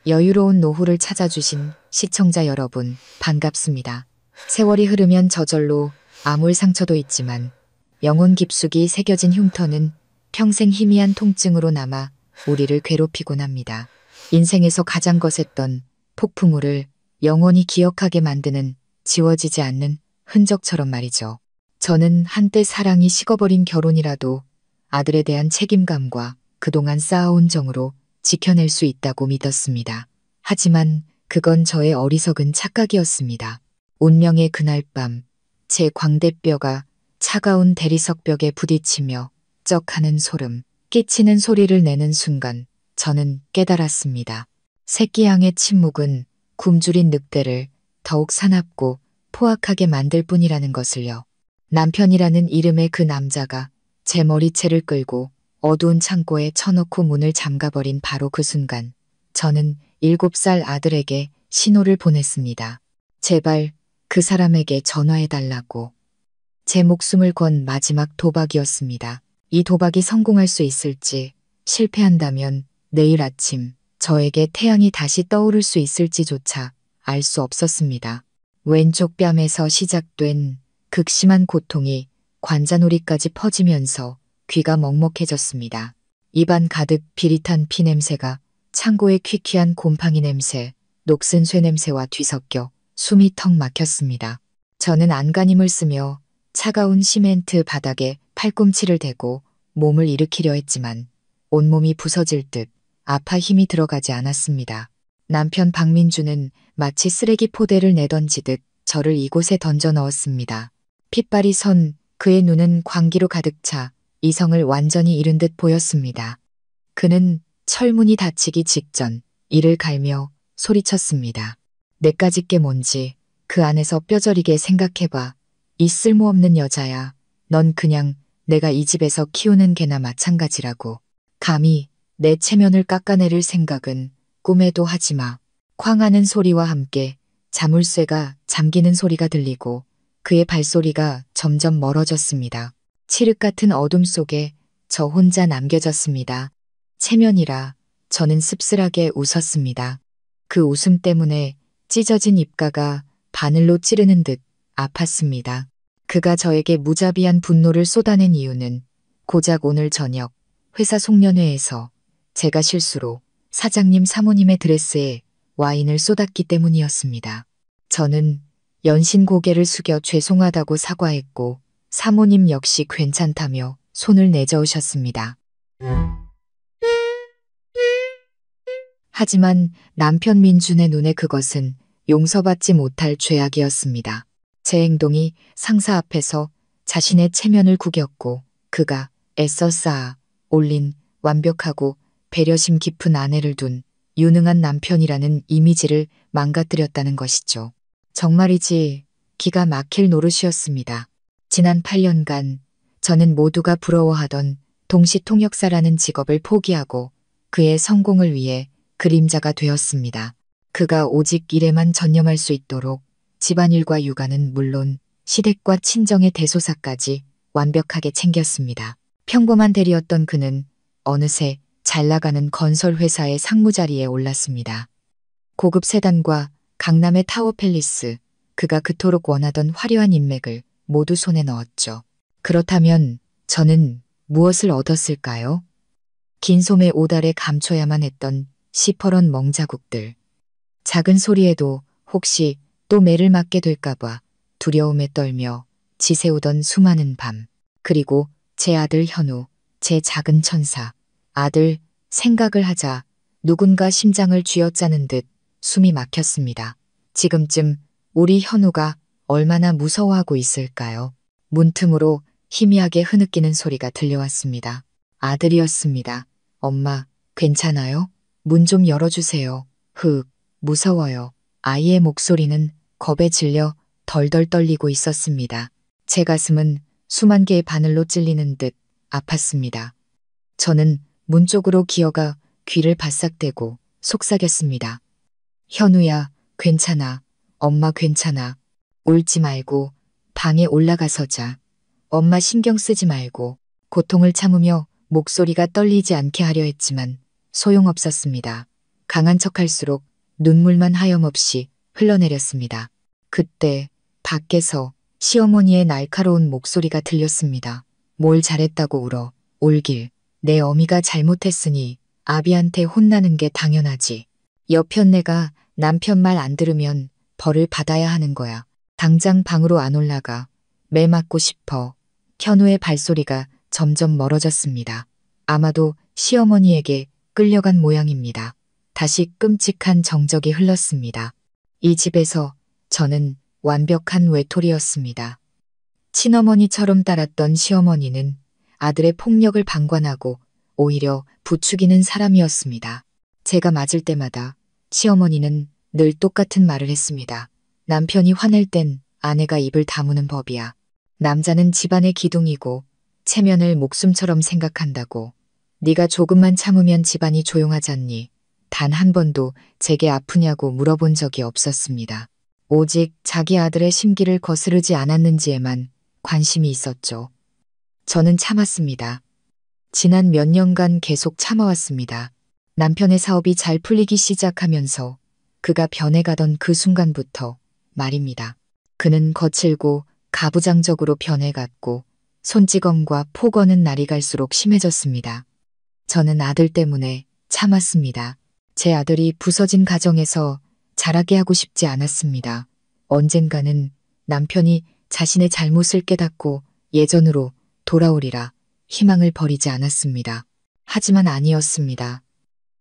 여유로운 노후를 찾아주신 시청자 여러분, 반갑습니다. 세월이 흐르면 저절로 아물 상처도 있지만 영혼 깊숙이 새겨진 흉터는 평생 희미한 통증으로 남아 우리를 괴롭히곤 합니다. 인생에서 가장 거셌던 폭풍우를 영원히 기억하게 만드는 지워지지 않는 흔적처럼 말이죠. 저는 한때 사랑이 식어버린 결혼이라도 아들에 대한 책임감과 그동안 쌓아온 정으로 지켜낼 수 있다고 믿었습니다. 하지만 그건 저의 어리석은 착각이었습니다. 운명의 그날 밤, 제 광대뼈가 차가운 대리석벽에 부딪히며 쩍하는 소름, 끼치는 소리를 내는 순간 저는 깨달았습니다. 새끼양의 침묵은 굶주린 늑대를 더욱 사납고 포악하게 만들 뿐이라는 것을요. 남편이라는 이름의 그 남자가 제 머리채를 끌고 어두운 창고에 쳐넣고 문을 잠가버린 바로 그 순간 저는 7살 아들에게 신호를 보냈습니다. 제발 그 사람에게 전화해달라고. 제 목숨을 건 마지막 도박이었습니다. 이 도박이 성공할 수 있을지, 실패한다면 내일 아침 저에게 태양이 다시 떠오를 수 있을지조차 알 수 없었습니다. 왼쪽 뺨에서 시작된 극심한 고통이 관자놀이까지 퍼지면서 귀가 먹먹해졌습니다. 입안 가득 비릿한 피냄새가 창고의 퀴퀴한 곰팡이 냄새, 녹슨 쇠 냄새와 뒤섞여 숨이 턱 막혔습니다. 저는 안간힘을 쓰며 차가운 시멘트 바닥에 팔꿈치를 대고 몸을 일으키려 했지만 온몸이 부서질 듯 아파 힘이 들어가지 않았습니다. 남편 박민주는 마치 쓰레기 포대를 내던지듯 저를 이곳에 던져 넣었습니다. 핏발이 선 그의 눈은 광기로 가득 차 이성을 완전히 잃은 듯 보였습니다. 그는 철문이 닫히기 직전 이를 갈며 소리쳤습니다. 내까지 게 뭔지 그 안에서 뼈저리게 생각해봐. 이 쓸모없는 여자야. 넌 그냥 내가 이 집에서 키우는 개나 마찬가지라고. 감히 내 체면을 깎아내릴 생각은 꿈에도 하지마. 쾅하는 소리와 함께 자물쇠가 잠기는 소리가 들리고 그의 발소리가 점점 멀어졌습니다. 칠흑 같은 어둠 속에 저 혼자 남겨졌습니다. 체면이라 저는 씁쓸하게 웃었습니다. 그 웃음 때문에 찢어진 입가가 바늘로 찌르는 듯 아팠습니다. 그가 저에게 무자비한 분노를 쏟아낸 이유는 고작 오늘 저녁 회사 송년회에서 제가 실수로 사장님 사모님의 드레스에 와인을 쏟았기 때문이었습니다. 저는 연신 고개를 숙여 죄송하다고 사과했고 사모님 역시 괜찮다며 손을 내저으셨습니다. 하지만 남편 민준의 눈에 그것은 용서받지 못할 죄악이었습니다. 제 행동이 상사 앞에서 자신의 체면을 구겼고 그가 애써 쌓아 올린 완벽하고 배려심 깊은 아내를 둔 유능한 남편이라는 이미지를 망가뜨렸다는 것이죠. 정말이지 기가 막힐 노릇이었습니다. 지난 8년간 저는 모두가 부러워하던 동시통역사라는 직업을 포기하고 그의 성공을 위해 그림자가 되었습니다. 그가 오직 일에만 전념할 수 있도록 집안일과 육아는 물론 시댁과 친정의 대소사까지 완벽하게 챙겼습니다. 평범한 대리였던 그는 어느새 잘나가는 건설회사의 상무자리에 올랐습니다. 고급 세단과 강남의 타워팰리스, 그가 그토록 원하던 화려한 인맥을 모두 손에 넣었죠. 그렇다면 저는 무엇을 얻었을까요? 긴 소매 오달에 감춰야만 했던 시퍼런 멍자국들. 작은 소리에도 혹시 또 매를 맞게 될까봐 두려움에 떨며 지새우던 수많은 밤. 그리고 제 아들 현우, 제 작은 천사. 아들 생각을 하자 누군가 심장을 쥐어짜는 듯 숨이 막혔습니다. 지금쯤 우리 현우가 얼마나 무서워하고 있을까요? 문틈으로 희미하게 흐느끼는 소리가 들려왔습니다. 아들이었습니다. 엄마, 괜찮아요? 문 좀 열어주세요. 무서워요. 아이의 목소리는 겁에 질려 덜덜 떨리고 있었습니다. 제 가슴은 수만 개의 바늘로 찔리는 듯 아팠습니다. 저는 문 쪽으로 기어가 귀를 바싹대고 속삭였습니다. 현우야, 괜찮아. 엄마 괜찮아. 울지 말고 방에 올라가서 자. 엄마 신경 쓰지 말고. 고통을 참으며 목소리가 떨리지 않게 하려 했지만 소용없었습니다. 강한 척할수록 눈물만 하염없이 흘러내렸습니다. 그때 밖에서 시어머니의 날카로운 목소리가 들렸습니다. 뭘 잘했다고 울어. 올길. 내 어미가 잘못했으니 아비한테 혼나는 게 당연하지. 여편네가 남편 말 안 들으면 벌을 받아야 하는 거야. 당장 방으로 안 올라가. 매 맞고 싶어. 현우의 발소리가 점점 멀어졌습니다. 아마도 시어머니에게 끌려간 모양입니다. 다시 끔찍한 정적이 흘렀습니다. 이 집에서 저는 완벽한 외톨이였습니다. 친어머니처럼 따랐던 시어머니는 아들의 폭력을 방관하고 오히려 부추기는 사람이었습니다. 제가 맞을 때마다 시어머니는 늘 똑같은 말을 했습니다. 남편이 화낼 땐 아내가 입을 다무는 법이야. 남자는 집안의 기둥이고 체면을 목숨처럼 생각한다고. 네가 조금만 참으면 집안이 조용하잖니. 단 한 번도 제게 아프냐고 물어본 적이 없었습니다. 오직 자기 아들의 심기를 거스르지 않았는지에만 관심이 있었죠. 저는 참았습니다. 지난 몇 년간 계속 참아왔습니다. 남편의 사업이 잘 풀리기 시작하면서 그가 변해가던 그 순간부터 말입니다. 그는 거칠고 가부장적으로 변해갔고 손찌검과 폭언은 날이 갈수록 심해졌습니다. 저는 아들 때문에 참았습니다. 제 아들이 부서진 가정에서 자라게 하고 싶지 않았습니다. 언젠가는 남편이 자신의 잘못을 깨닫고 예전으로 돌아오리라 희망을 버리지 않았습니다. 하지만 아니었습니다.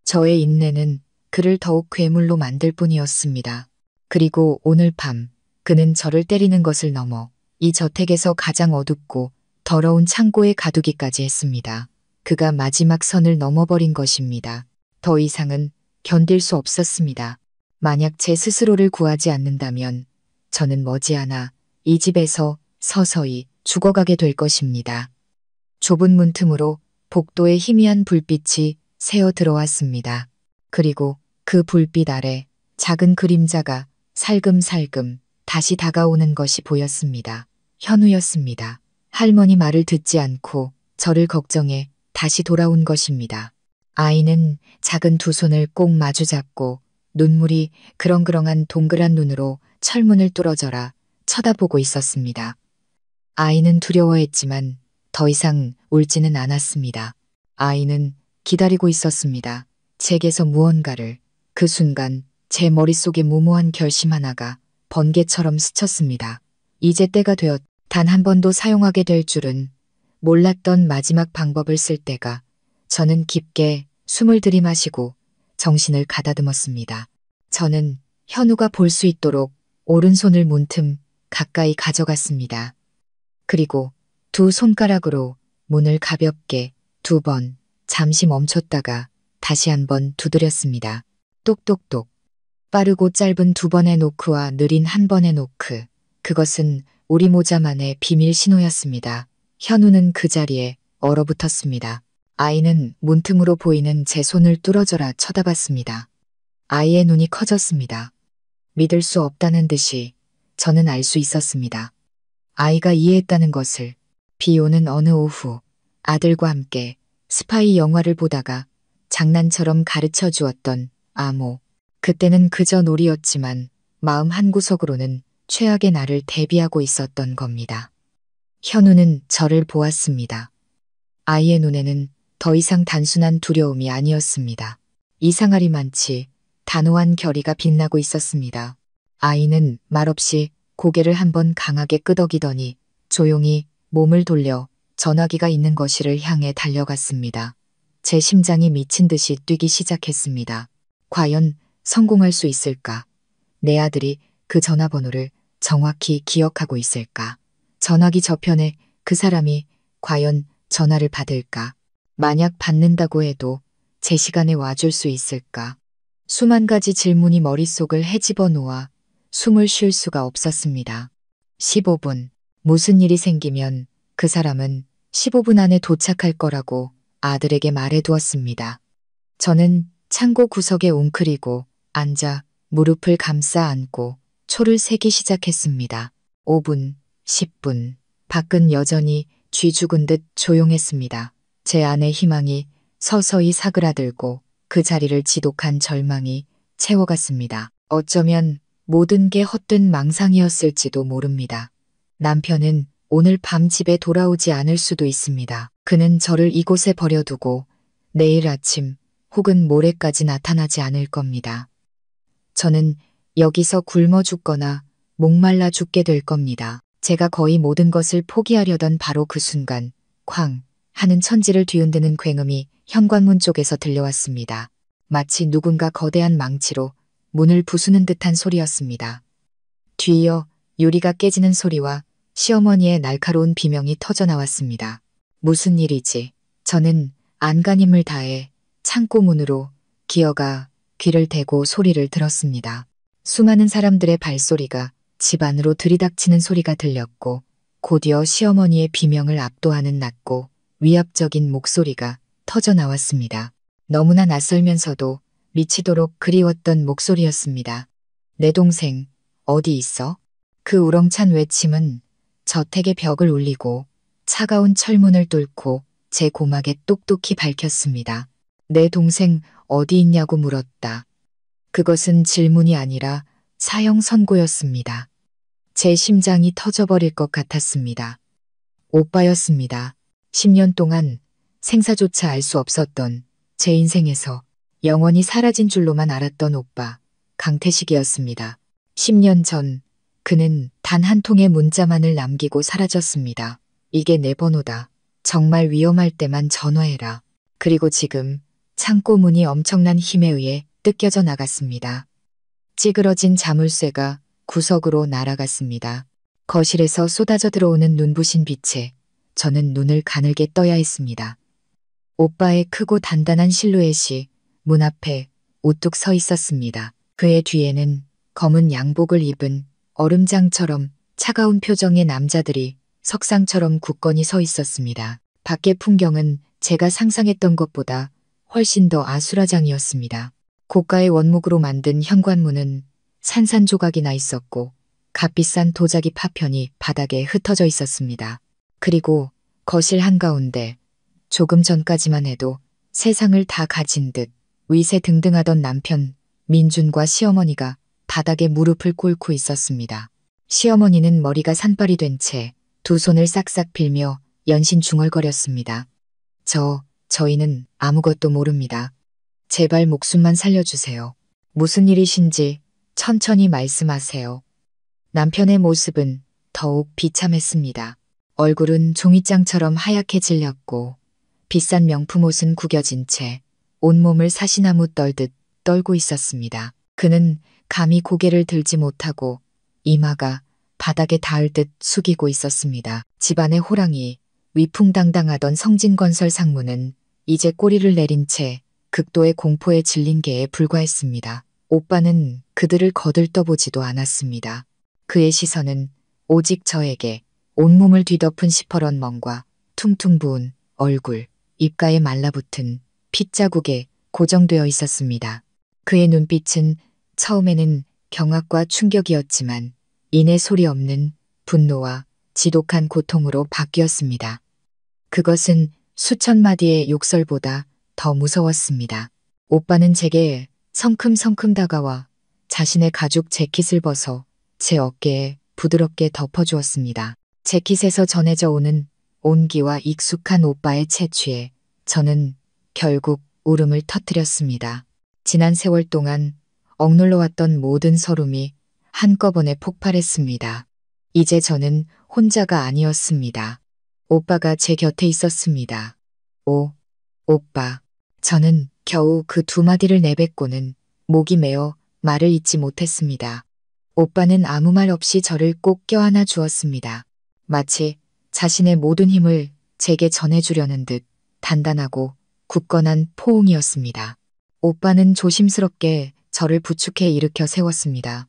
저의 인내는 그를 더욱 괴물로 만들 뿐이었습니다. 그리고 오늘 밤 그는 저를 때리는 것을 넘어 이 저택에서 가장 어둡고 더러운 창고에 가두기까지 했습니다. 그가 마지막 선을 넘어버린 것입니다. 더 이상은 견딜 수 없었습니다. 만약 제 스스로를 구하지 않는다면 저는 머지않아 이 집에서 서서히 죽어가게 될 것입니다. 좁은 문틈으로 복도에 희미한 불빛이 새어 들어왔습니다. 그리고 그 불빛 아래 작은 그림자가 살금살금 다시 다가오는 것이 보였습니다. 현우였습니다. 할머니 말을 듣지 않고 저를 걱정해 다시 돌아온 것입니다. 아이는 작은 두 손을 꼭 마주잡고 눈물이 그렁그렁한 동그란 눈으로 철문을 뚫어져라 쳐다보고 있었습니다. 아이는 두려워했지만 더 이상 울지는 않았습니다. 아이는 기다리고 있었습니다. 제게서 무언가를. 그 순간 제 머릿속에 무모한 결심 하나가 번개처럼 스쳤습니다. 이제 때가 되었. 단 한 번도 사용하게 될 줄은 몰랐던 마지막 방법을 쓸 때가. 저는 깊게 숨을 들이마시고 정신을 가다듬었습니다. 저는 현우가 볼 수 있도록 오른손을 문틈 가까이 가져갔습니다. 그리고 두 손가락으로 문을 가볍게 2번 잠시 멈췄다가 다시 한번 두드렸습니다. 똑똑똑. 빠르고 짧은 2번의 노크와 느린 한 번의 노크. 그것은 우리 모자만의 비밀 신호였습니다. 현우는 그 자리에 얼어붙었습니다. 아이는 문틈으로 보이는 제 손을 뚫어져라 쳐다봤습니다. 아이의 눈이 커졌습니다. 믿을 수 없다는 듯이 저는 알 수 있었습니다. 아이가 이해했다는 것을. 비 오는 어느 오후 아들과 함께 스파이 영화를 보다가 장난처럼 가르쳐 주었던 암호. 그때는 그저 놀이였지만 마음 한구석으로는 최악의 날을 대비하고 있었던 겁니다. 현우는 저를 보았습니다. 아이의 눈에는 더 이상 단순한 두려움이 아니었습니다. 이상하리만치 단호한 결의가 빛나고 있었습니다. 아이는 말없이 고개를 한번 강하게 끄덕이더니 조용히 몸을 돌려 전화기가 있는 거실을 향해 달려갔습니다. 제 심장이 미친 듯이 뛰기 시작했습니다. 과연 성공할 수 있을까? 내 아들이 그 전화번호를 정확히 기억하고 있을까? 전화기 저편에 그 사람이 과연 전화를 받을까? 만약 받는다고 해도 제 시간에 와줄 수 있을까? 수만 가지 질문이 머릿속을 헤집어 놓아 숨을 쉴 수가 없었습니다. 15분. 무슨 일이 생기면 그 사람은 15분 안에 도착할 거라고 아들에게 말해두었습니다. 저는 창고 구석에 웅크리고 앉아 무릎을 감싸 안고 초를 세기 시작했습니다. 5분, 10분. 밖은 여전히 쥐 죽은 듯 조용했습니다. 제 안의 희망이 서서히 사그라들고 그 자리를 지독한 절망이 채워갔습니다. 어쩌면 모든 게 헛된 망상이었을지도 모릅니다. 남편은 오늘 밤 집에 돌아오지 않을 수도 있습니다. 그는 저를 이곳에 버려두고 내일 아침 혹은 모레까지 나타나지 않을 겁니다. 저는 여기서 굶어 죽거나 목말라 죽게 될 겁니다. 제가 거의 모든 것을 포기하려던 바로 그 순간 쾅 하는 천지를 뒤흔드는 굉음이 현관문 쪽에서 들려왔습니다. 마치 누군가 거대한 망치로 문을 부수는 듯한 소리였습니다. 뒤이어 유리가 깨지는 소리와 시어머니의 날카로운 비명이 터져나왔습니다. 무슨 일이지? 저는 안간힘을 다해 창고 문으로 기어가 귀를 대고 소리를 들었습니다. 수많은 사람들의 발소리가 집 안으로 들이닥치는 소리가 들렸고 곧이어 시어머니의 비명을 압도하는 낮고 위압적인 목소리가 터져나왔습니다. 너무나 낯설면서도 미치도록 그리웠던 목소리였습니다. 내 동생 어디 있어? 그 우렁찬 외침은 저택의 벽을 울리고 차가운 철문을 뚫고 제 고막에 똑똑히 밝혔습니다. 내 동생 어디 있냐고 물었다. 그것은 질문이 아니라 사형 선고였습니다. 제 심장이 터져버릴 것 같았습니다. 오빠였습니다. 10년 동안 생사조차 알 수 없었던 제 인생에서 영원히 사라진 줄로만 알았던 오빠, 강태식이었습니다. 10년 전 그는 단 한 통의 문자만을 남기고 사라졌습니다. 이게 내 번호다. 정말 위험할 때만 전화해라. 그리고 지금 창고 문이 엄청난 힘에 의해 뜯겨져 나갔습니다. 찌그러진 자물쇠가 구석으로 날아갔습니다. 거실에서 쏟아져 들어오는 눈부신 빛에 저는 눈을 가늘게 떠야 했습니다. 오빠의 크고 단단한 실루엣이 문 앞에 우뚝 서 있었습니다. 그의 뒤에는 검은 양복을 입은 얼음장처럼 차가운 표정의 남자들이 석상처럼 굳건히 서 있었습니다. 밖의 풍경은 제가 상상했던 것보다 훨씬 더 아수라장이었습니다. 고가의 원목으로 만든 현관문은 산산조각이 나 있었고 값비싼 도자기 파편이 바닥에 흩어져 있었습니다. 그리고 거실 한가운데 조금 전까지만 해도 세상을 다 가진 듯 위세등등하던 남편 민준과 시어머니가 바닥에 무릎을 꿇고 있었습니다. 시어머니는 머리가 산발이 된 채 두 손을 싹싹 빌며 연신 중얼거렸습니다. 저희는 아무것도 모릅니다. 제발 목숨만 살려주세요. 무슨 일이신지 천천히 말씀하세요. 남편의 모습은 더욱 비참했습니다. 얼굴은 종이장처럼 하얗게 질렸고 비싼 명품 옷은 구겨진 채 온몸을 사시나무 떨듯 떨고 있었습니다. 그는 감히 고개를 들지 못하고 이마가 바닥에 닿을 듯 숙이고 있었습니다. 집안의 호랑이 위풍당당하던 성진건설 상무는 이제 꼬리를 내린 채 극도의 공포에 질린 개에 불과했습니다. 오빠는 그들을 거들떠보지도 않았습니다. 그의 시선은 오직 저에게 온몸을 뒤덮은 시퍼런 멍과 퉁퉁 부은 얼굴, 입가에 말라붙은 핏자국에 고정되어 있었습니다. 그의 눈빛은 처음에는 경악과 충격이었지만 이내 소리 없는 분노와 지독한 고통으로 바뀌었습니다. 그것은 수천 마디의 욕설보다 더 무서웠습니다. 오빠는 제게 성큼성큼 다가와 자신의 가죽 재킷을 벗어 제 어깨에 부드럽게 덮어주었습니다. 재킷에서 전해져 오는 온기와 익숙한 오빠의 채취에 저는 결국 울음을 터뜨렸습니다. 지난 세월 동안 억눌러왔던 모든 서름이 한꺼번에 폭발했습니다. 이제 저는 혼자가 아니었습니다. 오빠가 제 곁에 있었습니다. 오빠. 저는 겨우 그 두 마디를 내뱉고는 목이 메어 말을 잇지 못했습니다. 오빠는 아무 말 없이 저를 꼭 껴안아 주었습니다. 마치 자신의 모든 힘을 제게 전해주려는 듯 단단하고 굳건한 포옹이었습니다. 오빠는 조심스럽게 저를 부축해 일으켜 세웠습니다.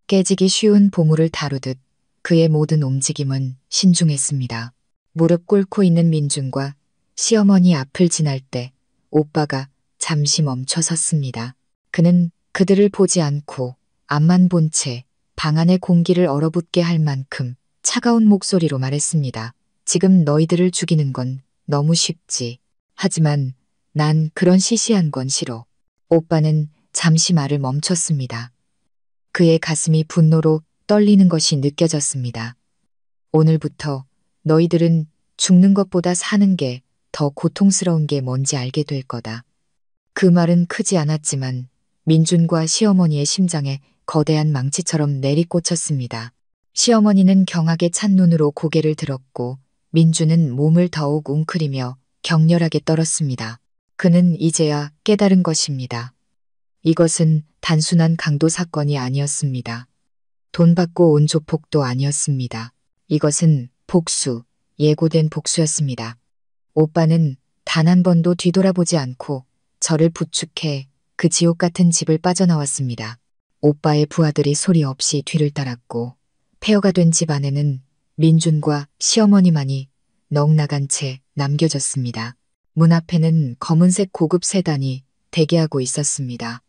깨지기 쉬운 보물을 다루듯 그의 모든 움직임은 신중했습니다. 무릎 꿇고 있는 민준과 시어머니 앞을 지날 때 오빠가 잠시 멈춰 섰습니다. 그는 그들을 보지 않고 앞만 본 채 방 안의 공기를 얼어붙게 할 만큼 차가운 목소리로 말했습니다. 지금 너희들을 죽이는 건 너무 쉽지. 하지만 난 그런 시시한 건 싫어. 오빠는 잠시 말을 멈췄습니다. 그의 가슴이 분노로 떨리는 것이 느껴졌습니다. 오늘부터 너희들은 죽는 것보다 사는 게 더 고통스러운 게 뭔지 알게 될 거다. 그 말은 크지 않았지만 민준과 시어머니의 심장에 거대한 망치처럼 내리꽂혔습니다. 시어머니는 경악에 찬 눈으로 고개를 들었고 민준은 몸을 더욱 웅크리며 격렬하게 떨었습니다. 그는 이제야 깨달은 것입니다. 이것은 단순한 강도 사건이 아니었습니다. 돈 받고 온 조폭도 아니었습니다. 이것은 복수, 예고된 복수였습니다. 오빠는 단 한 번도 뒤돌아보지 않고 저를 부축해 그 지옥 같은 집을 빠져나왔습니다. 오빠의 부하들이 소리 없이 뒤를 따랐고 폐허가 된 집 안에는 민준과 시어머니만이 넋나간 채 남겨졌습니다. 문 앞에는 검은색 고급 세단이 대기하고 있었습니다.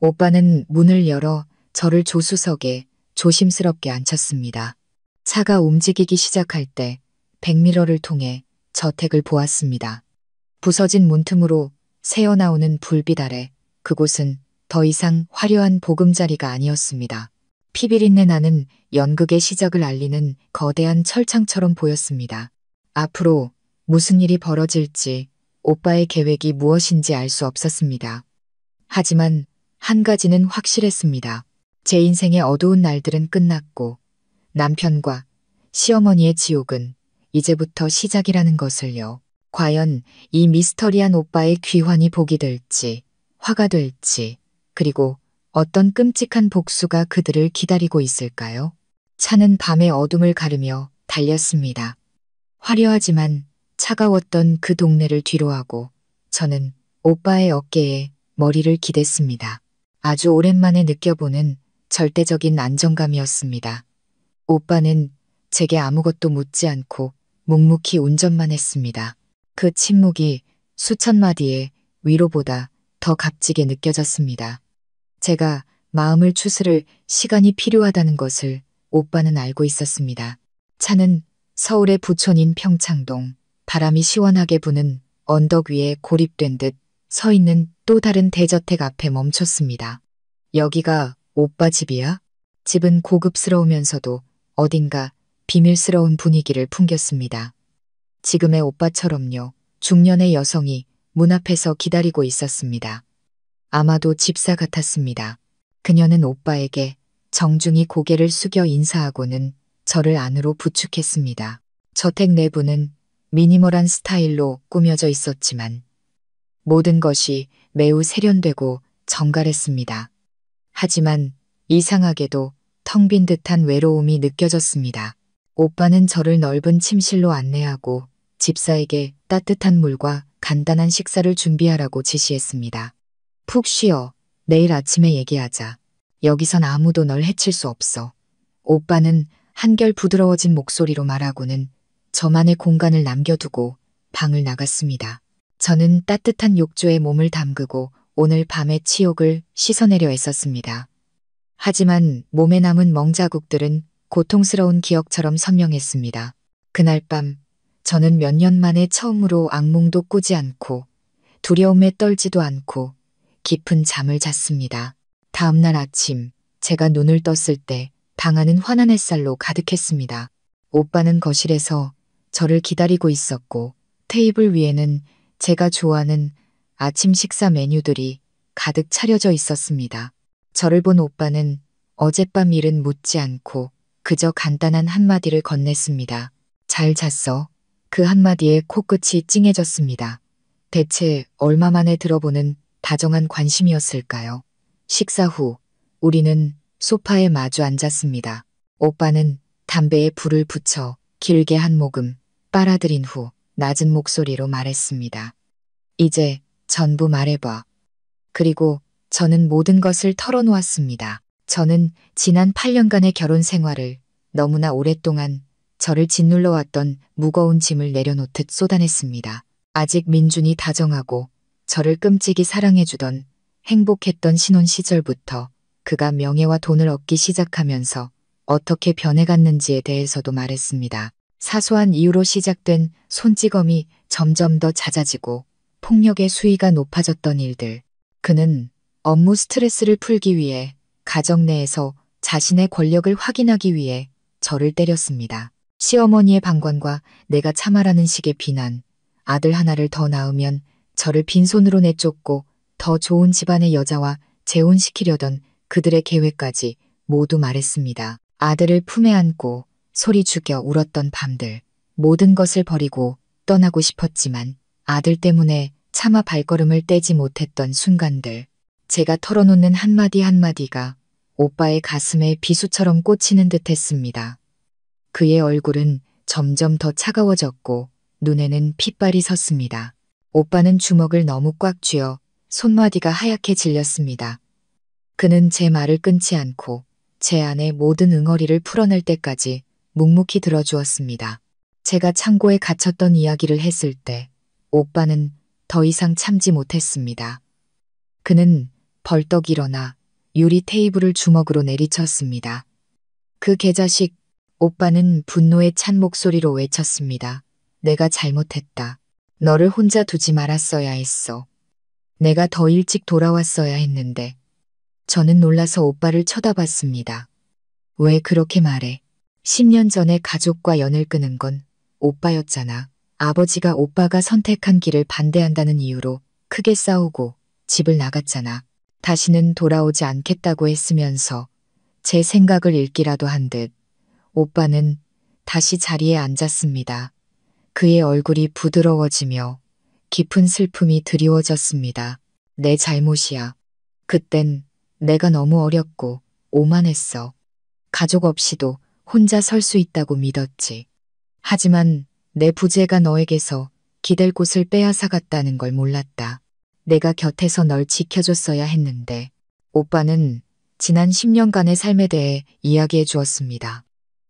오빠는 문을 열어 저를 조수석에 조심스럽게 앉혔습니다. 차가 움직이기 시작할 때 백미러를 통해 저택을 보았습니다. 부서진 문틈으로 새어나오는 불빛 아래 그곳은 더 이상 화려한 보금자리가 아니었습니다. 피비린내 나는 연극의 시작을 알리는 거대한 철창처럼 보였습니다. 앞으로 무슨 일이 벌어질지 오빠의 계획이 무엇인지 알 수 없었습니다. 하지만 한 가지는 확실했습니다. 제 인생의 어두운 날들은 끝났고 남편과 시어머니의 지옥은 이제부터 시작이라는 것을요. 과연 이 미스터리한 오빠의 귀환이 복이 될지, 화가 될지, 그리고 어떤 끔찍한 복수가 그들을 기다리고 있을까요? 차는 밤의 어둠을 가르며 달렸습니다. 화려하지만 차가웠던 그 동네를 뒤로하고 저는 오빠의 어깨에 머리를 기댔습니다. 아주 오랜만에 느껴보는 절대적인 안정감이었습니다. 오빠는 제게 아무것도 묻지 않고 묵묵히 운전만 했습니다. 그 침묵이 수천 마디의 위로보다 더 값지게 느껴졌습니다. 제가 마음을 추스를 시간이 필요하다는 것을 오빠는 알고 있었습니다. 차는 서울의 부촌인 평창동, 바람이 시원하게 부는 언덕 위에 고립된 듯 서 있는 또 다른 대저택 앞에 멈췄습니다. 여기가 오빠 집이야? 집은 고급스러우면서도 어딘가 비밀스러운 분위기를 풍겼습니다. 지금의 오빠처럼요. 중년의 여성이 문 앞에서 기다리고 있었습니다. 아마도 집사 같았습니다. 그녀는 오빠에게 정중히 고개를 숙여 인사하고는 저를 안으로 부축했습니다. 저택 내부는 미니멀한 스타일로 꾸며져 있었지만 모든 것이 매우 세련되고 정갈했습니다. 하지만 이상하게도 텅 빈 듯한 외로움이 느껴졌습니다. 오빠는 저를 넓은 침실로 안내하고 집사에게 따뜻한 물과 간단한 식사를 준비하라고 지시했습니다. 푹 쉬어. 내일 아침에 얘기하자. 여기선 아무도 널 해칠 수 없어. 오빠는 한결 부드러워진 목소리로 말하고는 저만의 공간을 남겨두고 방을 나갔습니다. 저는 따뜻한 욕조에 몸을 담그고 오늘 밤의 치욕을 씻어내려 애썼습니다. 하지만 몸에 남은 멍자국들은 고통스러운 기억처럼 선명했습니다. 그날 밤 저는 몇 년 만에 처음으로 악몽도 꾸지 않고 두려움에 떨지도 않고 깊은 잠을 잤습니다. 다음 날 아침 제가 눈을 떴을 때 방 안은 환한 햇살로 가득했습니다. 오빠는 거실에서 저를 기다리고 있었고 테이블 위에는 제가 좋아하는 아침 식사 메뉴들이 가득 차려져 있었습니다. 저를 본 오빠는 어젯밤 일은 묻지 않고 그저 간단한 한마디를 건넸습니다. 잘 잤어? 그 한마디에 코끝이 찡해졌습니다. 대체 얼마 만에 들어보는 다정한 관심이었을까요? 식사 후 우리는 소파에 마주 앉았습니다. 오빠는 담배에 불을 붙여 길게 한 모금 빨아들인 후 낮은 목소리로 말했습니다. 이제 전부 말해봐. 그리고 저는 모든 것을 털어놓았습니다. 저는 지난 8년간의 결혼 생활을 너무나 오랫동안 저를 짓눌러왔던 무거운 짐을 내려놓듯 쏟아냈습니다. 아직 민준이 다정하고 저를 끔찍이 사랑해주던 행복했던 신혼 시절부터 그가 명예와 돈을 얻기 시작하면서 어떻게 변해갔는지에 대해서도 말했습니다. 사소한 이유로 시작된 손찌검이 점점 더 잦아지고 폭력의 수위가 높아졌던 일들, 그는 업무 스트레스를 풀기 위해 가정 내에서 자신의 권력을 확인하기 위해 저를 때렸습니다. 시어머니의 방관과 내가 참아라는 식의 비난, 아들 하나를 더 낳으면 저를 빈손으로 내쫓고 더 좋은 집안의 여자와 재혼시키려던 그들의 계획까지 모두 말했습니다. 아들을 품에 안고 소리 죽여 울었던 밤들, 모든 것을 버리고 떠나고 싶었지만 아들 때문에 차마 발걸음을 떼지 못했던 순간들, 제가 털어놓는 한마디 한마디가 오빠의 가슴에 비수처럼 꽂히는 듯 했습니다. 그의 얼굴은 점점 더 차가워졌고 눈에는 핏발이 섰습니다. 오빠는 주먹을 너무 꽉 쥐어 손마디가 하얗게 질렸습니다. 그는 제 말을 끊지 않고 제 안의 모든 응어리를 풀어낼 때까지 묵묵히 들어주었습니다. 제가 창고에 갇혔던 이야기를 했을 때 오빠는 더 이상 참지 못했습니다. 그는 벌떡 일어나 유리 테이블을 주먹으로 내리쳤습니다. 그 개자식, 오빠는 분노에 찬 목소리로 외쳤습니다. 내가 잘못했다. 너를 혼자 두지 말았어야 했어. 내가 더 일찍 돌아왔어야 했는데. 저는 놀라서 오빠를 쳐다봤습니다. 왜 그렇게 말해? 10년 전에 가족과 연을 끊은 건 오빠였잖아. 아버지가 오빠가 선택한 길을 반대한다는 이유로 크게 싸우고 집을 나갔잖아. 다시는 돌아오지 않겠다고 했으면서 제 생각을 읽기라도 한 듯 오빠는 다시 자리에 앉았습니다. 그의 얼굴이 부드러워지며 깊은 슬픔이 드리워졌습니다. 내 잘못이야. 그땐 내가 너무 어렸고 오만했어. 가족 없이도 혼자 설 수 있다고 믿었지. 하지만 내 부재가 너에게서 기댈 곳을 빼앗아갔다는 걸 몰랐다. 내가 곁에서 널 지켜줬어야 했는데. 오빠는 지난 10년간의 삶에 대해 이야기해 주었습니다.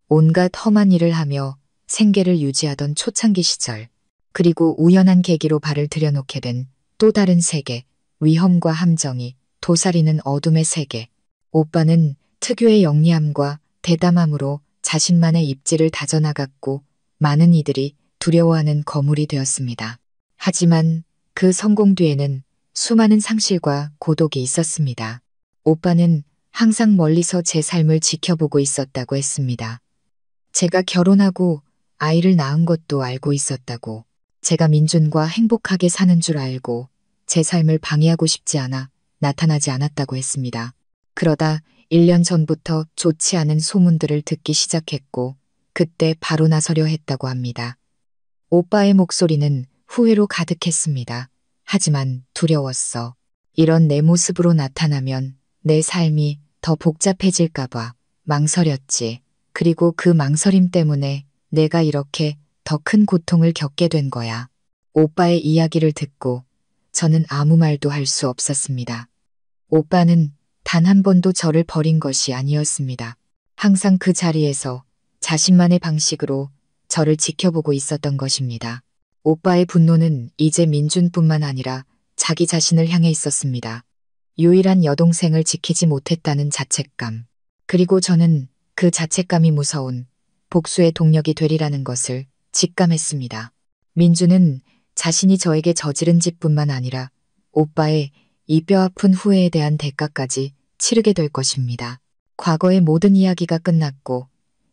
온갖 험한 일을 하며 생계를 유지하던 초창기 시절, 그리고 우연한 계기로 발을 들여놓게 된 또 다른 세계, 위험과 함정이 도사리는 어둠의 세계. 오빠는 특유의 영리함과 대담함으로 자신만의 입지를 다져나갔고 많은 이들이 두려워하는 거물이 되었습니다. 하지만 그 성공 뒤에는 수많은 상실과 고독이 있었습니다. 오빠는 항상 멀리서 제 삶을 지켜보고 있었다고 했습니다. 제가 결혼하고 아이를 낳은 것도 알고 있었다고. 제가 민준과 행복하게 사는 줄 알고 제 삶을 방해하고 싶지 않아 나타나지 않았다고 했습니다. 그러다 1년 전부터 좋지 않은 소문들을 듣기 시작했고 그때 바로 나서려 했다고 합니다. 오빠의 목소리는 후회로 가득했습니다. 하지만 두려웠어. 이런 내 모습으로 나타나면 내 삶이 더 복잡해질까봐 망설였지. 그리고 그 망설임 때문에 내가 이렇게 더 큰 고통을 겪게 된 거야. 오빠의 이야기를 듣고 저는 아무 말도 할 수 없었습니다. 오빠는 단 한 번도 저를 버린 것이 아니었습니다. 항상 그 자리에서 자신만의 방식으로 저를 지켜보고 있었던 것입니다. 오빠의 분노는 이제 민준뿐만 아니라 자기 자신을 향해 있었습니다. 유일한 여동생을 지키지 못했다는 자책감. 그리고 저는 그 자책감이 무서운 복수의 동력이 되리라는 것을 직감했습니다. 민주는 자신이 저에게 저지른 짓뿐만 아니라 오빠의 이 뼈아픈 후회에 대한 대가까지 치르게 될 것입니다. 과거의 모든 이야기가 끝났고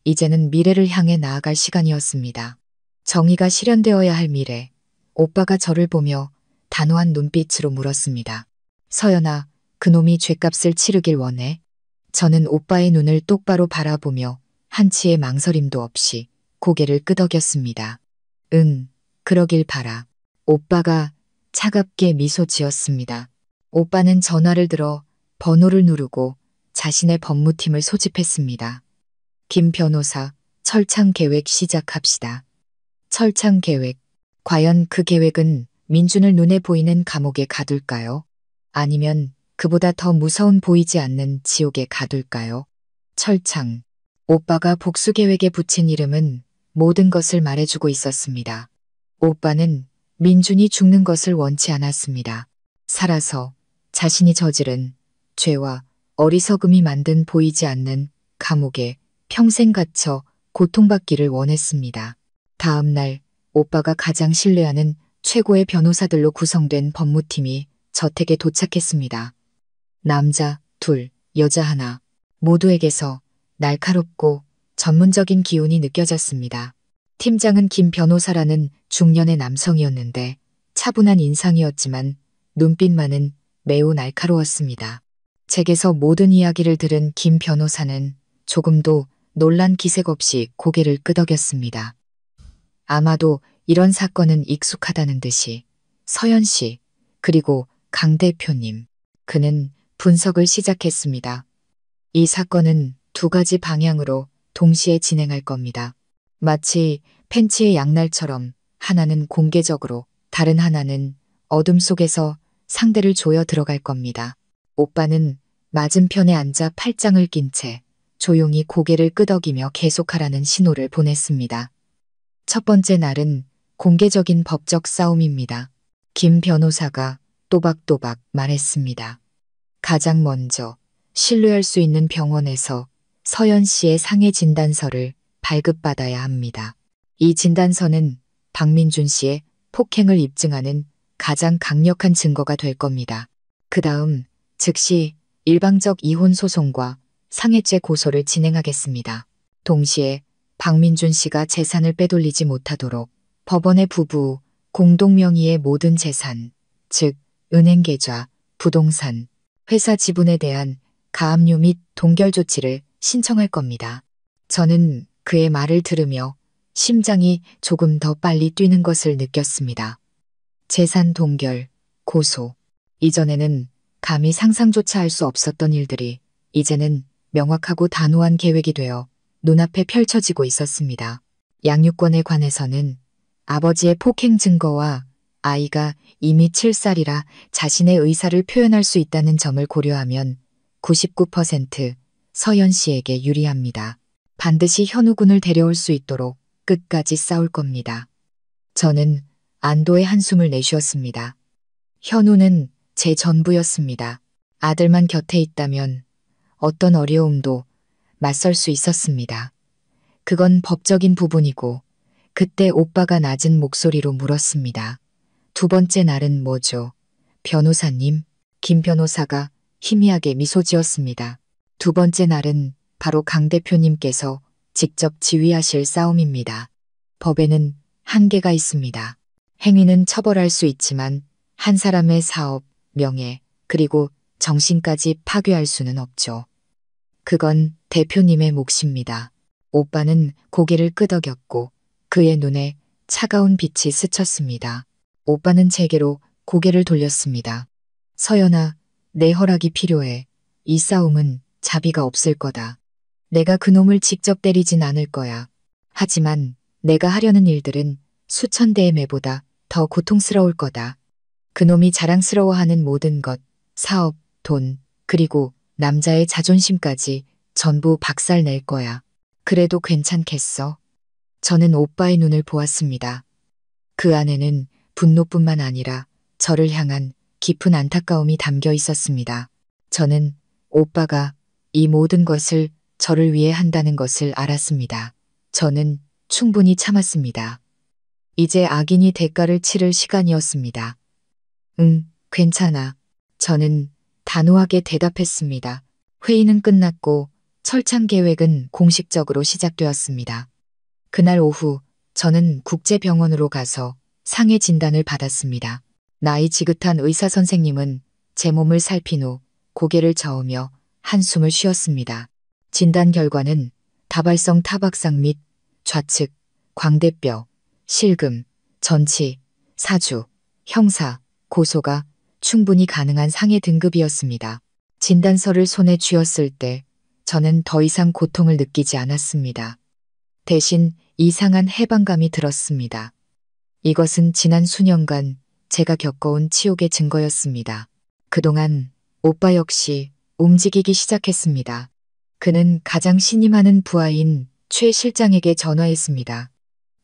이제는 미래를 향해 나아갈 시간이었습니다. 정의가 실현되어야 할 미래. 오빠가 저를 보며 단호한 눈빛으로 물었습니다. 서연아, 그놈이 죗값을 치르길 원해? 저는 오빠의 눈을 똑바로 바라보며 한치의 망설임도 없이 고개를 끄덕였습니다. 응, 그러길 바라. 오빠가 차갑게 미소 지었습니다. 오빠는 전화를 들어 번호를 누르고 자신의 법무팀을 소집했습니다. 김 변호사, 철창 계획 시작합시다. 철창 계획. 과연 그 계획은 민준을 눈에 보이는 감옥에 가둘까요? 아니면 그보다 더 무서운 보이지 않는 지옥에 가둘까요? 철창. 오빠가 복수 계획에 붙인 이름은 모든 것을 말해주고 있었습니다. 오빠는 민준이 죽는 것을 원치 않았습니다. 살아서 자신이 저지른 죄와 어리석음이 만든 보이지 않는 감옥에 평생 갇혀 고통받기를 원했습니다. 다음 날 오빠가 가장 신뢰하는 최고의 변호사들로 구성된 법무팀이 저택에 도착했습니다. 남자 둘, 여자 하나. 모두에게서 날카롭고 전문적인 기운이 느껴졌습니다. 팀장은 김 변호사라는 중년의 남성이었는데 차분한 인상이었지만 눈빛만은 매우 날카로웠습니다. 댁에서 모든 이야기를 들은 김 변호사는 조금도 놀란 기색 없이 고개를 끄덕였습니다. 아마도 이런 사건은 익숙하다는 듯이 서연 씨, 그리고 강 대표님. 그는 분석을 시작했습니다. 이 사건은 두 가지 방향으로 동시에 진행할 겁니다. 마치 팬츠의 양날처럼 하나는 공개적으로, 다른 하나는 어둠 속에서 상대를 조여 들어갈 겁니다. 오빠는 맞은편에 앉아 팔짱을 낀 채 조용히 고개를 끄덕이며 계속하라는 신호를 보냈습니다. 첫 번째 날은 공개적인 법적 싸움입니다. 김 변호사가 또박또박 말했습니다. 가장 먼저 신뢰할 수 있는 병원에서 서연 씨의 상해 진단서를 발급받아야 합니다. 이 진단서는 박민준 씨의 폭행을 입증하는 가장 강력한 증거가 될 겁니다. 그 다음 즉시 일방적 이혼 소송과 상해죄 고소를 진행하겠습니다. 동시에 박민준 씨가 재산을 빼돌리지 못하도록 법원의 부부 공동 명의의 모든 재산, 즉 은행 계좌, 부동산, 회사 지분에 대한 가압류 및 동결 조치를 신청할 겁니다. 저는 그의 말을 들으며 심장이 조금 더 빨리 뛰는 것을 느꼈습니다. 재산 동결, 고소. 이전에는 감히 상상조차 할 수 없었던 일들이 이제는 명확하고 단호한 계획이 되어 눈앞에 펼쳐지고 있었습니다. 양육권에 관해서는 아버지의 폭행 증거와 아이가 이미 7살이라 자신의 의사를 표현할 수 있다는 점을 고려하면 99% 서연 씨에게 유리합니다. 반드시 현우 군을 데려올 수 있도록 끝까지 싸울 겁니다. 저는 안도의 한숨을 내쉬었습니다. 현우는 제 전부였습니다. 아들만 곁에 있다면 어떤 어려움도 맞설 수 있었습니다. 그건 법적인 부분이고 그때 오빠가 낮은 목소리로 물었습니다. 두 번째 날은 뭐죠? 변호사님, 김 변호사가 희미하게 미소 지었습니다. 두 번째 날은 바로 강 대표님께서 직접 지휘하실 싸움입니다. 법에는 한계가 있습니다. 행위는 처벌할 수 있지만 한 사람의 사업, 명예, 그리고 정신까지 파괴할 수는 없죠. 그건 대표님의 몫입니다. 오빠는 고개를 끄덕였고 그의 눈에 차가운 빛이 스쳤습니다. 오빠는 제게로 고개를 돌렸습니다. 서연아, 내 허락이 필요해. 이 싸움은 자비가 없을 거다. 내가 그놈을 직접 때리진 않을 거야. 하지만 내가 하려는 일들은 수천 대의 매보다 더 고통스러울 거다. 그놈이 자랑스러워하는 모든 것, 사업, 돈, 그리고 남자의 자존심까지 전부 박살낼 거야. 그래도 괜찮겠어? 저는 오빠의 눈을 보았습니다. 그 안에는 분노뿐만 아니라 저를 향한 깊은 안타까움이 담겨 있었습니다. 저는 오빠가 이 모든 것을 저를 위해 한다는 것을 알았습니다. 저는 충분히 참았습니다. 이제 악인이 대가를 치를 시간이었습니다. 응, 괜찮아. 저는 단호하게 대답했습니다. 회의는 끝났고 철창 계획은 공식적으로 시작되었습니다. 그날 오후 저는 국제병원으로 가서 상해 진단을 받았습니다. 나이 지긋한 의사 선생님은 제 몸을 살핀 후 고개를 저으며 한숨을 쉬었습니다. 진단 결과는 다발성 타박상 및 좌측, 광대뼈, 실금, 전치, 사주, 형사, 고소가 충분히 가능한 상해 등급이었습니다. 진단서를 손에 쥐었을 때 저는 더 이상 고통을 느끼지 않았습니다. 대신 이상한 해방감이 들었습니다. 이것은 지난 수년간 제가 겪어온 치욕의 증거였습니다. 그동안 오빠 역시 움직이기 시작했습니다. 그는 가장 신임하는 부하인 최 실장에게 전화했습니다.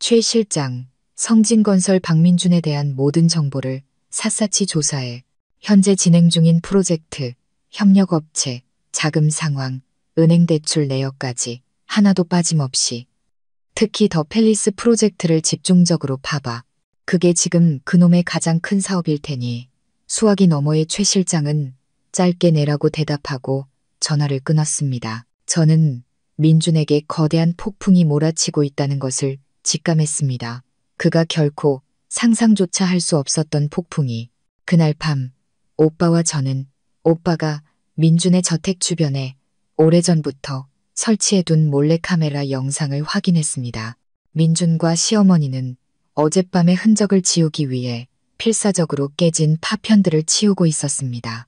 최 실장, 성진건설 박민준에 대한 모든 정보를 샅샅이 조사해 현재 진행 중인 프로젝트, 협력업체, 자금 상황, 은행 대출 내역까지 하나도 빠짐없이, 특히 더 팰리스 프로젝트를 집중적으로 파봐. 그게 지금 그놈의 가장 큰 사업일 테니 수화기 너머의 최 실장은 짧게 내라고 대답하고 전화를 끊었습니다. 저는 민준에게 거대한 폭풍이 몰아치고 있다는 것을 직감했습니다. 그가 결코 상상조차 할 수 없었던 폭풍이. 그날 밤 오빠와 저는 오빠가 민준의 저택 주변에 오래전부터 설치해둔 몰래카메라 영상을 확인했습니다. 민준과 시어머니는 어젯밤의 흔적을 지우기 위해 필사적으로 깨진 파편들을 치우고 있었습니다.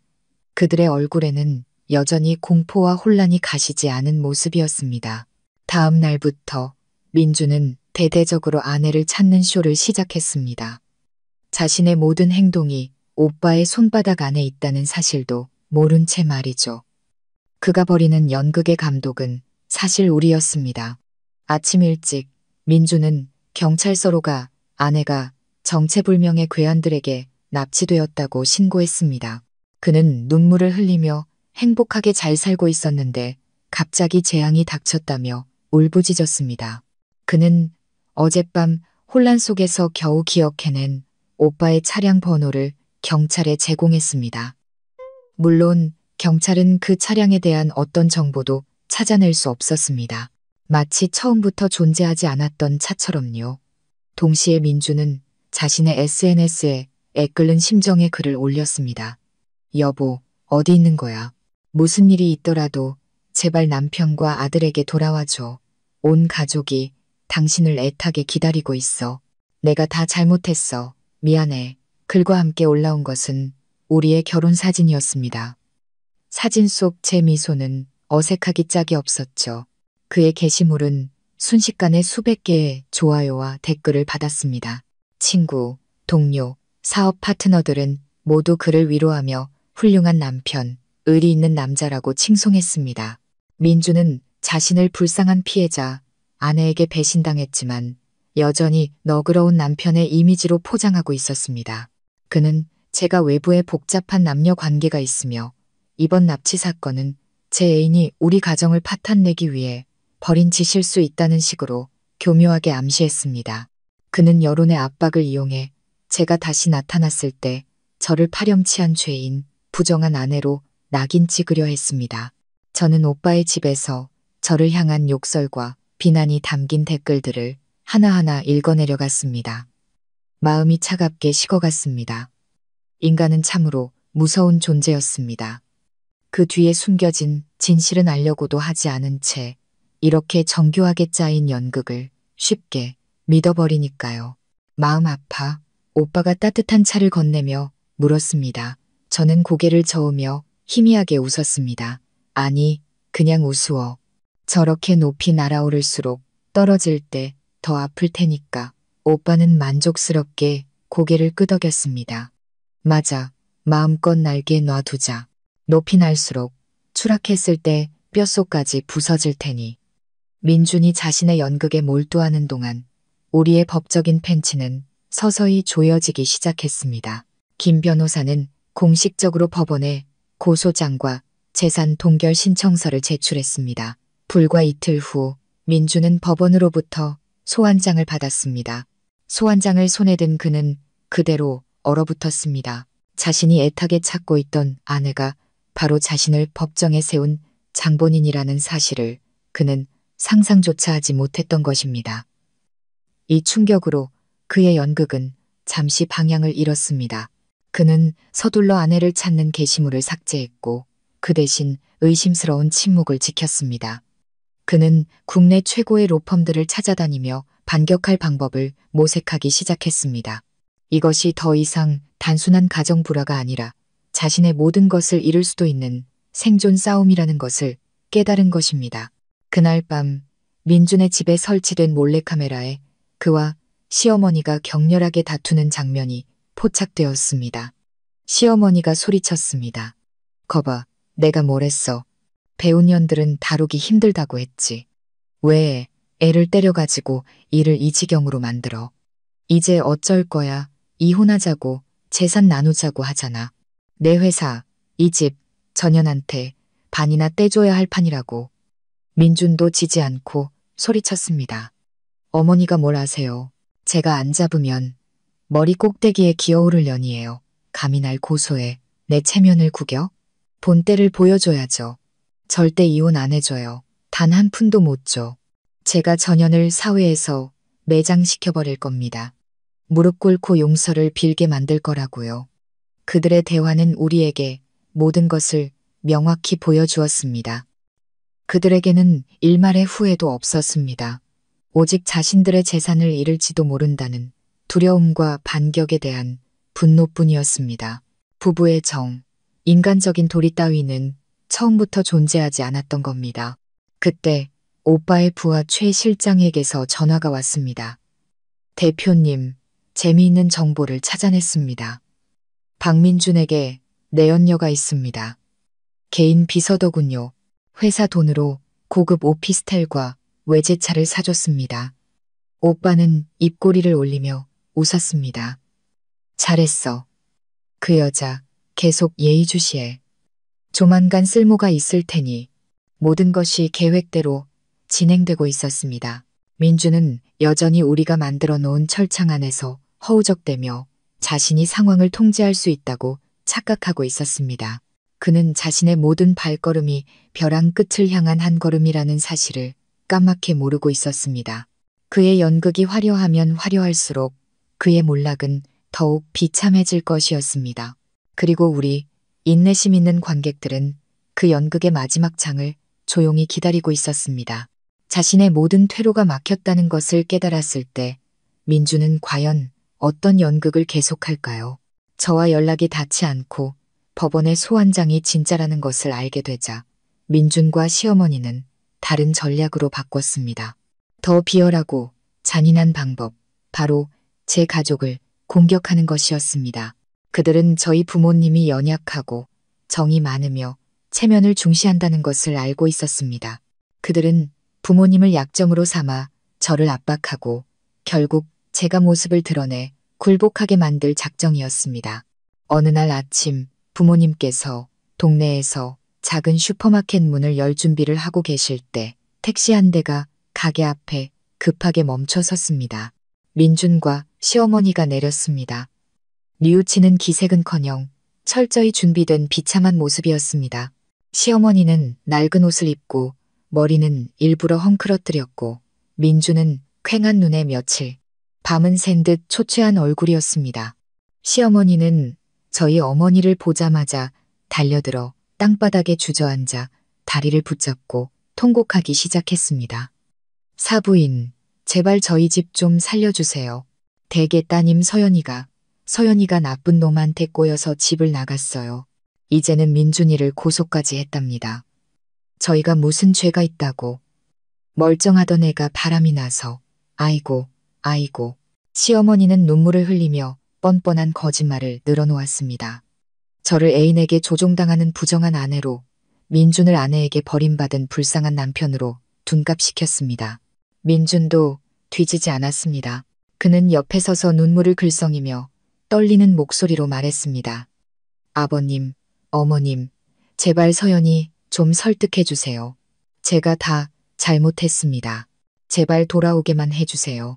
그들의 얼굴에는 여전히 공포와 혼란이 가시지 않은 모습이었습니다. 다음 날부터 민준은 대대적으로 아내를 찾는 쇼를 시작했습니다. 자신의 모든 행동이 오빠의 손바닥 안에 있다는 사실도 모른 채 말이죠. 그가 벌이는 연극의 감독은 사실 우리였습니다. 아침 일찍 민준은 경찰서로 가 아내가 정체불명의 괴한들에게 납치되었다고 신고했습니다. 그는 눈물을 흘리며 행복하게 잘 살고 있었는데 갑자기 재앙이 닥쳤다며 울부짖었습니다. 그는 어젯밤 혼란 속에서 겨우 기억해낸 오빠의 차량 번호를 경찰에 제공했습니다. 물론 경찰은 그 차량에 대한 어떤 정보도 찾아낼 수 없었습니다. 마치 처음부터 존재하지 않았던 차처럼요. 동시에 민주는 자신의 SNS에 애끓는 심정의 글을 올렸습니다. 여보, 어디 있는 거야? 무슨 일이 있더라도 제발 남편과 아들에게 돌아와줘. 온 가족이 당신을 애타게 기다리고 있어. 내가 다 잘못했어. 미안해. 글과 함께 올라온 것은 우리의 결혼 사진이었습니다. 사진 속 제 미소는 어색하기 짝이 없었죠. 그의 게시물은 순식간에 수백 개의 좋아요와 댓글을 받았습니다. 친구, 동료, 사업 파트너들은 모두 그를 위로하며 훌륭한 남편, 의리 있는 남자라고 칭송했습니다. 민주는 자신을 불쌍한 피해자, 아내에게 배신당했지만 여전히 너그러운 남편의 이미지로 포장하고 있었습니다. 그는 제가 외부에 복잡한 남녀 관계가 있으며 이번 납치 사건은 제 애인이 우리 가정을 파탄내기 위해 벌인 짓일 수 있다는 식으로 교묘하게 암시했습니다. 그는 여론의 압박을 이용해 제가 다시 나타났을 때 저를 파렴치한 죄인, 부정한 아내로 낙인 찍으려 했습니다. 저는 오빠의 집에서 저를 향한 욕설과 비난이 담긴 댓글들을 하나하나 읽어내려갔습니다. 마음이 차갑게 식어갔습니다. 인간은 참으로 무서운 존재였습니다. 그 뒤에 숨겨진 진실은 알려고도 하지 않은 채 이렇게 정교하게 짜인 연극을 쉽게 믿어버리니까요. 마음 아파 오빠가 따뜻한 차를 건네며 물었습니다. 저는 고개를 저으며 희미하게 웃었습니다. 아니, 그냥 우스워. 저렇게 높이 날아오를수록 떨어질 때 더 아플 테니까. 오빠는 만족스럽게 고개를 끄덕였습니다. 맞아. 마음껏 날개 놔두자. 높이 날수록 추락했을 때 뼛속까지 부서질 테니. 민준이 자신의 연극에 몰두하는 동안 우리의 법적인 팬츠는 서서히 조여지기 시작했습니다. 김 변호사는 공식적으로 법원에 고소장과 재산 동결 신청서를 제출했습니다. 불과 이틀 후 민주는 법원으로부터 소환장을 받았습니다. 소환장을 손에 든 그는 그대로 얼어붙었습니다. 자신이 애타게 찾고 있던 아내가 바로 자신을 법정에 세운 장본인이라는 사실을 그는 상상조차 하지 못했던 것입니다. 이 충격으로 그의 연극은 잠시 방향을 잃었습니다. 그는 서둘러 아내를 찾는 게시물을 삭제했고 그 대신 의심스러운 침묵을 지켰습니다. 그는 국내 최고의 로펌들을 찾아다니며 반격할 방법을 모색하기 시작했습니다. 이것이 더 이상 단순한 가정 불화가 아니라 자신의 모든 것을 잃을 수도 있는 생존 싸움이라는 것을 깨달은 것입니다. 그날 밤 민준의 집에 설치된 몰래카메라에 그와 시어머니가 격렬하게 다투는 장면이 포착되었습니다. 시어머니가 소리쳤습니다. 거봐, 내가 뭘 했어. 배운 년들은 다루기 힘들다고 했지. 왜 애를 때려가지고 일을 이 지경으로 만들어. 이제 어쩔 거야. 이혼하자고 재산 나누자고 하잖아. 내 회사, 이 집, 전현한테 반이나 떼줘야 할 판이라고. 민준도 지지 않고 소리쳤습니다. 어머니가 뭘 아세요. 제가 안 잡으면 머리 꼭대기에 기어오를 년이에요. 감히 날 고소해. 내 체면을 구겨? 본때를 보여줘야죠. 절대 이혼 안 해줘요. 단 한 푼도 못 줘. 제가 전현을 사회에서 매장시켜버릴 겁니다. 무릎 꿇고 용서를 빌게 만들 거라고요. 그들의 대화는 우리에게 모든 것을 명확히 보여주었습니다. 그들에게는 일말의 후회도 없었습니다. 오직 자신들의 재산을 잃을지도 모른다는 두려움과 반격에 대한 분노뿐이었습니다. 부부의 정, 인간적인 도리 따위는 처음부터 존재하지 않았던 겁니다. 그때 오빠의 부하 최 실장에게서 전화가 왔습니다. 대표님, 재미있는 정보를 찾아냈습니다. 박민준에게 내연녀가 있습니다. 개인 비서더군요. 회사 돈으로 고급 오피스텔과 외제차를 사줬습니다. 오빠는 입꼬리를 올리며 웃었습니다. 잘했어. 그 여자 계속 예의주시해. 조만간 쓸모가 있을 테니 모든 것이 계획대로 진행되고 있었습니다. 민주는 여전히 우리가 만들어 놓은 철창 안에서 허우적대며 자신이 상황을 통제할 수 있다고 착각하고 있었습니다. 그는 자신의 모든 발걸음이 벼랑 끝을 향한 한 걸음이라는 사실을 까맣게 모르고 있었습니다. 그의 연극이 화려하면 화려할수록 그의 몰락은 더욱 비참해질 것이었습니다. 그리고 우리 인내심 있는 관객들은 그 연극의 마지막 장을 조용히 기다리고 있었습니다. 자신의 모든 퇴로가 막혔다는 것을 깨달았을 때 민주는 과연 어떤 연극을 계속할까요? 저와 연락이 닿지 않고 법원의 소환장이 진짜라는 것을 알게 되자 민준과 시어머니는 다른 전략으로 바꿨습니다. 더 비열하고 잔인한 방법, 바로 제 가족을 공격하는 것이었습니다. 그들은 저희 부모님이 연약하고 정이 많으며 체면을 중시한다는 것을 알고 있었습니다. 그들은 부모님을 약점으로 삼아 저를 압박하고 결국 제가 모습을 드러내 굴복하게 만들 작정이었습니다. 어느 날 아침 부모님께서 동네에서 작은 슈퍼마켓 문을 열 준비를 하고 계실 때 택시 한 대가 가게 앞에 급하게 멈춰 섰습니다. 민준과 시어머니가 내렸습니다. 뉘우치는 기색은커녕 철저히 준비된 비참한 모습이었습니다. 시어머니는 낡은 옷을 입고 머리는 일부러 헝클어뜨렸고 민주는 퀭한 눈에 며칠 밤은 샌 듯 초췌한 얼굴이었습니다. 시어머니는 저희 어머니를 보자마자 달려들어 땅바닥에 주저앉아 다리를 붙잡고 통곡하기 시작했습니다. 사부인, 제발 저희 집 좀 살려주세요. 대개 따님 서연이가 나쁜 놈한테 꼬여서 집을 나갔어요. 이제는 민준이를 고소까지 했답니다. 저희가 무슨 죄가 있다고. 멀쩡하던 애가 바람이 나서. 아이고. 시어머니는 눈물을 흘리며 뻔뻔한 거짓말을 늘어놓았습니다. 저를 애인에게 조종당하는 부정한 아내로, 민준을 아내에게 버림받은 불쌍한 남편으로 둔갑시켰습니다. 민준도 뒤지지 않았습니다. 그는 옆에 서서 눈물을 글썽이며 떨리는 목소리로 말했습니다. 아버님, 어머님, 제발 서연이 좀 설득해 주세요. 제가 다 잘못했습니다. 제발 돌아오게만 해주세요.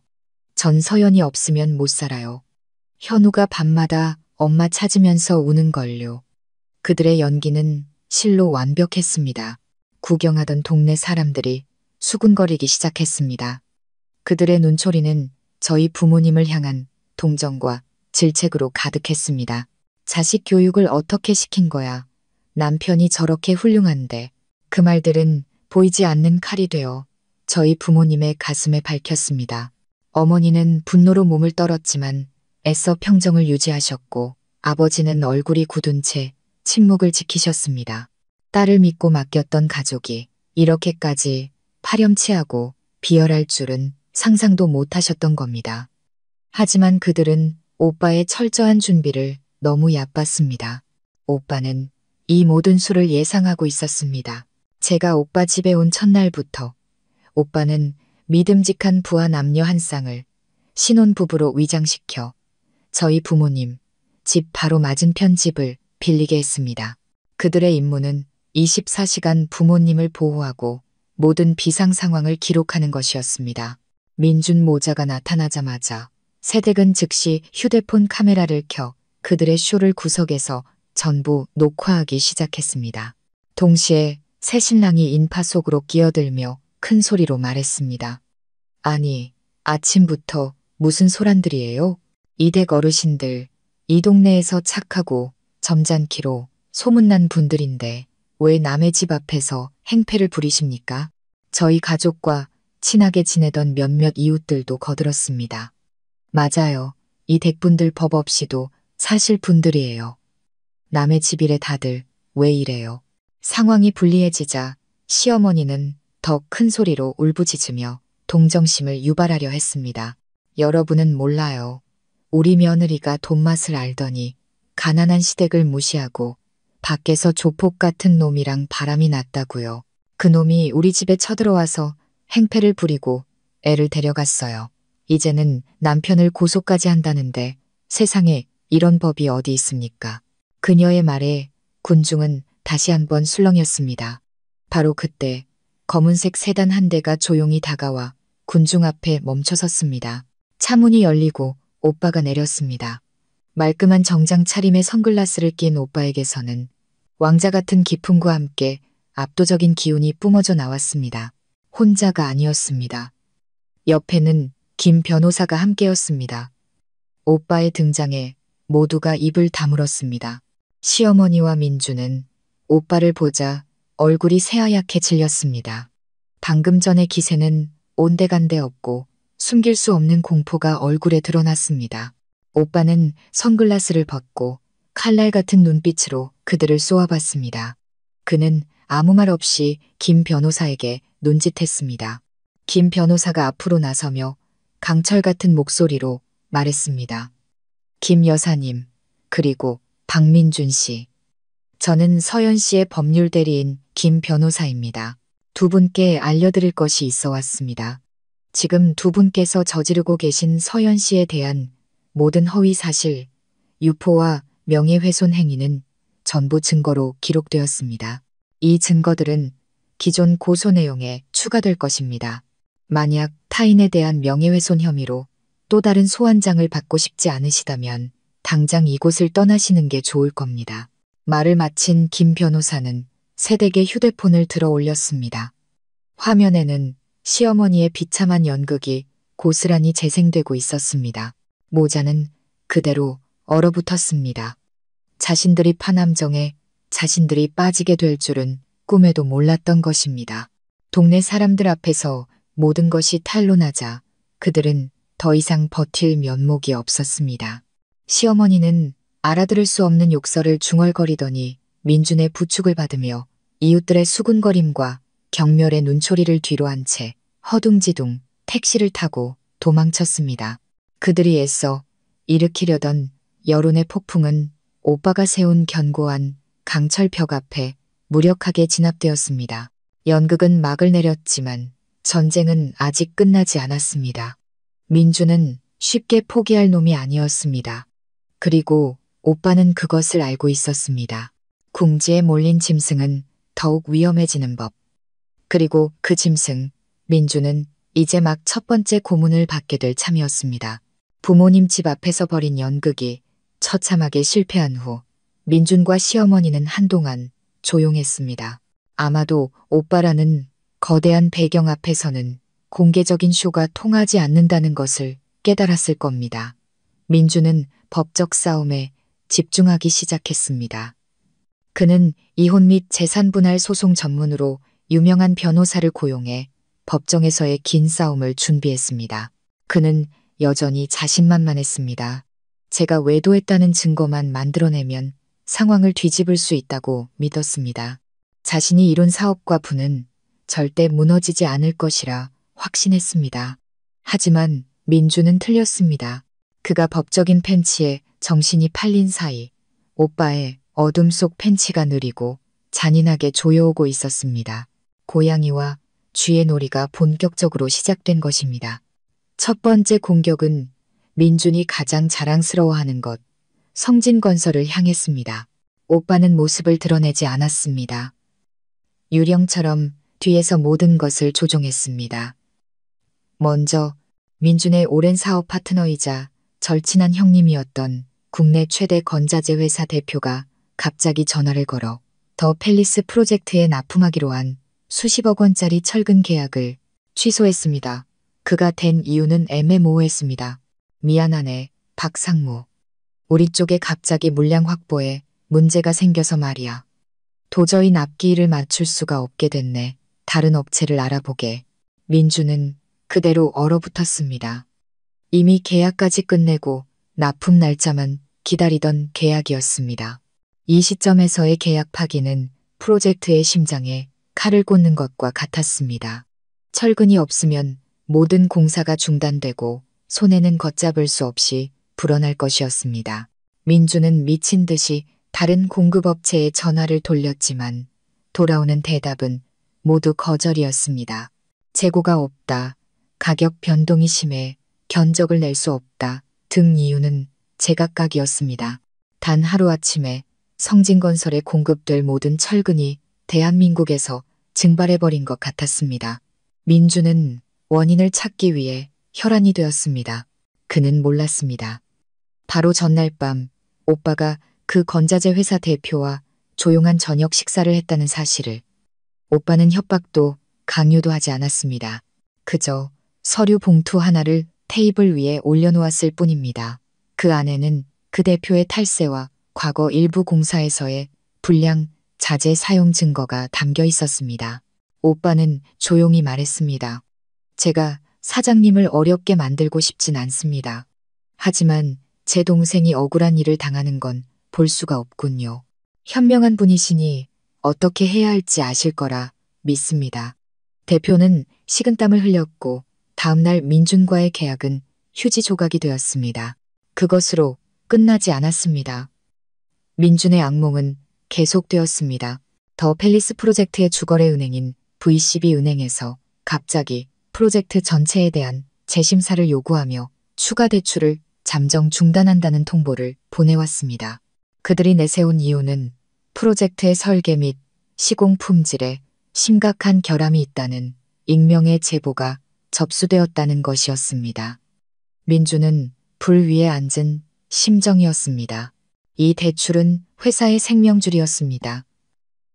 전 서연이 없으면 못 살아요. 현우가 밤마다 엄마 찾으면서 우는걸요. 그들의 연기는 실로 완벽했습니다. 구경하던 동네 사람들이 수군거리기 시작했습니다. 그들의 눈초리는 저희 부모님을 향한 동정과 질책으로 가득했습니다. 자식 교육을 어떻게 시킨 거야. 남편이 저렇게 훌륭한데. 그 말들은 보이지 않는 칼이 되어 저희 부모님의 가슴에 박혔습니다. 어머니는 분노로 몸을 떨었지만 애써 평정을 유지하셨고 아버지는 얼굴이 굳은 채 침묵을 지키셨습니다. 딸을 믿고 맡겼던 가족이 이렇게까지 파렴치하고 비열할 줄은 상상도 못하셨던 겁니다. 하지만 그들은 오빠의 철저한 준비를 너무 얕봤습니다. 오빠는 이 모든 수를 예상하고 있었습니다. 제가 오빠 집에 온 첫날부터 오빠는 믿음직한 부하 남녀 한 쌍을 신혼부부로 위장시켜 저희 부모님 집 바로 맞은편 집을 빌리게 했습니다. 그들의 임무는 24시간 부모님을 보호하고 모든 비상 상황을 기록하는 것이었습니다. 민준 모자가 나타나자마자 세댁은 즉시 휴대폰 카메라를 켜 그들의 쇼를 구석에서 전부 녹화하기 시작했습니다. 동시에 새 신랑이 인파 속으로 끼어들며 큰 소리로 말했습니다. 아니, 아침부터 무슨 소란들이에요? 이 댁 어르신들, 이 동네에서 착하고 점잖기로 소문난 분들인데 왜 남의 집 앞에서 행패를 부리십니까? 저희 가족과 친하게 지내던 몇몇 이웃들도 거들었습니다. 맞아요. 이 댁분들 법 없이도 사실 분들이에요. 남의 집이래 다들 왜 이래요? 상황이 불리해지자 시어머니는 더 큰 소리로 울부짖으며 동정심을 유발하려 했습니다. 여러분은 몰라요. 우리 며느리가 돈맛을 알더니 가난한 시댁을 무시하고 밖에서 조폭 같은 놈이랑 바람이 났다고요. 그 놈이 우리 집에 쳐들어와서 행패를 부리고 애를 데려갔어요. 이제는 남편을 고소까지 한다는데 세상에 이런 법이 어디 있습니까? 그녀의 말에 군중은 다시 한번 술렁였습니다. 바로 그때 검은색 세단 한 대가 조용히 다가와 군중 앞에 멈춰섰습니다. 차문이 열리고 오빠가 내렸습니다. 말끔한 정장 차림의 선글라스를 낀 오빠에게서는 왕자 같은 기품과 함께 압도적인 기운이 뿜어져 나왔습니다. 혼자가 아니었습니다. 옆에는 김 변호사가 함께였습니다. 오빠의 등장에 모두가 입을 다물었습니다. 시어머니와 민주는 오빠를 보자 얼굴이 새하얗게 질렸습니다. 방금 전의 기세는 온데간데 없고 숨길 수 없는 공포가 얼굴에 드러났습니다. 오빠는 선글라스를 벗고 칼날 같은 눈빛으로 그들을 쏘아봤습니다. 그는 아무 말 없이 김 변호사에게 눈짓했습니다. 김 변호사가 앞으로 나서며 강철 같은 목소리로 말했습니다. 김 여사님, 그리고 박민준 씨. 저는 서연 씨의 법률 대리인 김 변호사입니다. 두 분께 알려드릴 것이 있어 왔습니다. 지금 두 분께서 저지르고 계신 서연 씨에 대한 모든 허위 사실, 유포와 명예훼손 행위는 전부 증거로 기록되었습니다. 이 증거들은 기존 고소 내용에 추가될 것입니다. 만약 타인에 대한 명예훼손 혐의로 또 다른 소환장을 받고 싶지 않으시다면 당장 이곳을 떠나시는 게 좋을 겁니다. 말을 마친 김 변호사는 새댁의 휴대폰을 들어 올렸습니다. 화면에는 시어머니의 비참한 연극이 고스란히 재생되고 있었습니다. 모자는 그대로 얼어붙었습니다. 자신들이 파남정에 자신들이 빠지게 될 줄은 꿈에도 몰랐던 것입니다. 동네 사람들 앞에서 모든 것이 탄로나자 그들은 더 이상 버틸 면목이 없었습니다. 시어머니는 알아들을 수 없는 욕설을 중얼거리더니 민준의 부축을 받으며 이웃들의 수군거림과 경멸의 눈초리를 뒤로 한 채 허둥지둥 택시를 타고 도망쳤습니다. 그들이 애써 일으키려던 여론의 폭풍은 오빠가 세운 견고한 강철벽 앞에 무력하게 진압되었습니다. 연극은 막을 내렸지만 전쟁은 아직 끝나지 않았습니다. 민주는 쉽게 포기할 놈이 아니었습니다. 그리고 오빠는 그것을 알고 있었습니다. 궁지에 몰린 짐승은 더욱 위험해지는 법. 그리고 그 짐승, 민주는 이제 막 첫 번째 고문을 받게 될 참이었습니다. 부모님 집 앞에서 벌인 연극이 처참하게 실패한 후 민준과 시어머니는 한동안 조용했습니다. 아마도 오빠라는 거대한 배경 앞에서는 공개적인 쇼가 통하지 않는다는 것을 깨달았을 겁니다. 민주는 법적 싸움에 집중하기 시작했습니다. 그는 이혼 및 재산분할 소송 전문으로 유명한 변호사를 고용해 법정에서의 긴 싸움을 준비했습니다. 그는 여전히 자신만만했습니다. 제가 외도했다는 증거만 만들어내면 상황을 뒤집을 수 있다고 믿었습니다. 자신이 이룬 사업과 부는 절대 무너지지 않을 것이라 확신했습니다. 하지만 민주는 틀렸습니다. 그가 법적인 팬치에 정신이 팔린 사이 오빠의 어둠 속 팬치가 느리고 잔인하게 조여오고 있었습니다. 고양이와 쥐의 놀이가 본격적으로 시작된 것입니다. 첫 번째 공격은 민준이 가장 자랑스러워하는 것, 성진건설을 향했습니다. 오빠는 모습을 드러내지 않았습니다. 유령처럼 뒤에서 모든 것을 조종했습니다. 먼저 민준의 오랜 사업 파트너이자 절친한 형님이었던 국내 최대 건자재 회사 대표가 갑자기 전화를 걸어 더 팰리스 프로젝트에 납품하기로 한 수십억 원짜리 철근 계약을 취소했습니다. 그가 된 이유는 애매모호했습니다. 미안하네, 박상무. 우리 쪽에 갑자기 물량 확보에 문제가 생겨서 말이야. 도저히 납기일을 맞출 수가 없게 됐네. 다른 업체를 알아보게. 민주는 그대로 얼어붙었습니다. 이미 계약까지 끝내고 납품 날짜만 기다리던 계약이었습니다. 이 시점에서의 계약 파기는 프로젝트의 심장에 칼을 꽂는 것과 같았습니다. 철근이 없으면 모든 공사가 중단되고 손해는 걷잡을 수 없이 불어날 것이었습니다. 민주는 미친 듯이 다른 공급업체에 전화를 돌렸지만 돌아오는 대답은 모두 거절이었습니다. 재고가 없다, 가격 변동이 심해 견적을 낼 수 없다 등 이유는 제각각이었습니다. 단 하루아침에 성진건설에 공급될 모든 철근이 대한민국에서 증발해버린 것 같았습니다. 민주는 원인을 찾기 위해 혈안이 되었습니다. 그는 몰랐습니다. 바로 전날 밤 오빠가 그 건자재 회사 대표와 조용한 저녁 식사를 했다는 사실을. 오빠는 협박도 강요도 하지 않았습니다. 그저 서류 봉투 하나를 테이블 위에 올려놓았을 뿐입니다. 그 안에는 그 대표의 탈세와 과거 일부 공사에서의 불량 자재 사용 증거가 담겨 있었습니다. 오빠는 조용히 말했습니다. 제가 사장님을 어렵게 만들고 싶진 않습니다. 하지만 제 동생이 억울한 일을 당하는 건 볼 수가 없군요. 현명한 분이시니 어떻게 해야 할지 아실 거라 믿습니다. 대표는 식은땀을 흘렸고 다음날 민준과의 계약은 휴지 조각이 되었습니다. 그것으로 끝나지 않았습니다. 민준의 악몽은 계속되었습니다. 더 팰리스 프로젝트의 주거래 은행인 VCB 은행에서 갑자기 프로젝트 전체에 대한 재심사를 요구하며 추가 대출을 잠정 중단한다는 통보를 보내왔습니다. 그들이 내세운 이유는 프로젝트의 설계 및 시공 품질에 심각한 결함이 있다는 익명의 제보가 접수되었다는 것이었습니다. 민주는 불 위에 앉은 심정이었습니다. 이 대출은 회사의 생명줄이었습니다.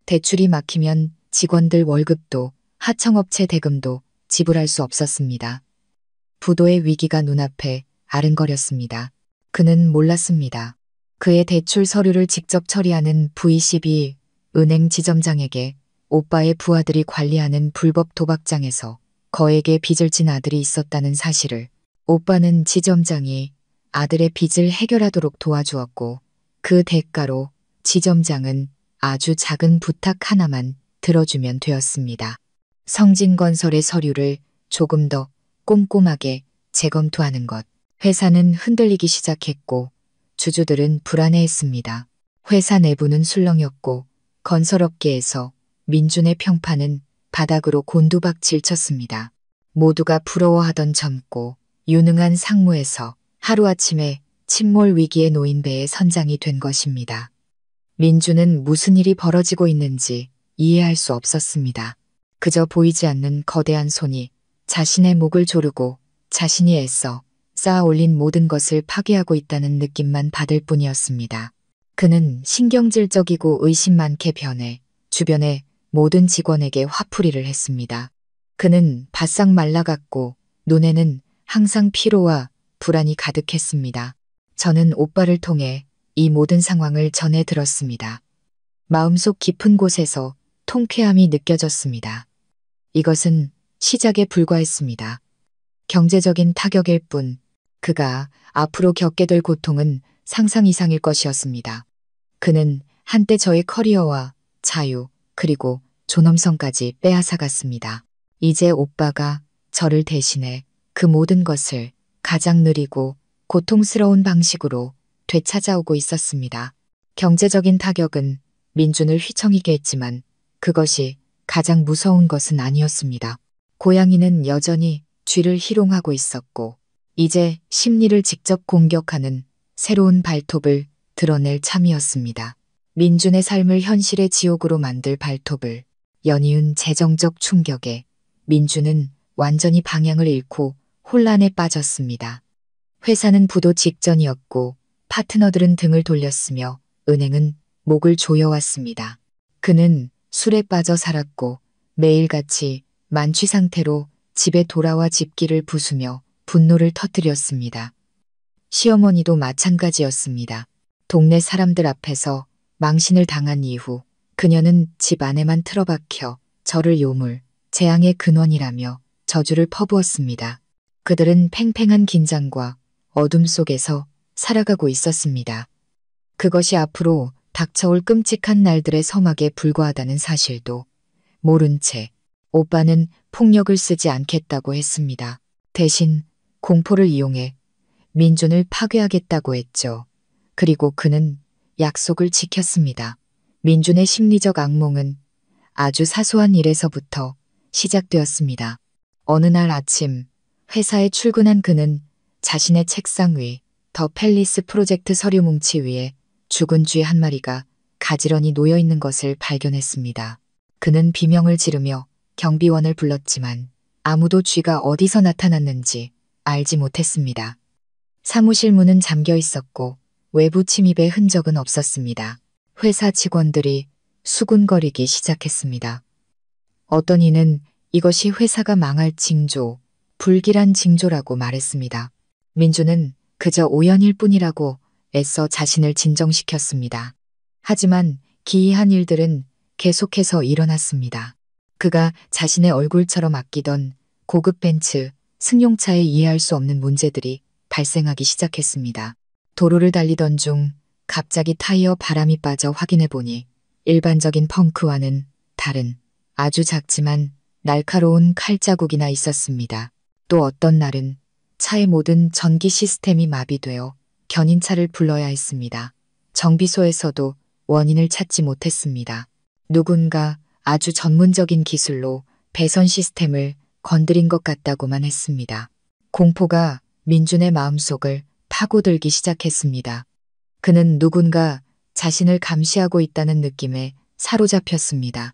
대출이 막히면 직원들 월급도 하청업체 대금도 지불할 수 없었습니다. 부도의 위기가 눈앞에 아른거렸습니다. 그는 몰랐습니다. 그의 대출 서류를 직접 처리하는 VCB 은행 지점장에게 오빠의 부하들이 관리하는 불법 도박장에서 거액의 빚을 진 아들이 있었다는 사실을. 오빠는 지점장이 아들의 빚을 해결하도록 도와주었고 그 대가로 지점장은 아주 작은 부탁 하나만 들어주면 되었습니다. 성진건설의 서류를 조금 더 꼼꼼하게 재검토하는 것. 회사는 흔들리기 시작했고 주주들은 불안해했습니다. 회사 내부는 술렁였고 건설업계에서 민준의 평판은 바닥으로 곤두박질 쳤습니다. 모두가 부러워하던 젊고 유능한 상무에서 하루아침에 침몰 위기에 놓인 배의 선장이 된 것입니다. 민준은 무슨 일이 벌어지고 있는지 이해할 수 없었습니다. 그저 보이지 않는 거대한 손이 자신의 목을 조르고 자신이 애써 쌓아 올린 모든 것을 파괴하고 있다는 느낌만 받을 뿐이었습니다. 그는 신경질적이고 의심 많게 변해 주변의 모든 직원에게 화풀이를 했습니다. 그는 바싹 말라갔고 눈에는 항상 피로와 불안이 가득했습니다. 저는 오빠를 통해 이 모든 상황을 전해 들었습니다. 마음속 깊은 곳에서 통쾌함이 느껴졌습니다. 이것은 시작에 불과했습니다. 경제적인 타격일 뿐 그가 앞으로 겪게 될 고통은 상상 이상일 것이었습니다. 그는 한때 저의 커리어와 자유 그리고 존엄성까지 빼앗아갔습니다. 이제 오빠가 저를 대신해 그 모든 것을 가장 느리고 고통스러운 방식으로 되찾아오고 있었습니다. 경제적인 타격은 민준을 휘청이게 했지만 그것이 가장 무서운 것은 아니었습니다. 고양이는 여전히 쥐를 희롱하고 있었고 이제 심리를 직접 공격하는 새로운 발톱을 드러낼 참이었습니다. 민준의 삶을 현실의 지옥으로 만들 발톱을. 연이은 재정적 충격에 민준은 완전히 방향을 잃고 혼란에 빠졌습니다. 회사는 부도 직전이었고 파트너들은 등을 돌렸으며 은행은 목을 조여왔습니다. 그는 술에 빠져 살았고 매일같이 만취 상태로 집에 돌아와 집기를 부수며 분노를 터뜨렸습니다. 시어머니도 마찬가지였습니다. 동네 사람들 앞에서 망신을 당한 이후 그녀는 집 안에만 틀어박혀 저를 요물, 재앙의 근원이라며 저주를 퍼부었습니다. 그들은 팽팽한 긴장과 어둠 속에서 살아가고 있었습니다. 그것이 앞으로 닥쳐올 끔찍한 날들의 서막에 불과하다는 사실도 모른 채 오빠는 폭력을 쓰지 않겠다고 했습니다. 대신 공포를 이용해 민준을 파괴하겠다고 했죠. 그리고 그는 약속을 지켰습니다. 민준의 심리적 악몽은 아주 사소한 일에서부터 시작되었습니다. 어느 날 아침 회사에 출근한 그는 자신의 책상 위 더 팰리스 프로젝트 서류 뭉치 위에 죽은 쥐 한 마리가 가지런히 놓여 있는 것을 발견했습니다. 그는 비명을 지르며 경비원을 불렀지만 아무도 쥐가 어디서 나타났는지 알지 못했습니다. 사무실 문은 잠겨 있었고 외부 침입의 흔적은 없었습니다. 회사 직원들이 수군거리기 시작했습니다. 어떤 이는 이것이 회사가 망할 징조, 불길한 징조라고 말했습니다. 민주는 그저 우연일 뿐이라고 애써 자신을 진정시켰습니다. 하지만 기이한 일들은 계속해서 일어났습니다. 그가 자신의 얼굴처럼 아끼던 고급 벤츠, 승용차에 이해할 수 없는 문제들이 발생하기 시작했습니다. 도로를 달리던 중 갑자기 타이어 바람이 빠져 확인해 보니 일반적인 펑크와는 다른 아주 작지만 날카로운 칼자국이나 있었습니다. 또 어떤 날은 차의 모든 전기 시스템이 마비되어 견인차를 불러야 했습니다. 정비소에서도 원인을 찾지 못했습니다. 누군가 아주 전문적인 기술로 배선 시스템을 건드린 것 같다고만 했습니다. 공포가 민준의 마음속을 파고들기 시작했습니다. 그는 누군가 자신을 감시하고 있다는 느낌에 사로잡혔습니다.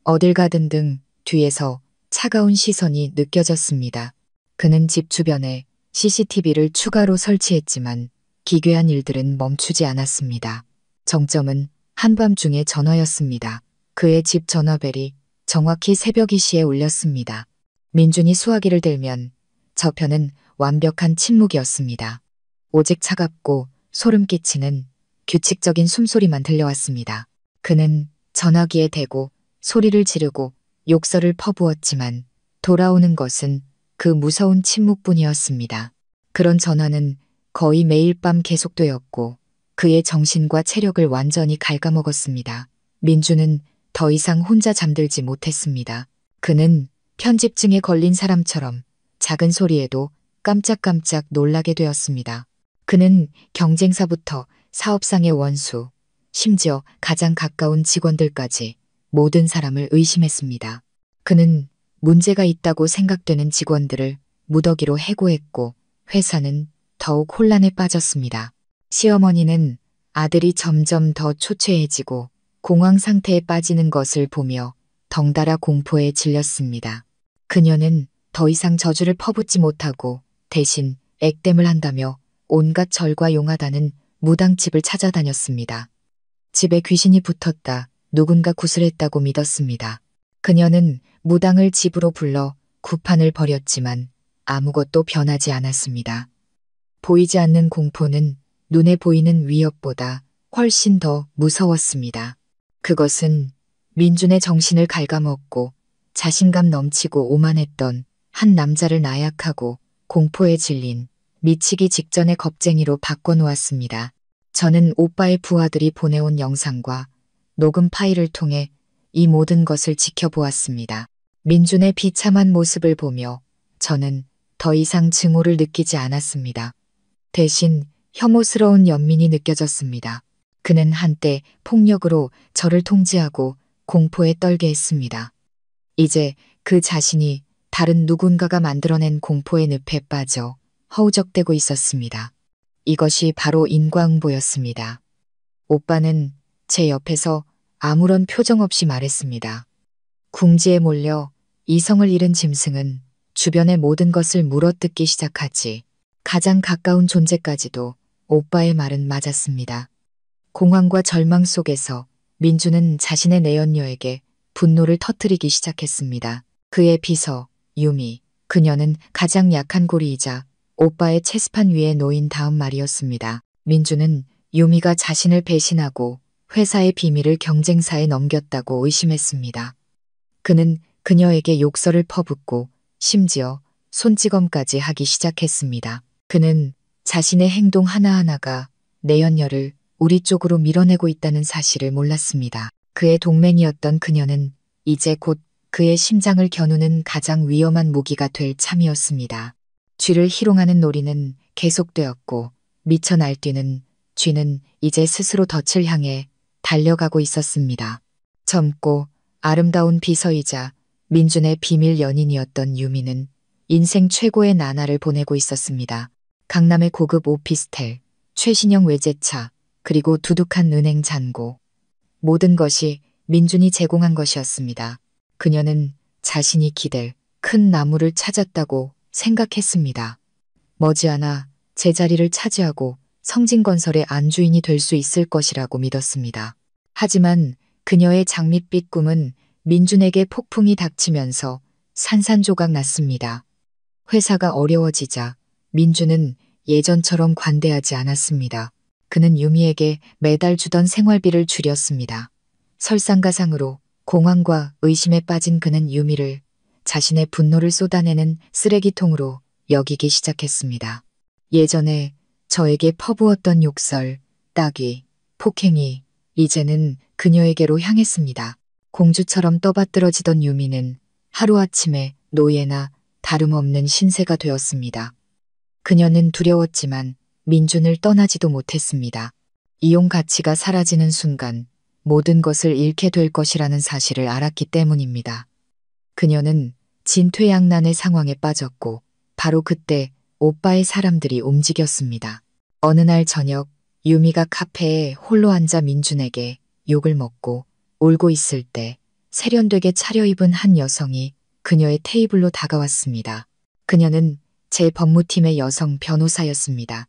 어딜 가든 등 뒤에서 차가운 시선이 느껴졌습니다. 그는 집 주변에 CCTV를 추가로 설치했지만 기괴한 일들은 멈추지 않았습니다. 정점은 한밤중의 전화였습니다. 그의 집 전화벨이 정확히 새벽 2시에 울렸습니다. 민준이 수화기를 들면 저편은 완벽한 침묵이었습니다. 오직 차갑고 소름 끼치는 규칙적인 숨소리만 들려왔습니다. 그는 전화기에 대고 소리를 지르고 욕설을 퍼부었지만 돌아오는 것은 그 무서운 침묵뿐이었습니다. 그런 전화는 거의 매일 밤 계속되었고 그의 정신과 체력을 완전히 갉아먹었습니다. 민주는 더 이상 혼자 잠들지 못했습니다. 그는 편집증에 걸린 사람처럼 작은 소리에도 깜짝깜짝 놀라게 되었습니다. 그는 경쟁사부터 사업상의 원수, 심지어 가장 가까운 직원들까지 모든 사람을 의심했습니다. 그는 문제가 있다고 생각되는 직원들을 무더기로 해고했고 회사는 더욱 혼란에 빠졌습니다. 시어머니는 아들이 점점 더 초췌해지고 공황 상태에 빠지는 것을 보며 덩달아 공포에 질렸습니다. 그녀는 더 이상 저주를 퍼붓지 못하고 대신 액땜을 한다며 온갖 절과 용하다는 무당집을 찾아다녔습니다. 집에 귀신이 붙었다, 누군가 구슬했다고 믿었습니다. 그녀는 무당을 집으로 불러 구판을 벌였지만 아무것도 변하지 않았습니다. 보이지 않는 공포는 눈에 보이는 위협보다 훨씬 더 무서웠습니다. 그것은 민준의 정신을 갉아먹고 자신감 넘치고 오만했던 한 남자를 나약하고 공포에 질린 미치기 직전의 겁쟁이로 바꿔놓았습니다. 저는 오빠의 부하들이 보내온 영상과 녹음 파일을 통해 이 모든 것을 지켜보았습니다. 민준의 비참한 모습을 보며 저는 더 이상 증오를 느끼지 않았습니다. 대신 혐오스러운 연민이 느껴졌습니다. 그는 한때 폭력으로 저를 통제하고 공포에 떨게 했습니다. 이제 그 자신이 다른 누군가가 만들어낸 공포의 늪에 빠져 허우적대고 있었습니다. 이것이 바로 인과응보였습니다. 오빠는 제 옆에서 아무런 표정 없이 말했습니다. 궁지에 몰려 이성을 잃은 짐승은 주변의 모든 것을 물어뜯기 시작하지. 가장 가까운 존재까지도 오빠의 말은 맞았습니다. 공황과 절망 속에서 민주는 자신의 내연녀에게 분노를 터뜨리기 시작했습니다. 그의 비서, 유미. 그녀는 가장 약한 고리이자 오빠의 체스판 위에 놓인 다음 말이었습니다. 민주는 유미가 자신을 배신하고 회사의 비밀을 경쟁사에 넘겼다고 의심했습니다. 그는 그녀에게 욕설을 퍼붓고 심지어 손찌검까지 하기 시작했습니다. 그는 자신의 행동 하나하나가 내연녀를 우리 쪽으로 밀어내고 있다는 사실을 몰랐습니다. 그의 동맹이었던 그녀는 이제 곧 그의 심장을 겨누는 가장 위험한 무기가 될 참이었습니다. 쥐를 희롱하는 놀이는 계속되었고 미쳐 날뛰는 쥐는 이제 스스로 덫을 향해 달려가고 있었습니다. 젊고 아름다운 비서이자 민준의 비밀 연인이었던 유미는 인생 최고의 나날을 보내고 있었습니다. 강남의 고급 오피스텔, 최신형 외제차, 그리고 두둑한 은행 잔고. 모든 것이 민준이 제공한 것이었습니다. 그녀는 자신이 기댈 큰 나무를 찾았다고 생각했습니다. 머지않아 제자리를 차지하고 성진건설의 안주인이 될 수 있을 것이라고 믿었습니다. 하지만 그녀의 장밋빛 꿈은 민준에게 폭풍이 닥치면서 산산조각 났습니다. 회사가 어려워지자 민준은 예전처럼 관대하지 않았습니다. 그는 유미에게 매달 주던 생활비를 줄였습니다. 설상가상으로 공황과 의심에 빠진 그는 유미를 자신의 분노를 쏟아내는 쓰레기통으로 여기기 시작했습니다. 예전에 저에게 퍼부었던 욕설, 따귀, 폭행이 이제는 그녀에게로 향했습니다. 공주처럼 떠받들어지던 유미는 하루아침에 노예나 다름없는 신세가 되었습니다. 그녀는 두려웠지만 민준을 떠나지도 못했습니다. 이용 가치가 사라지는 순간 모든 것을 잃게 될 것이라는 사실을 알았기 때문입니다. 그녀는 진퇴양난의 상황에 빠졌고 바로 그때 오빠의 사람들이 움직였습니다. 어느 날 저녁 유미가 카페에 홀로 앉아 민준에게 욕을 먹고 울고 있을 때 세련되게 차려입은 한 여성이 그녀의 테이블로 다가왔습니다. 그녀는 제 법무팀의 여성 변호사였습니다.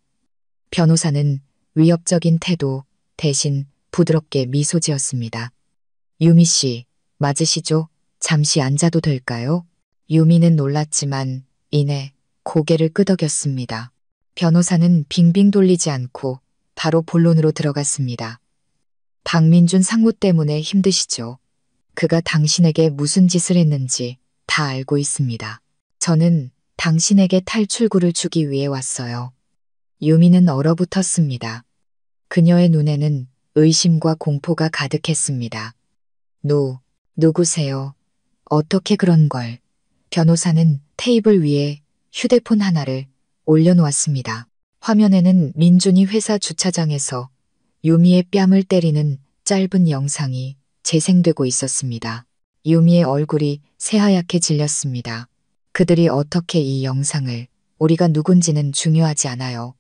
변호사는 위협적인 태도 대신 부드럽게 미소 지었습니다. 유미 씨, 맞으시죠? 잠시 앉아도 될까요? 유미는 놀랐지만 이내 고개를 끄덕였습니다. 변호사는 빙빙 돌리지 않고 바로 본론으로 들어갔습니다. 박민준 상무 때문에 힘드시죠? 그가 당신에게 무슨 짓을 했는지 다 알고 있습니다. 저는 당신에게 탈출구를 주기 위해 왔어요. 유미는 얼어붙었습니다. 그녀의 눈에는 의심과 공포가 가득했습니다. 누구세요? 어떻게 그런 걸? 변호사는 테이블 위에 휴대폰 하나를 올려놓았습니다. 화면에는 민준이 회사 주차장에서 유미의 뺨을 때리는 짧은 영상이 재생되고 있었습니다. 유미의 얼굴이 새하얗게 질렸습니다. 그들이 어떻게 이 영상을, 우리가 누군지는 중요하지 않아요.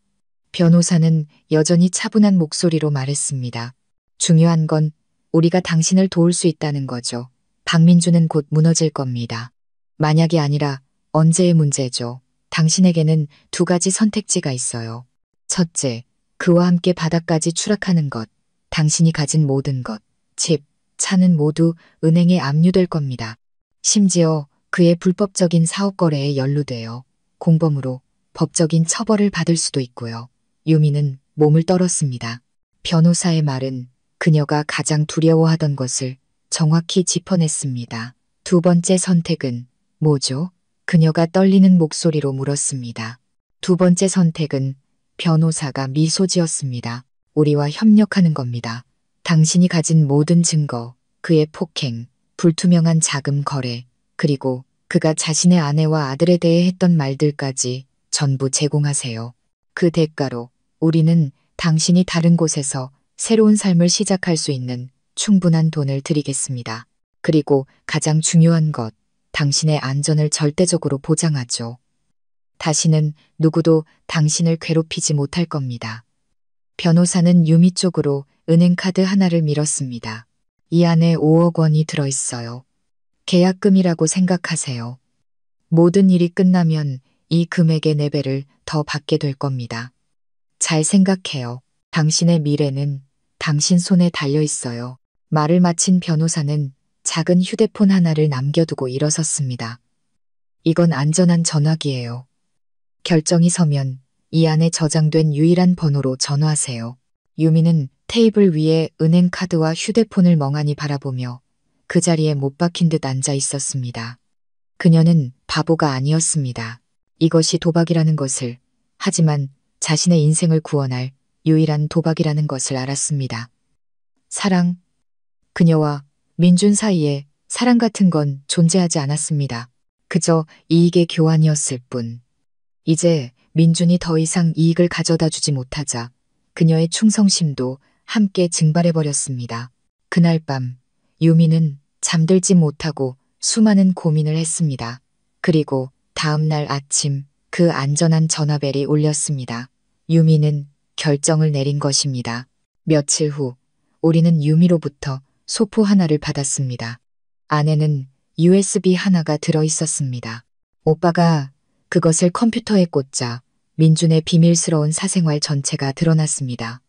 변호사는 여전히 차분한 목소리로 말했습니다. 중요한 건 우리가 당신을 도울 수 있다는 거죠. 박민주는 곧 무너질 겁니다. 만약이 아니라 언제의 문제죠. 당신에게는 두 가지 선택지가 있어요. 첫째, 그와 함께 바닥까지 추락하는 것. 당신이 가진 모든 것, 집, 차는 모두 은행에 압류될 겁니다. 심지어 그의 불법적인 사업 거래에 연루되어 공범으로 법적인 처벌을 받을 수도 있고요. 유미는 몸을 떨었습니다. 변호사의 말은 그녀가 가장 두려워하던 것을 정확히 짚어냈습니다. 두 번째 선택은 뭐죠? 그녀가 떨리는 목소리로 물었습니다. 두 번째 선택은 변호사가 미소 지었습니다. 우리와 협력하는 겁니다. 당신이 가진 모든 증거, 그의 폭행, 불투명한 자금 거래, 그리고 그가 자신의 아내와 아들에 대해 했던 말들까지 전부 제공하세요. 그 대가로 우리는 당신이 다른 곳에서 새로운 삶을 시작할 수 있는 충분한 돈을 드리겠습니다. 그리고 가장 중요한 것, 당신의 안전을 절대적으로 보장하죠. 다시는 누구도 당신을 괴롭히지 못할 겁니다. 변호사는 유미 쪽으로 은행카드 하나를 밀었습니다. 이 안에 5억 원이 들어있어요. 계약금이라고 생각하세요. 모든 일이 끝나면 이 금액의 4배를 더 받게 될 겁니다. 잘 생각해요. 당신의 미래는 당신 손에 달려 있어요. 말을 마친 변호사는 작은 휴대폰 하나를 남겨두고 일어섰습니다. 이건 안전한 전화기예요. 결정이 서면 이 안에 저장된 유일한 번호로 전화하세요. 유미는 테이블 위에 은행 카드와 휴대폰을 멍하니 바라보며 그 자리에 못 박힌 듯 앉아 있었습니다. 그녀는 바보가 아니었습니다. 이것이 도박이라는 것을, 하지만 자신의 인생을 구원할 유일한 도박이라는 것을 알았습니다. 사랑. 그녀와 민준 사이에 사랑 같은 건 존재하지 않았습니다. 그저 이익의 교환이었을 뿐. 이제 민준이 더 이상 이익을 가져다 주지 못하자 그녀의 충성심도 함께 증발해버렸습니다. 그날 밤 유미는 잠들지 못하고 수많은 고민을 했습니다. 그리고 다음 날 아침 그 안전한 전화벨이 울렸습니다. 유미는 결정을 내린 것입니다. 며칠 후 우리는 유미로부터 소포 하나를 받았습니다. 안에는 USB 하나가 들어있었습니다. 오빠가 그것을 컴퓨터에 꽂자 민준의 비밀스러운 사생활 전체가 드러났습니다.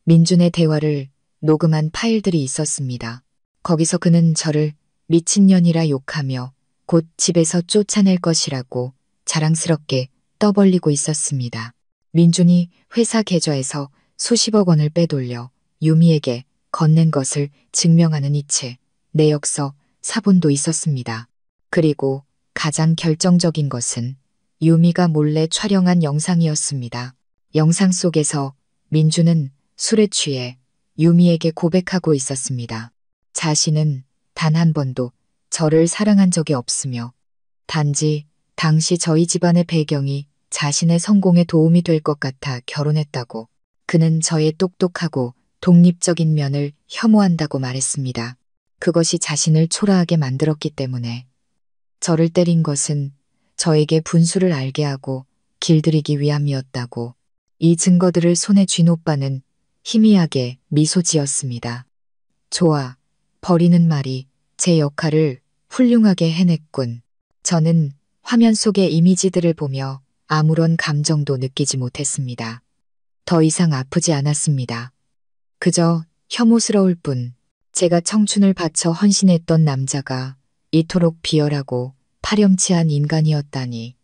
민준의 대화를 녹음한 파일들이 있었습니다. 거기서 그는 저를 미친년이라 욕하며 곧 집에서 쫓아낼 것이라고 자랑스럽게 떠벌리고 있었습니다. 민준이 회사 계좌에서 수십억 원을 빼돌려 유미에게 건넨 것을 증명하는 이체, 내역서, 사본도 있었습니다. 그리고 가장 결정적인 것은 유미가 몰래 촬영한 영상이었습니다. 영상 속에서 민준은 술에 취해 유미에게 고백하고 있었습니다. 자신은 단 한 번도 저를 사랑한 적이 없으며 단지 당시 저희 집안의 배경이 자신의 성공에 도움이 될 것 같아 결혼했다고, 그는 저의 똑똑하고 독립적인 면을 혐오한다고 말했습니다. 그것이 자신을 초라하게 만들었기 때문에 저를 때린 것은 저에게 분수를 알게 하고 길들이기 위함이었다고. 이 증거들을 손에 쥔 오빠는 희미하게 미소 지었습니다. 좋아. 버리는 말이 제 역할을 훌륭하게 해냈군. 저는 화면 속의 이미지들을 보며 아무런 감정도 느끼지 못했습니다. 더 이상 아프지 않았습니다. 그저 혐오스러울 뿐. 제가 청춘을 바쳐 헌신했던 남자가 이토록 비열하고 파렴치한 인간이었다니.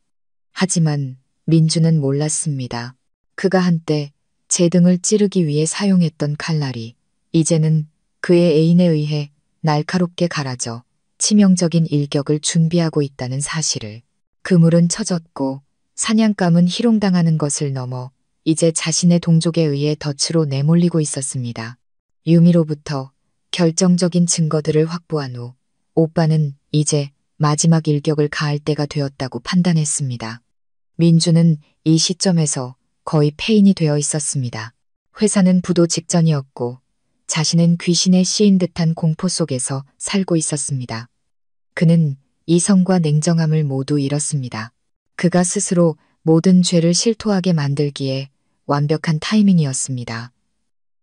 하지만 민주는 몰랐습니다. 그가 한때 제 등을 찌르기 위해 사용했던 칼날이 이제는 그의 애인에 의해 날카롭게 갈아져 치명적인 일격을 준비하고 있다는 사실을. 그물은 쳐졌고 사냥감은 희롱당하는 것을 넘어 이제 자신의 동족에 의해 덫으로 내몰리고 있었습니다. 유미로부터 결정적인 증거들을 확보한 후 오빠는 이제 마지막 일격을 가할 때가 되었다고 판단했습니다. 민주는 이 시점에서 거의 폐인이 되어 있었습니다. 회사는 부도 직전이었고 자신은 귀신에 씌인 듯한 공포 속에서 살고 있었습니다. 그는 이성과 냉정함을 모두 잃었습니다. 그가 스스로 모든 죄를 실토하게 만들기에 완벽한 타이밍이었습니다.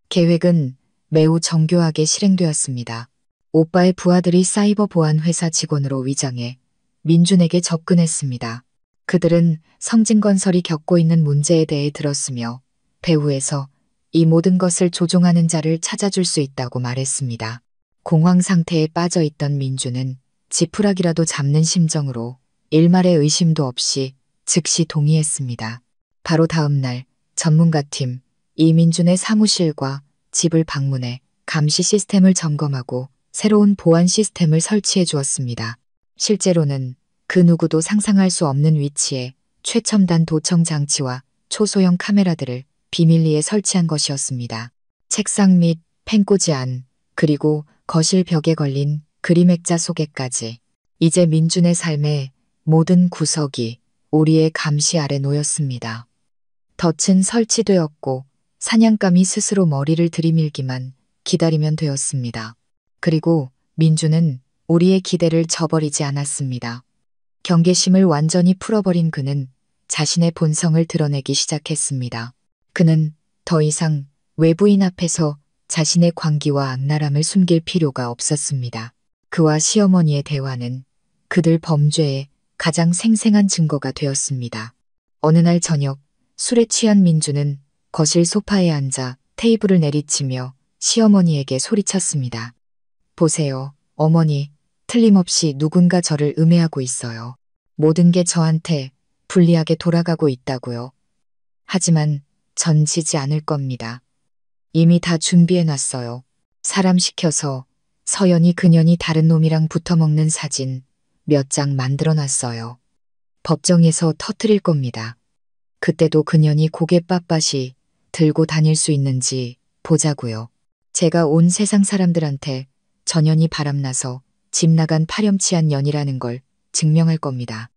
계획은 매우 정교하게 실행되었습니다. 오빠의 부하들이 사이버 보안 회사 직원으로 위장해 민준에게 접근했습니다. 그들은 성진건설이 겪고 있는 문제에 대해 들었으며 배후에서 이 모든 것을 조종하는 자를 찾아줄 수 있다고 말했습니다. 공황 상태에 빠져 있던 민준은 지푸라기라도 잡는 심정으로 일말의 의심도 없이 즉시 동의했습니다. 바로 다음 날 전문가팀 이민준의 사무실과 집을 방문해 감시 시스템을 점검하고 새로운 보안 시스템을 설치해 주었습니다. 실제로는 그 누구도 상상할 수 없는 위치에 최첨단 도청 장치와 초소형 카메라들을 비밀리에 설치한 것이었습니다. 책상 및 펜꽂이 안, 그리고 거실 벽에 걸린 그림 액자 속에까지 이제 민준의 삶의 모든 구석이 우리의 감시 아래 놓였습니다. 덫은 설치되었고 사냥감이 스스로 머리를 들이밀기만 기다리면 되었습니다. 그리고 민준은 우리의 기대를 저버리지 않았습니다. 경계심을 완전히 풀어버린 그는 자신의 본성을 드러내기 시작했습니다. 그는 더 이상 외부인 앞에서 자신의 광기와 악랄함을 숨길 필요가 없었습니다. 그와 시어머니의 대화는 그들 범죄의 가장 생생한 증거가 되었습니다. 어느 날 저녁 술에 취한 민주는 거실 소파에 앉아 테이블을 내리치며 시어머니에게 소리쳤습니다. 보세요, 어머니. 틀림없이 누군가 저를 음해하고 있어요. 모든 게 저한테 불리하게 돌아가고 있다고요. 하지만 전 지지 않을 겁니다. 이미 다 준비해놨어요. 사람 시켜서 서연이 그년이 다른 놈이랑 붙어먹는 사진 몇 장 만들어놨어요. 법정에서 터뜨릴 겁니다. 그때도 그년이 고개 빳빳이 들고 다닐 수 있는지 보자고요. 제가 온 세상 사람들한테 전연이 바람나서 집 나간 파렴치한 년이라는 걸 증명할 겁니다.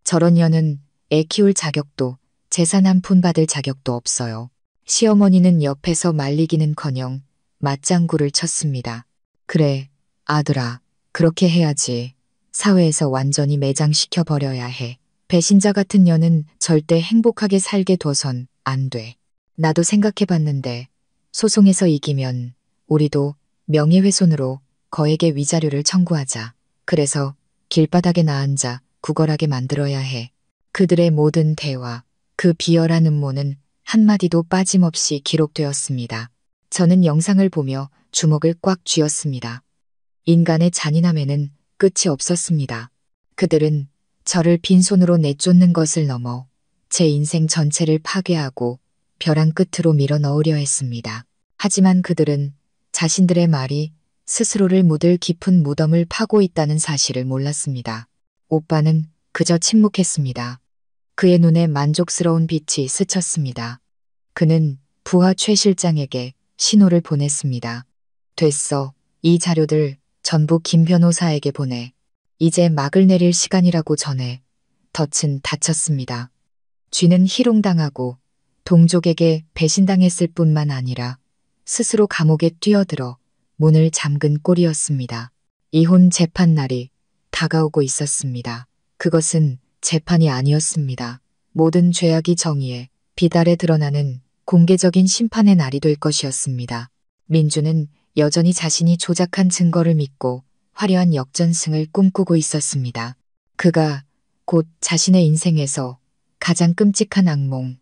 저런 년은 애 키울 자격도 재산 한 푼 받을 자격도 없어요. 시어머니는 옆에서 말리기는커녕 맞장구를 쳤습니다. 그래, 아들아, 그렇게 해야지. 사회에서 완전히 매장시켜 버려야 해. 배신자 같은 년은 절대 행복하게 살게 둬선 안 돼. 나도 생각해봤는데 소송에서 이기면 우리도 명예훼손으로 거액의 위자료를 청구하자. 그래서 길바닥에 나앉아 구걸하게 만들어야 해. 그들의 모든 대화, 그 비열한 음모는 한마디도 빠짐없이 기록되었습니다. 저는 영상을 보며 주먹을 꽉 쥐었습니다. 인간의 잔인함에는 끝이 없었습니다. 그들은 저를 빈손으로 내쫓는 것을 넘어 제 인생 전체를 파괴하고 벼랑 끝으로 밀어 넣으려 했습니다. 하지만 그들은 자신들의 말이 스스로를 묻을 깊은 무덤을 파고 있다는 사실을 몰랐습니다. 오빠는 그저 침묵했습니다. 그의 눈에 만족스러운 빛이 스쳤습니다. 그는 부하 최 실장에게 신호를 보냈습니다. 됐어. 이 자료들 전부 김 변호사에게 보내. 이제 막을 내릴 시간이라고 전해. 덫은 닫혔습니다. 쥐는 희롱당하고 동족에게 배신당했을 뿐만 아니라 스스로 감옥에 뛰어들어 문을 잠근 꼴이었습니다. 이혼 재판 날이 다가오고 있었습니다. 그것은 재판이 아니었습니다. 모든 죄악이 정의에 비달에 드러나는 공개적인 심판의 날이 될 것이었습니다. 민주는 여전히 자신이 조작한 증거를 믿고 화려한 역전승을 꿈꾸고 있었습니다. 그가 곧 자신의 인생에서 가장 끔찍한 악몽,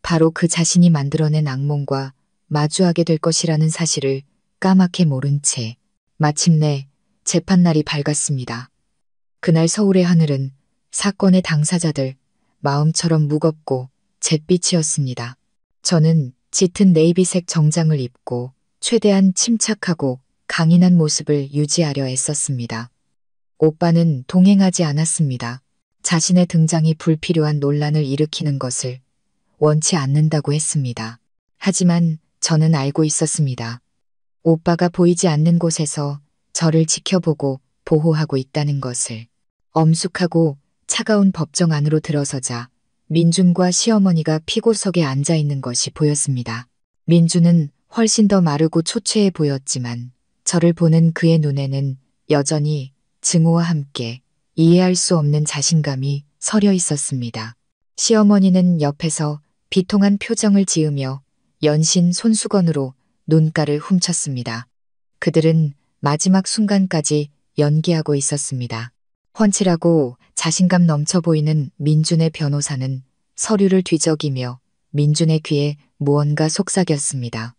바로 그 자신이 만들어낸 악몽과 마주하게 될 것이라는 사실을 까맣게 모른 채 마침내 재판날이 밝았습니다. 그날 서울의 하늘은 사건의 당사자들 마음처럼 무겁고 잿빛이었습니다. 저는 짙은 네이비색 정장을 입고 최대한 침착하고 강인한 모습을 유지하려 애썼습니다. 오빠는 동행하지 않았습니다. 자신의 등장이 불필요한 논란을 일으키는 것을 원치 않는다고 했습니다. 하지만 저는 알고 있었습니다. 오빠가 보이지 않는 곳에서 저를 지켜보고 보호하고 있다는 것을. 엄숙하고 차가운 법정 안으로 들어서자 민준과 시어머니가 피고석에 앉아 있는 것이 보였습니다. 민준은 훨씬 더 마르고 초췌해 보였지만 저를 보는 그의 눈에는 여전히 증오와 함께 이해할 수 없는 자신감이 서려 있었습니다. 시어머니는 옆에서 비통한 표정을 지으며 연신 손수건으로 눈가를 훔쳤습니다. 그들은 마지막 순간까지 연기하고 있었습니다. 훤칠하고 자신감 넘쳐 보이는 민준의 변호사는 서류를 뒤적이며 민준의 귀에 무언가 속삭였습니다.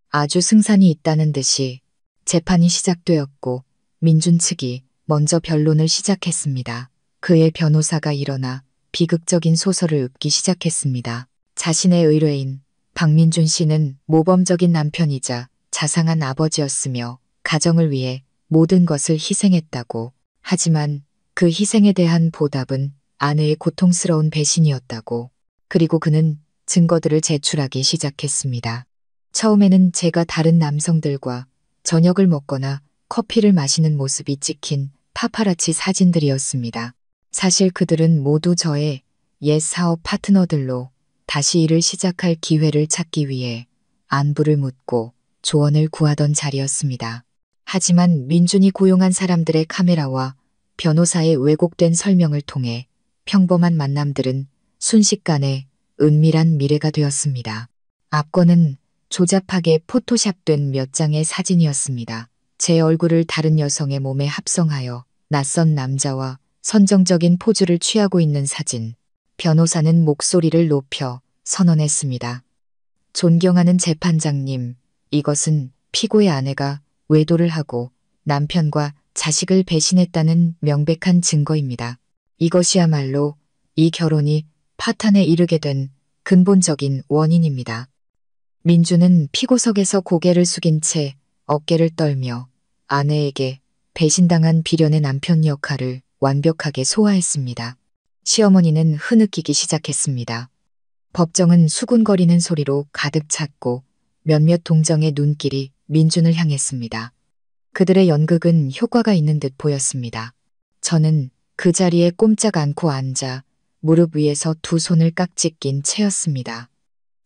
아주 승산이 있다는 듯이 재판이 시작되었고 민준 측이 먼저 변론을 시작했습니다. 그의 변호사가 일어나 비극적인 소설을 읊기 시작했습니다. 자신의 의뢰인 박민준 씨는 모범적인 남편이자 자상한 아버지였으며 가정을 위해 모든 것을 희생했다고. 하지만 그 희생에 대한 보답은 아내의 고통스러운 배신이었다고. 그리고 그는 증거들을 제출하기 시작했습니다. 처음에는 제가 다른 남성들과 저녁을 먹거나 커피를 마시는 모습이 찍힌 파파라치 사진들이었습니다. 사실 그들은 모두 저의 옛 사업 파트너들로 다시 일을 시작할 기회를 찾기 위해 안부를 묻고 조언을 구하던 자리였습니다. 하지만 민준이 고용한 사람들의 카메라와 변호사의 왜곡된 설명을 통해 평범한 만남들은 순식간에 은밀한 미래가 되었습니다. 앞건은 조잡하게 포토샵된 몇 장의 사진이었습니다. 제 얼굴을 다른 여성의 몸에 합성하여 낯선 남자와 선정적인 포즈를 취하고 있는 사진. 변호사는 목소리를 높여 선언했습니다. 존경하는 재판장님, 이것은 피고의 아내가 외도를 하고 남편과 자식을 배신했다는 명백한 증거입니다. 이것이야말로 이 결혼이 파탄에 이르게 된 근본적인 원인입니다. 민주는 피고석에서 고개를 숙인 채 어깨를 떨며 아내에게 배신당한 비련의 남편 역할을 완벽하게 소화했습니다. 시어머니는 흐느끼기 시작했습니다. 법정은 수군거리는 소리로 가득 찼고 몇몇 동정의 눈길이 민준을 향했습니다. 그들의 연극은 효과가 있는 듯 보였습니다. 저는 그 자리에 꼼짝 않고 앉아 무릎 위에서 두 손을 깍지 낀 채였습니다.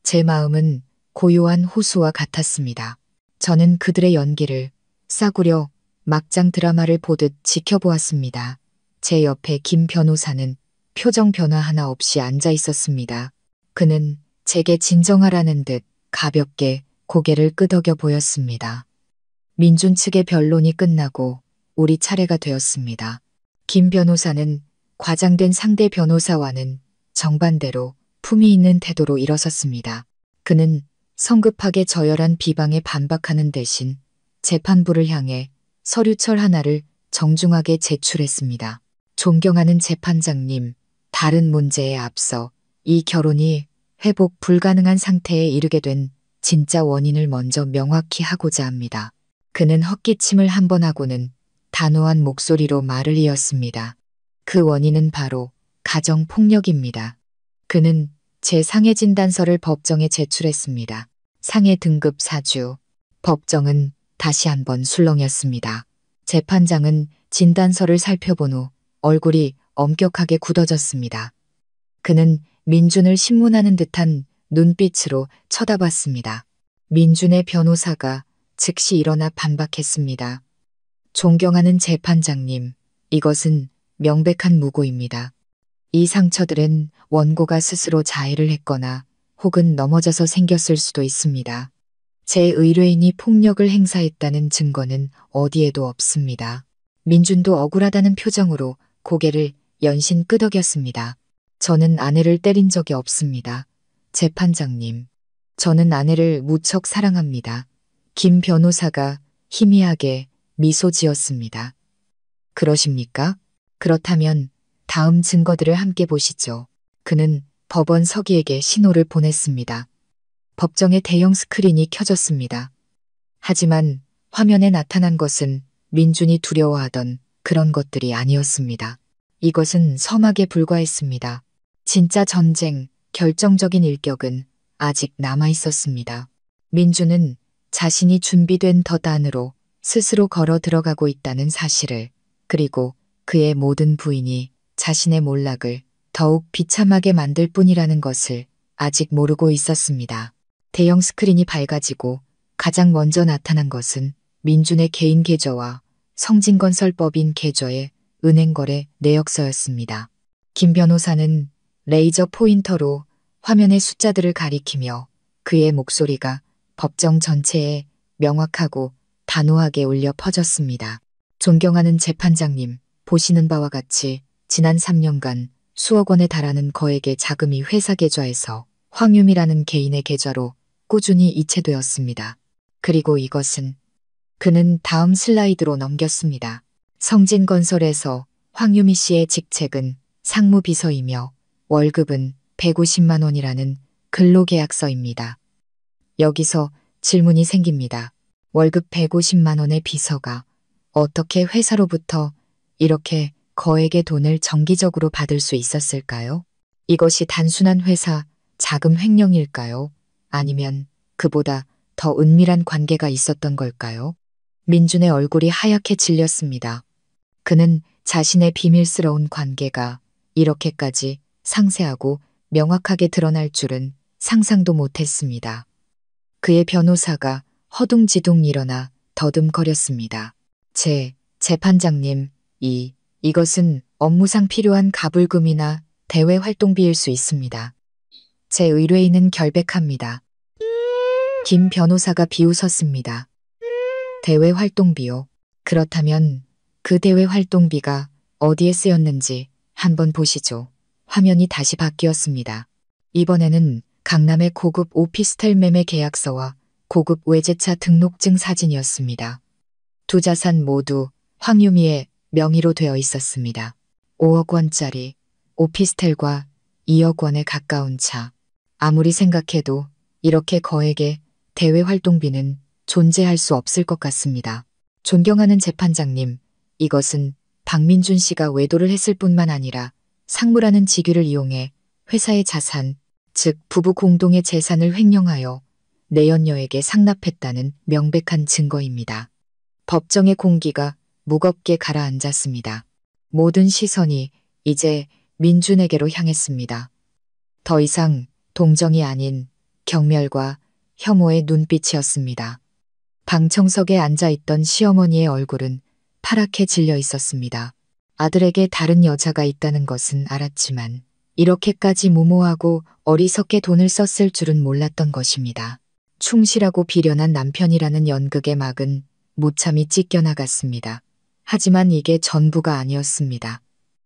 제 마음은 고요한 호수와 같았습니다. 저는 그들의 연기를 싸구려 막장 드라마를 보듯 지켜보았습니다. 제 옆에 김 변호사는 표정 변화 하나 없이 앉아 있었습니다. 그는 제게 진정하라는 듯 가볍게 고개를 끄덕여 보였습니다. 민준 측의 변론이 끝나고 우리 차례가 되었습니다. 김 변호사는 과장된 상대 변호사와는 정반대로 품위 있는 태도로 일어섰습니다. 그는 성급하게 저열한 비방에 반박하는 대신 재판부를 향해 서류철 하나를 정중하게 제출했습니다. 존경하는 재판장님, 다른 문제에 앞서 이 결혼이 회복 불가능한 상태에 이르게 된 진짜 원인을 먼저 명확히 하고자 합니다. 그는 헛기침을 한 번 하고는 단호한 목소리로 말을 이었습니다. 그 원인은 바로 가정폭력입니다. 그는 제 상해 진단서를 법정에 제출했습니다. 상해 등급 4주. 법정은 다시 한번 술렁였습니다. 재판장은 진단서를 살펴본 후 얼굴이 엄격하게 굳어졌습니다. 그는 민준을 신문하는 듯한 눈빛으로 쳐다봤습니다. 민준의 변호사가 즉시 일어나 반박했습니다. 존경하는 재판장님, 이것은 명백한 무고입니다. 이 상처들은 원고가 스스로 자해를 했거나 혹은 넘어져서 생겼을 수도 있습니다. 제 의뢰인이 폭력을 행사했다는 증거는 어디에도 없습니다. 민준도 억울하다는 표정으로 고개를 연신 끄덕였습니다. 저는 아내를 때린 적이 없습니다. 재판장님, 저는 아내를 무척 사랑합니다. 김 변호사가 희미하게 미소 지었습니다. 그러십니까? 그렇다면 다음 증거들을 함께 보시죠. 그는 법원 서기에게 신호를 보냈습니다. 법정의 대형 스크린이 켜졌습니다. 하지만 화면에 나타난 것은 민준이 두려워하던 그런 것들이 아니었습니다. 이것은 서막에 불과했습니다. 진짜 전쟁, 결정적인 일격은 아직 남아 있었습니다. 민준은 자신이 준비된 덫 안으로 스스로 걸어 들어가고 있다는 사실을, 그리고 그의 모든 부인이 자신의 몰락을 더욱 비참하게 만들 뿐이라는 것을 아직 모르고 있었습니다. 대형 스크린이 밝아지고 가장 먼저 나타난 것은 민준의 개인 계좌와 성진건설법인 계좌의 은행거래 내역서였습니다. 김 변호사는 레이저 포인터로 화면의 숫자들을 가리키며 그의 목소리가 법정 전체에 명확하고 단호하게 울려 퍼졌습니다. 존경하는 재판장님, 보시는 바와 같이 지난 3년간 수억 원에 달하는 거액의 자금이 회사 계좌에서 황유미라는 개인의 계좌로 꾸준히 이체되었습니다. 그리고 이것은, 그는 다음 슬라이드로 넘겼습니다. 성진건설에서 황유미 씨의 직책은 상무비서이며 월급은 150만 원이라는 근로계약서입니다. 여기서 질문이 생깁니다. 월급 150만 원의 비서가 어떻게 회사로부터 이렇게 거액의 돈을 정기적으로 받을 수 있었을까요? 이것이 단순한 회사 자금 횡령일까요? 아니면 그보다 더 은밀한 관계가 있었던 걸까요? 민준의 얼굴이 하얗게 질렸습니다. 그는 자신의 비밀스러운 관계가 이렇게까지 상세하고 명확하게 드러날 줄은 상상도 못했습니다. 그의 변호사가 허둥지둥 일어나 더듬거렸습니다. 재판장님, 이것은 업무상 필요한 가불금이나 대외 활동비일 수 있습니다. 제 의뢰인은 결백합니다. 김 변호사가 비웃었습니다. 대외 활동비요. 그렇다면 그 대외 활동비가 어디에 쓰였는지 한번 보시죠. 화면이 다시 바뀌었습니다. 이번에는 강남의 고급 오피스텔 매매 계약서와 고급 외제차 등록증 사진이었습니다. 두 자산 모두 황유미의 명의로 되어 있었습니다. 5억 원짜리 오피스텔과 2억 원에 가까운 차. 아무리 생각해도 이렇게 거액의 대외 활동비는 존재할 수 없을 것 같습니다. 존경하는 재판장님, 이것은 박민준 씨가 외도를 했을 뿐만 아니라 상무라는 직위를 이용해 회사의 자산, 즉 부부 공동의 재산을 횡령하여 내연녀에게 상납했다는 명백한 증거입니다. 법정의 공기가 무겁게 가라앉았습니다. 모든 시선이 이제 민준에게로 향했습니다. 더 이상 동정이 아닌 경멸과 혐오의 눈빛이었습니다. 방청석에 앉아있던 시어머니의 얼굴은 파랗게 질려 있었습니다. 아들에게 다른 여자가 있다는 것은 알았지만 이렇게까지 무모하고 어리석게 돈을 썼을 줄은 몰랐던 것입니다. 충실하고 비련한 남편이라는 연극의 막은 무참히 찢겨나갔습니다. 하지만 이게 전부가 아니었습니다.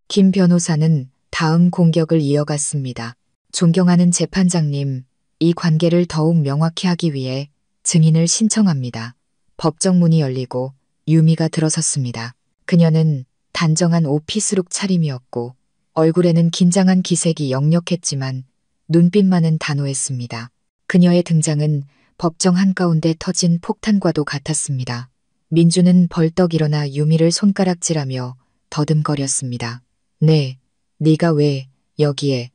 김 변호사는 다음 공격을 이어갔습니다. 존경하는 재판장님, 이 관계를 더욱 명확히 하기 위해 증인을 신청합니다. 법정 문이 열리고 유미가 들어섰습니다. 그녀는 단정한 오피스룩 차림이었고 얼굴에는 긴장한 기색이 역력했지만 눈빛만은 단호했습니다. 그녀의 등장은 법정 한가운데 터진 폭탄과도 같았습니다. 민주는 벌떡 일어나 유미를 손가락질하며 더듬거렸습니다. 네, 네가 왜 여기에?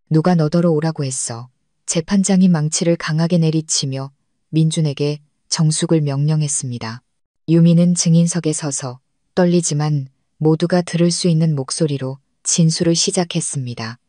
누가 너더러 오라고 했어? 재판장이 망치를 강하게 내리치며 민준에게 정숙을 명령했습니다. 유미는 증인석에 서서 떨리지만 모두가 들을 수 있는 목소리로 진술을 시작했습니다.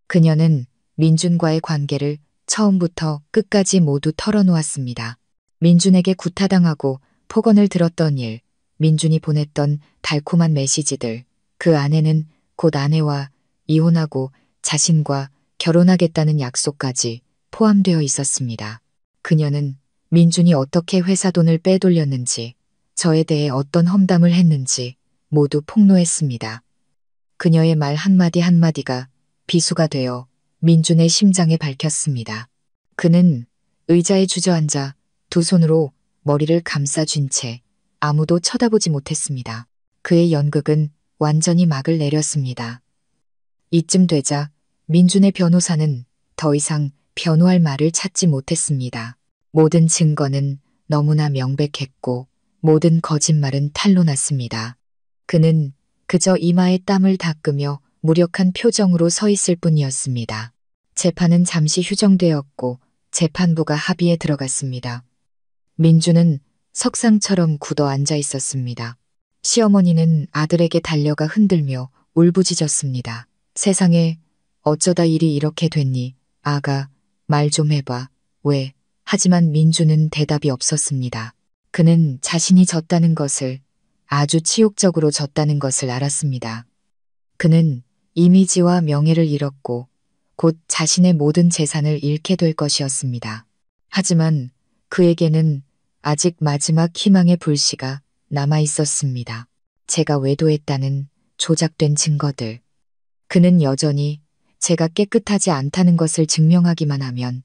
그녀는 민준과의 관계를 처음부터 끝까지 모두 털어놓았습니다. 민준에게 구타당하고 폭언을 들었던 일, 민준이 보냈던 달콤한 메시지들, 그 안에는 곧 아내와 이혼하고 자신과 결혼하겠다는 약속까지 포함되어 있었습니다. 그녀는 민준이 어떻게 회사 돈을 빼돌렸는지, 저에 대해 어떤 험담을 했는지 모두 폭로했습니다. 그녀의 말 한마디 한마디가 비수가 되어 민준의 심장에 밝혔습니다. 그는 의자에 주저앉아 두 손으로 머리를 감싸쥔 채 아무도 쳐다보지 못했습니다. 그의 연극은 완전히 막을 내렸습니다. 이쯤 되자 민준의 변호사는 더 이상 변호할 말을 찾지 못했습니다. 모든 증거는 너무나 명백했고 모든 거짓말은 탄로났습니다. 그는 그저 이마에 땀을 닦으며 무력한 표정으로 서 있을 뿐이었습니다. 재판은 잠시 휴정되었고 재판부가 합의에 들어갔습니다. 민주는 석상처럼 굳어 앉아 있었습니다. 시어머니는 아들에게 달려가 흔들며 울부짖었습니다. 세상에 어쩌다 일이 이렇게 됐니? 아가, 말 좀 해봐. 왜? 하지만 민주는 대답이 없었습니다. 그는 자신이 졌다는 것을, 아주 치욕적으로 졌다는 것을 알았습니다. 그는 이미지와 명예를 잃었고 곧 자신의 모든 재산을 잃게 될 것이었습니다. 하지만 그에게는 아직 마지막 희망의 불씨가 남아 있었습니다. 제가 외도했다는 조작된 증거들. 그는 여전히 제가 깨끗하지 않다는 것을 증명하기만 하면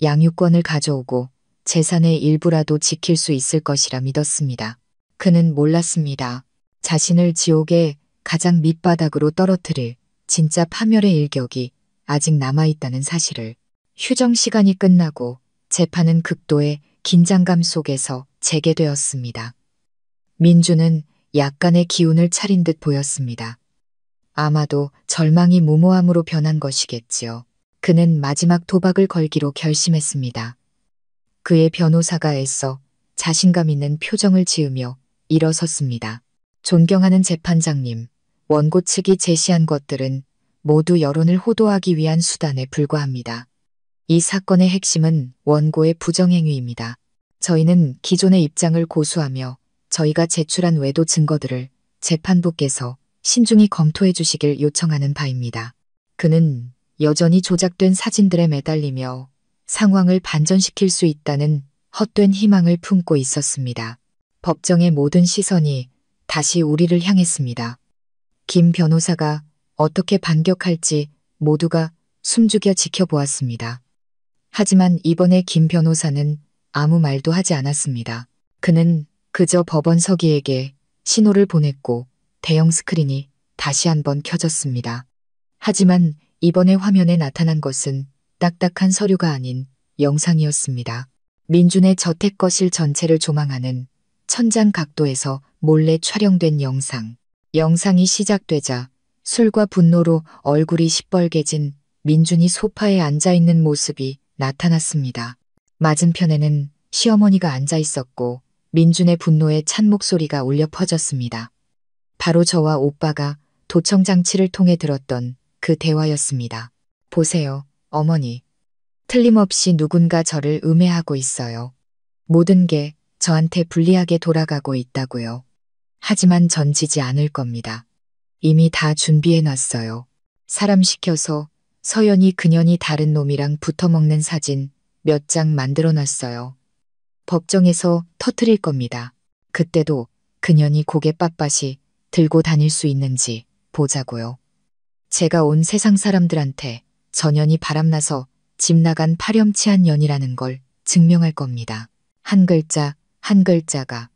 양육권을 가져오고 재산의 일부라도 지킬 수 있을 것이라 믿었습니다. 그는 몰랐습니다. 자신을 지옥의 가장 밑바닥으로 떨어뜨릴 진짜 파멸의 일격이 아직 남아있다는 사실을. 휴정 시간이 끝나고 재판은 극도의 긴장감 속에서 재개되었습니다. 민주는 약간의 기운을 차린 듯 보였습니다. 아마도 절망이 무모함으로 변한 것이겠지요. 그는 마지막 도박을 걸기로 결심했습니다. 그의 변호사가 애써 자신감 있는 표정을 지으며 일어섰습니다. 존경하는 재판장님, 원고 측이 제시한 것들은 모두 여론을 호도하기 위한 수단에 불과합니다. 이 사건의 핵심은 원고의 부정행위입니다. 저희는 기존의 입장을 고수하며 저희가 제출한 외도 증거들을 재판부께서 신중히 검토해 주시길 요청하는 바입니다. 그는 여전히 조작된 사진들에 매달리며 상황을 반전시킬 수 있다는 헛된 희망을 품고 있었습니다. 법정의 모든 시선이 다시 우리를 향했습니다. 김 변호사가 어떻게 반격할지 모두가 숨죽여 지켜보았습니다. 하지만 이번에 김 변호사는 아무 말도 하지 않았습니다. 그는 그저 법원 서기에게 신호를 보냈고 대형 스크린이 다시 한번 켜졌습니다. 하지만 이번에 화면에 나타난 것은 딱딱한 서류가 아닌 영상이었습니다. 민준의 저택 거실 전체를 조망하는 천장 각도에서 몰래 촬영된 영상. 영상이 시작되자 술과 분노로 얼굴이 시뻘개진 민준이 소파에 앉아있는 모습이 나타났습니다. 맞은편에는 시어머니가 앉아 있었고 민준의 분노에 찬 목소리가 울려 퍼졌습니다. 바로 저와 오빠가 도청장치를 통해 들었던 그 대화였습니다. 보세요, 어머니. 틀림없이 누군가 저를 음해하고 있어요. 모든 게 저한테 불리하게 돌아가고 있다고요. 하지만 전 지지 않을 겁니다. 이미 다 준비해놨어요. 사람 시켜서 서연이 그년이 다른 놈이랑 붙어먹는 사진 몇 장 만들어놨어요. 법정에서 터뜨릴 겁니다. 그때도 그년이 고개 빳빳이 들고 다닐 수 있는지 보자고요. 제가 온 세상 사람들한테 전현이 바람나서 집 나간 파렴치한 년이라는 걸 증명할 겁니다. 한 글자 한 글자가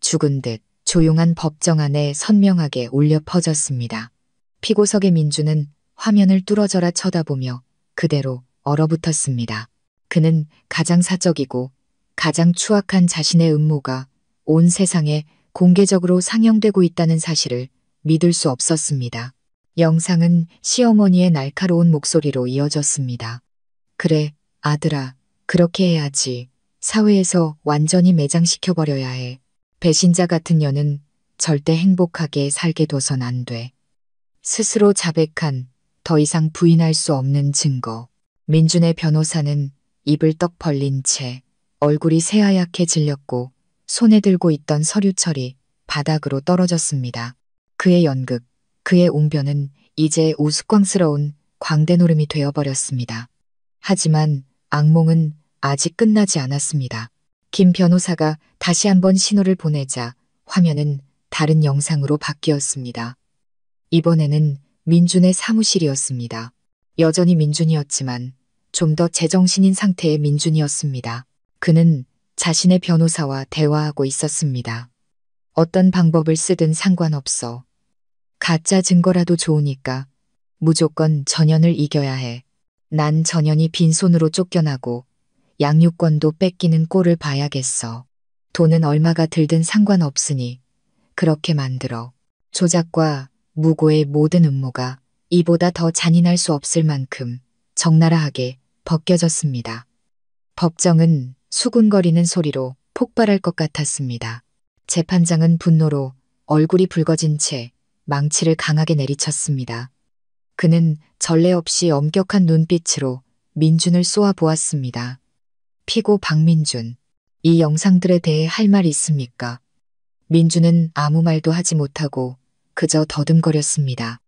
죽은 듯 조용한 법정 안에 선명하게 울려 퍼졌습니다. 피고석의 민주는 화면을 뚫어져라 쳐다보며 그대로 얼어붙었습니다. 그는 가장 사적이고 가장 추악한 자신의 음모가 온 세상에 공개적으로 상영되고 있다는 사실을 믿을 수 없었습니다. 영상은 시어머니의 날카로운 목소리로 이어졌습니다. 그래, 아들아, 그렇게 해야지. 사회에서 완전히 매장시켜버려야 해. 배신자 같은 년은 절대 행복하게 살게 둬선 안 돼. 스스로 자백한 더 이상 부인할 수 없는 증거. 민준의 변호사는 입을 떡 벌린 채 얼굴이 새하얗게 질렸고 손에 들고 있던 서류철이 바닥으로 떨어졌습니다. 그의 연극, 그의 웅변은 이제 우스꽝스러운 광대노름이 되어버렸습니다. 하지만 악몽은 아직 끝나지 않았습니다. 김 변호사가 다시 한번 신호를 보내자 화면은 다른 영상으로 바뀌었습니다. 이번에는 민준의 사무실이었습니다. 여전히 민준이었지만 좀 더 제정신인 상태의 민준이었습니다. 그는 자신의 변호사와 대화하고 있었습니다. 어떤 방법을 쓰든 상관없어. 가짜 증거라도 좋으니까 무조건 전현을 이겨야 해. 난 전현이 빈손으로 쫓겨나고 양육권도 뺏기는 꼴을 봐야겠어. 돈은 얼마가 들든 상관없으니 그렇게 만들어. 조작과 무고의 모든 음모가 이보다 더 잔인할 수 없을 만큼 적나라하게 벗겨졌습니다. 법정은 수군거리는 소리로 폭발할 것 같았습니다. 재판장은 분노로 얼굴이 붉어진 채 망치를 강하게 내리쳤습니다. 그는 전례 없이 엄격한 눈빛으로 민준을 쏘아 보았습니다. 피고 박민준, 이 영상들에 대해 할 말 있습니까? 민준은 아무 말도 하지 못하고 그저 더듬거렸습니다.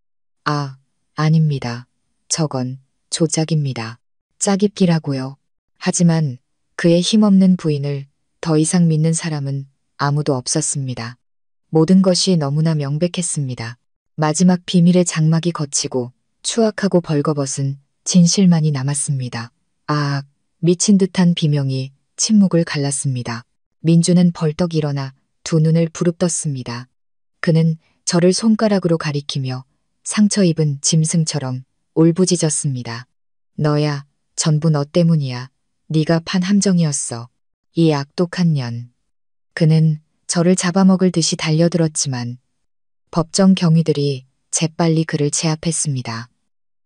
아닙니다. 저건 조작입니다. 짜깁기라고요. 하지만 그의 힘없는 부인을 더 이상 믿는 사람은 아무도 없었습니다. 모든 것이 너무나 명백했습니다. 마지막 비밀의 장막이 걷히고 추악하고 벌거벗은 진실만이 남았습니다. 미친 듯한 비명이 침묵을 갈랐습니다. 민주는 벌떡 일어나 두 눈을 부릅떴습니다. 그는 저를 손가락으로 가리키며 상처 입은 짐승처럼 울부짖었습니다. 너야, 전부 너 때문이야. 네가 판 함정이었어. 이 악독한 년. 그는 저를 잡아먹을 듯이 달려들었지만 법정 경위들이 재빨리 그를 제압했습니다.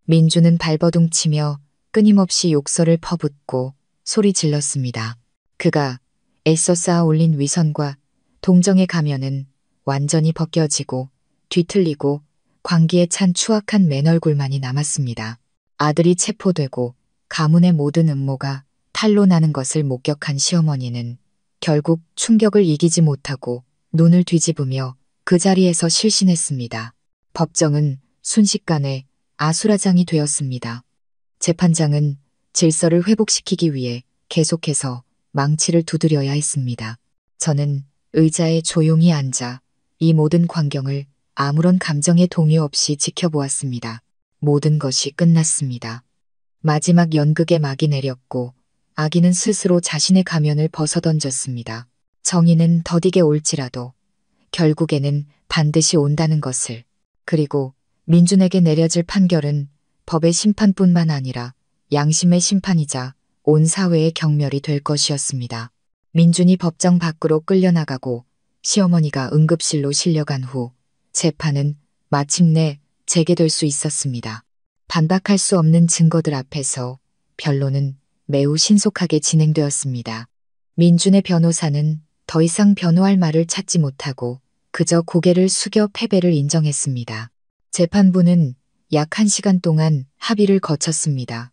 민주는 발버둥치며 끊임없이 욕설을 퍼붓고 소리 질렀습니다. 그가 애써 쌓아 올린 위선과 동정의 가면은 완전히 벗겨지고 뒤틀리고 광기에 찬 추악한 맨얼굴만이 남았습니다. 아들이 체포되고 가문의 모든 음모가 탄로나는 것을 목격한 시어머니는 결국 충격을 이기지 못하고 눈을 뒤집으며 그 자리에서 실신했습니다. 법정은 순식간에 아수라장이 되었습니다. 재판장은 질서를 회복시키기 위해 계속해서 망치를 두드려야 했습니다. 저는 의자에 조용히 앉아 이 모든 광경을 아무런 감정의 동요 없이 지켜보았습니다. 모든 것이 끝났습니다. 마지막 연극의 막이 내렸고 아기는 스스로 자신의 가면을 벗어던졌습니다. 정의는 더디게 올지라도 결국에는 반드시 온다는 것을. 그리고 민준에게 내려질 판결은 법의 심판뿐만 아니라 양심의 심판이자 온 사회의 경멸이 될 것이었습니다. 민준이 법정 밖으로 끌려나가고 시어머니가 응급실로 실려간 후 재판은 마침내 재개될 수 있었습니다. 반박할 수 없는 증거들 앞에서 변론은 매우 신속하게 진행되었습니다. 민준의 변호사는 더 이상 변호할 말을 찾지 못하고 그저 고개를 숙여 패배를 인정했습니다. 재판부는 약 1시간 동안 합의를 거쳤습니다.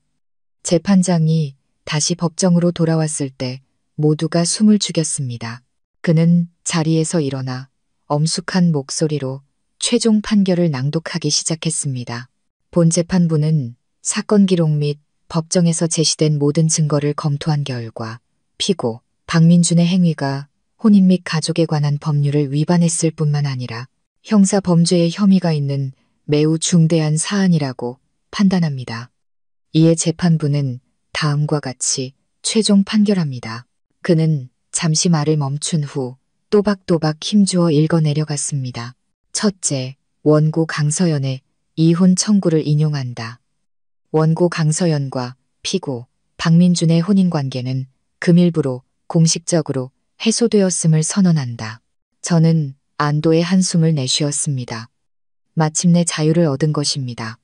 재판장이 다시 법정으로 돌아왔을 때 모두가 숨을 죽였습니다. 그는 자리에서 일어나 엄숙한 목소리로 최종 판결을 낭독하기 시작했습니다. 본 재판부는 사건 기록 및 법정에서 제시된 모든 증거를 검토한 결과 피고 박민준의 행위가 혼인 및 가족에 관한 법률을 위반했을 뿐만 아니라 형사 범죄의 혐의가 있는 매우 중대한 사안이라고 판단합니다. 이에 재판부는 다음과 같이 최종 판결합니다. 그는 잠시 말을 멈춘 후 또박또박 힘주어 읽어내려갔습니다. 첫째, 원고 강서연의 이혼 청구를 인용한다. 원고 강서연과 피고 박민준의 혼인관계는 금일부로 공식적으로 해소되었음을 선언한다. 저는 안도의 한숨을 내쉬었습니다. 마침내 자유를 얻은 것입니다.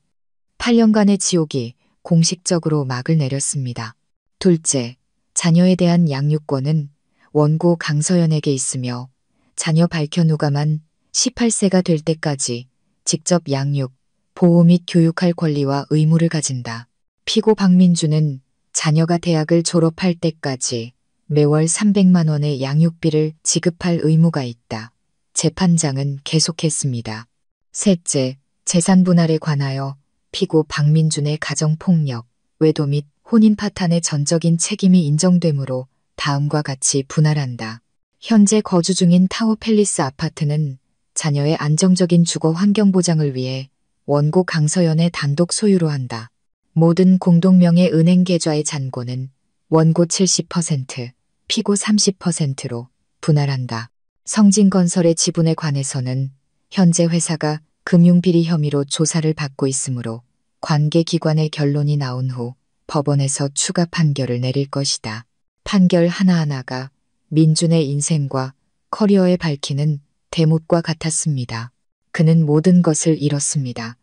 8년간의 지옥이 공식적으로 막을 내렸습니다. 둘째, 자녀에 대한 양육권은 원고 강서연에게 있으며 자녀 발견 후가만 18세가 될 때까지 직접 양육, 보호 및 교육할 권리와 의무를 가진다. 피고 박민준은 자녀가 대학을 졸업할 때까지 매월 300만 원의 양육비를 지급할 의무가 있다. 재판장은 계속했습니다. 셋째, 재산 분할에 관하여 피고 박민준의 가정폭력, 외도 및 혼인 파탄의 전적인 책임이 인정되므로 다음과 같이 분할한다. 현재 거주 중인 타워팰리스 아파트는 자녀의 안정적인 주거 환경 보장을 위해 원고 강서연의 단독 소유로 한다. 모든 공동명의 은행 계좌의 잔고는 원고 70%, 피고 30%로 분할한다. 성진건설의 지분에 관해서는 현재 회사가 금융비리 혐의로 조사를 받고 있으므로 관계기관의 결론이 나온 후 법원에서 추가 판결을 내릴 것이다. 판결 하나하나가 민준의 인생과 커리어에 밝히는 대못과 같았습니다. 그는 모든 것을 잃었습니다.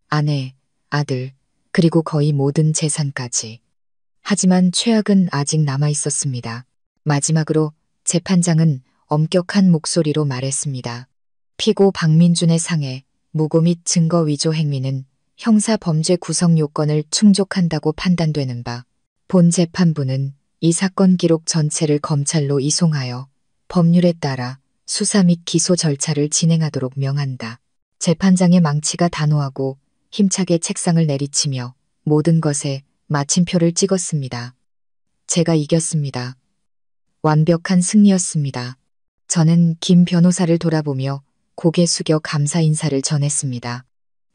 아내, 아들, 그리고 거의 모든 재산까지. 하지만 최악은 아직 남아 있었습니다. 마지막으로 재판장은 엄격한 목소리로 말했습니다. 피고 박민준의 상해, 무고 및 증거 위조 행위는 형사 범죄 구성 요건을 충족한다고 판단되는 바, 본 재판부는 이 사건 기록 전체를 검찰로 이송하여 법률에 따라 수사 및 기소 절차를 진행하도록 명한다. 재판장의 망치가 단호하고 힘차게 책상을 내리치며 모든 것에 마침표를 찍었습니다. 제가 이겼습니다. 완벽한 승리였습니다. 저는 김 변호사를 돌아보며 고개 숙여 감사 인사를 전했습니다.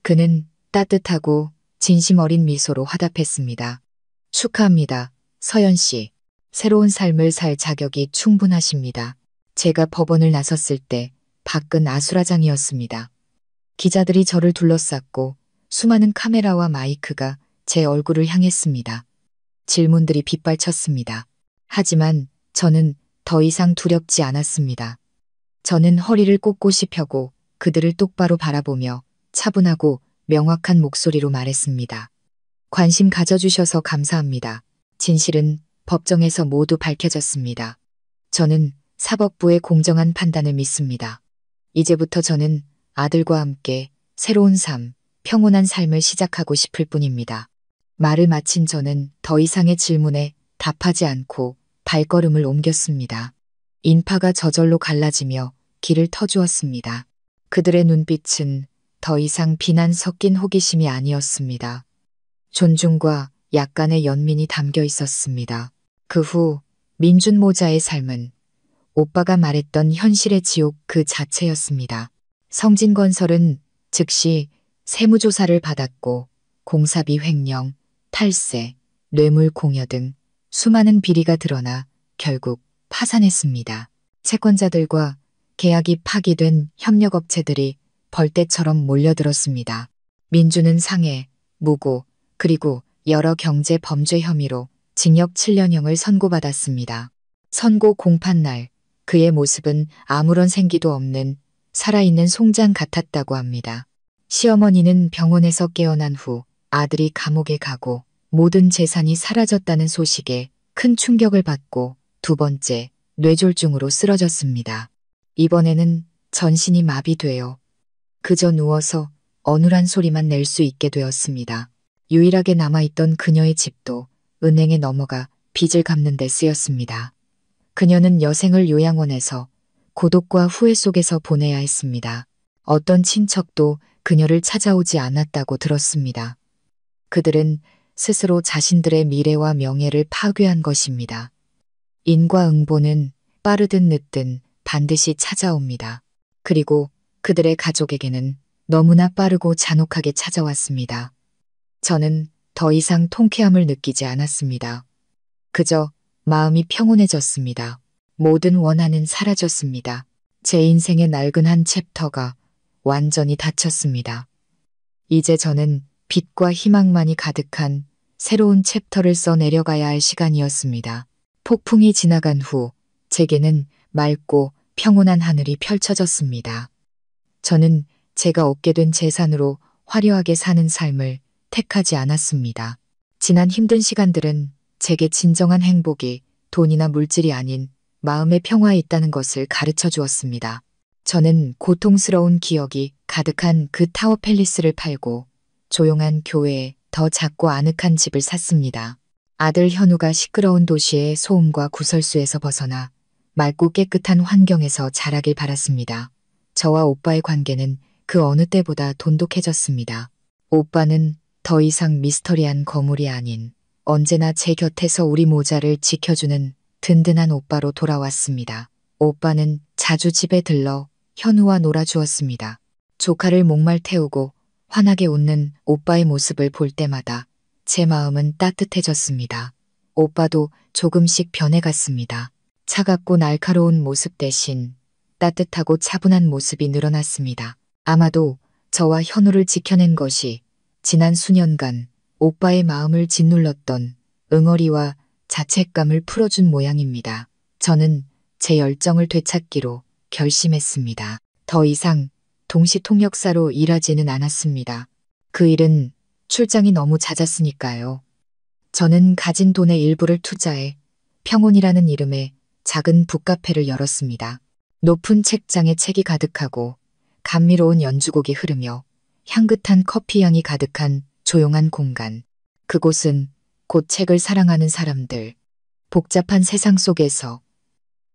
그는 따뜻하고 진심 어린 미소로 화답했습니다. 축하합니다, 서연 씨. 새로운 삶을 살 자격이 충분하십니다. 제가 법원을 나섰을 때 밖은 아수라장이었습니다. 기자들이 저를 둘러쌌고 수많은 카메라와 마이크가 제 얼굴을 향했습니다. 질문들이 빗발쳤습니다. 하지만 저는 더 이상 두렵지 않았습니다. 저는 허리를 꼿꼿이 펴고 그들을 똑바로 바라보며 차분하고 명확한 목소리로 말했습니다. 관심 가져주셔서 감사합니다. 진실은 법정에서 모두 밝혀졌습니다. 저는 사법부의 공정한 판단을 믿습니다. 이제부터 저는 아들과 함께 새로운 삶, 평온한 삶을 시작하고 싶을 뿐입니다. 말을 마친 저는 더 이상의 질문에 답하지 않고 발걸음을 옮겼습니다. 인파가 저절로 갈라지며 길을 터주었습니다. 그들의 눈빛은 더 이상 비난 섞인 호기심이 아니었습니다. 존중과 약간의 연민이 담겨 있었습니다. 그 후 민준 모자의 삶은 오빠가 말했던 현실의 지옥 그 자체였습니다. 성진건설은 즉시 세무조사를 받았고 공사비 횡령, 탈세, 뇌물 공여 등 수많은 비리가 드러나 결국 파산했습니다. 채권자들과 계약이 파기된 협력업체들이 벌떼처럼 몰려들었습니다. 민주는 상해, 무고, 그리고 여러 경제 범죄 혐의로 징역 7년형을 선고받았습니다. 선고 공판날 그의 모습은 아무런 생기도 없는 살아있는 송장 같았다고 합니다. 시어머니는 병원에서 깨어난 후 아들이 감옥에 가고 모든 재산이 사라졌다는 소식에 큰 충격을 받고 두 번째 뇌졸중으로 쓰러졌습니다. 이번에는 전신이 마비되어 그저 누워서 어눌한 소리만 낼 수 있게 되었습니다. 유일하게 남아있던 그녀의 집도 은행에 넘어가 빚을 갚는 데 쓰였습니다. 그녀는 여생을 요양원에서 고독과 후회 속에서 보내야 했습니다. 어떤 친척도 그녀를 찾아오지 않았다고 들었습니다. 그들은 스스로 자신들의 미래와 명예를 파괴한 것입니다. 인과응보는 빠르든 늦든 반드시 찾아옵니다. 그리고 그들의 가족에게는 너무나 빠르고 잔혹하게 찾아왔습니다. 저는 더 이상 통쾌함을 느끼지 않았습니다. 그저 마음이 평온해졌습니다. 모든 원한은 사라졌습니다. 제 인생의 낡은 한 챕터가 완전히 닫혔습니다. 이제 저는 빛과 희망만이 가득한 새로운 챕터를 써 내려가야 할 시간이었습니다. 폭풍이 지나간 후 제게는 맑고 평온한 하늘이 펼쳐졌습니다. 저는 제가 얻게 된 재산으로 화려하게 사는 삶을 택하지 않았습니다. 지난 힘든 시간들은 제게 진정한 행복이 돈이나 물질이 아닌 마음의 평화에 있다는 것을 가르쳐 주었습니다. 저는 고통스러운 기억이 가득한 그 타워 팰리스를 팔고 조용한 교회에 더 작고 아늑한 집을 샀습니다. 아들 현우가 시끄러운 도시의 소음과 구설수에서 벗어나 맑고 깨끗한 환경에서 자라길 바랐습니다. 저와 오빠의 관계는 그 어느 때보다 돈독해졌습니다. 오빠는 더 이상 미스터리한 거물이 아닌 언제나 제 곁에서 우리 모자를 지켜주는 든든한 오빠로 돌아왔습니다. 오빠는 자주 집에 들러 현우와 놀아주었습니다. 조카를 목말 태우고 환하게 웃는 오빠의 모습을 볼 때마다 제 마음은 따뜻해졌습니다. 오빠도 조금씩 변해갔습니다. 차갑고 날카로운 모습 대신 따뜻하고 차분한 모습이 늘어났습니다. 아마도 저와 현우를 지켜낸 것이 지난 수년간 오빠의 마음을 짓눌렀던 응어리와 자책감을 풀어준 모양입니다. 저는 제 열정을 되찾기로 결심했습니다. 더 이상 동시통역사로 일하지는 않았습니다. 그 일은 출장이 너무 잦았으니까요. 저는 가진 돈의 일부를 투자해 평온이라는 이름의 작은 북카페를 열었습니다. 높은 책장에 책이 가득하고 감미로운 연주곡이 흐르며 향긋한 커피향이 가득한 조용한 공간. 그곳은 곧 책을 사랑하는 사람들, 복잡한 세상 속에서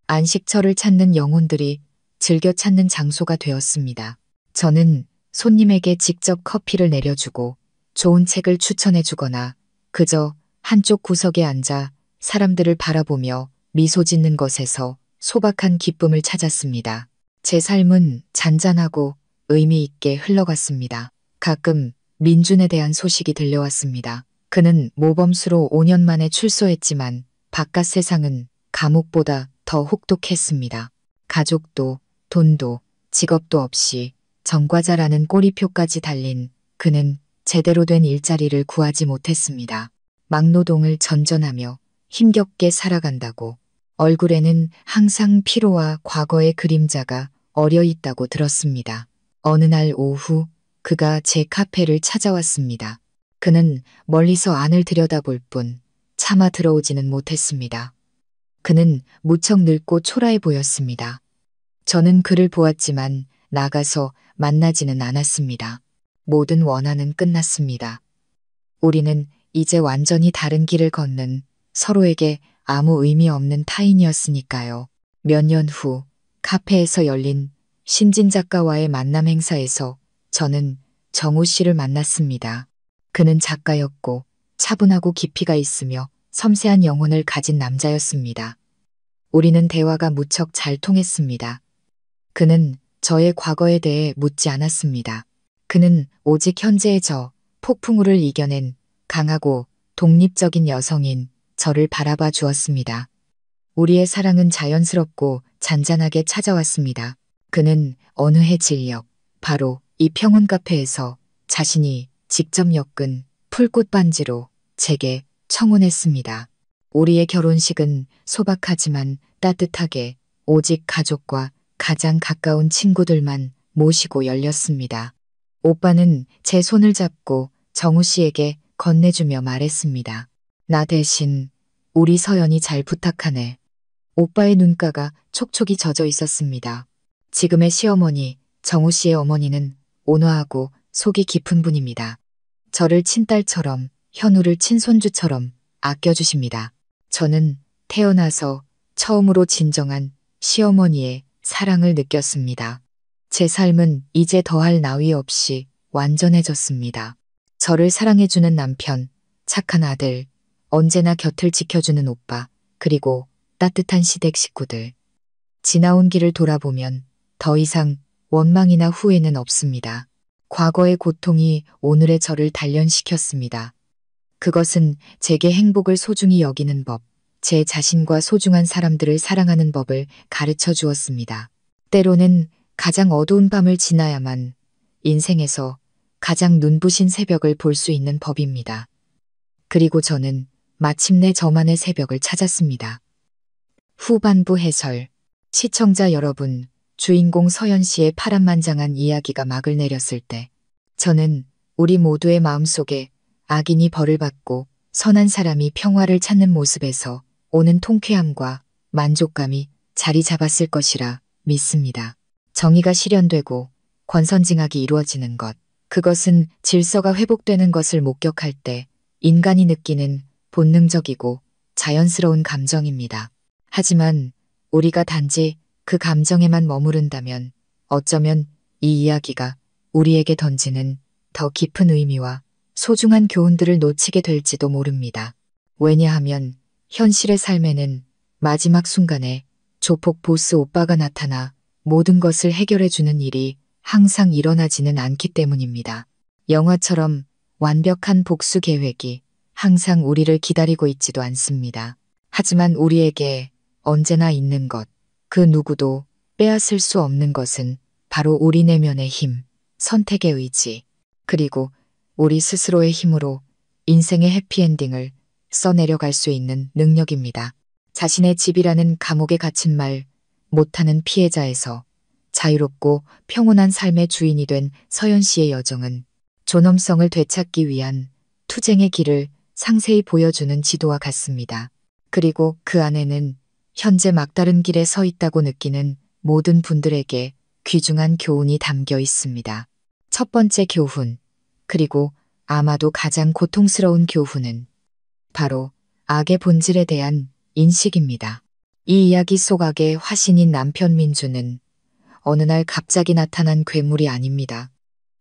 안식처를 찾는 영혼들이 즐겨 찾는 장소가 되었습니다. 저는 손님에게 직접 커피를 내려주고 좋은 책을 추천해주거나 그저 한쪽 구석에 앉아 사람들을 바라보며 미소 짓는 것에서 소박한 기쁨을 찾았습니다. 제 삶은 잔잔하고 의미 있게 흘러갔습니다. 가끔 민준에 대한 소식이 들려왔습니다. 그는 모범수로 5년 만에 출소했지만 바깥 세상은 감옥보다 더 혹독했습니다. 가족도 돈도 직업도 없이 정과자라는 꼬리표까지 달린 그는 제대로 된 일자리를 구하지 못했습니다. 막노동을 전전하며 힘겹게 살아간다고 얼굴에는 항상 피로와 과거의 그림자가 어려 있다고 들었습니다. 어느 날 오후 그가 제 카페를 찾아왔습니다. 그는 멀리서 안을 들여다볼 뿐 차마 들어오지는 못했습니다. 그는 무척 늙고 초라해 보였습니다. 저는 그를 보았지만 나가서 만나지는 않았습니다. 모든 원한은 끝났습니다. 우리는 이제 완전히 다른 길을 걷는 서로에게 아무 의미 없는 타인이었으니까요. 몇 년 후 카페에서 열린 신진 작가와의 만남 행사에서 저는 정우 씨를 만났습니다. 그는 작가였고 차분하고 깊이가 있으며 섬세한 영혼을 가진 남자였습니다. 우리는 대화가 무척 잘 통했습니다. 그는 저의 과거에 대해 묻지 않았습니다. 그는 오직 현재의 저, 폭풍우를 이겨낸 강하고 독립적인 여성인 저를 바라봐 주었습니다. 우리의 사랑은 자연스럽고 잔잔하게 찾아왔습니다. 그는 어느 해 진력, 바로 이 평온 카페에서 자신이 직접 엮은 풀꽃 반지로 제게 청혼했습니다. 우리의 결혼식은 소박하지만 따뜻하게 오직 가족과 가장 가까운 친구들만 모시고 열렸습니다. 오빠는 제 손을 잡고 정우 씨에게 건네주며 말했습니다. 나 대신 우리 서연이 잘 부탁하네. 오빠의 눈가가 촉촉이 젖어 있었습니다. 지금의 시어머니 정우 씨의 어머니는 온화하고 속이 깊은 분입니다. 저를 친딸처럼 현우를 친손주처럼 아껴주십니다. 저는 태어나서 처음으로 진정한 시어머니의 사랑을 느꼈습니다. 제 삶은 이제 더할 나위 없이 완전해졌습니다. 저를 사랑해주는 남편, 착한 아들, 언제나 곁을 지켜주는 오빠, 그리고 따뜻한 시댁 식구들. 지나온 길을 돌아보면 더 이상 원망이나 후회는 없습니다. 과거의 고통이 오늘의 저를 단련시켰습니다. 그것은 제게 행복을 소중히 여기는 법, 제 자신과 소중한 사람들을 사랑하는 법을 가르쳐 주었습니다. 때로는 가장 어두운 밤을 지나야만 인생에서 가장 눈부신 새벽을 볼 수 있는 법입니다. 그리고 저는 마침내 저만의 새벽을 찾았습니다. 후반부 해설. 시청자 여러분, 주인공 서연 씨의 파란만장한 이야기가 막을 내렸을 때 저는 우리 모두의 마음속에 악인이 벌을 받고 선한 사람이 평화를 찾는 모습에서 오는 통쾌함과 만족감이 자리 잡았을 것이라 믿습니다. 정의가 실현되고 권선징악이 이루어지는 것, 그것은 질서가 회복되는 것을 목격할 때 인간이 느끼는 본능적이고 자연스러운 감정입니다. 하지만 우리가 단지 그 감정에만 머무른다면 어쩌면 이 이야기가 우리에게 던지는 더 깊은 의미와 소중한 교훈들을 놓치게 될지도 모릅니다. 왜냐하면 현실의 삶에는 마지막 순간에 조폭 보스 오빠가 나타나 모든 것을 해결해주는 일이 항상 일어나지는 않기 때문입니다. 영화처럼 완벽한 복수 계획이 항상 우리를 기다리고 있지도 않습니다. 하지만 우리에게 언제나 있는 것, 그 누구도 빼앗을 수 없는 것은 바로 우리 내면의 힘, 선택의 의지, 그리고 우리 스스로의 힘으로 인생의 해피엔딩을 써내려갈 수 있는 능력입니다. 자신의 집이라는 감옥에 갇힌 말 못하는 피해자에서 자유롭고 평온한 삶의 주인이 된 서연 씨의 여정은 존엄성을 되찾기 위한 투쟁의 길을 상세히 보여주는 지도와 같습니다. 그리고 그 안에는 현재 막다른 길에 서 있다고 느끼는 모든 분들에게 귀중한 교훈이 담겨 있습니다. 첫 번째 교훈, 그리고 아마도 가장 고통스러운 교훈은 바로 악의 본질에 대한 인식입니다. 이 이야기 속 악의 화신인 남편 민주는 어느 날 갑자기 나타난 괴물이 아닙니다.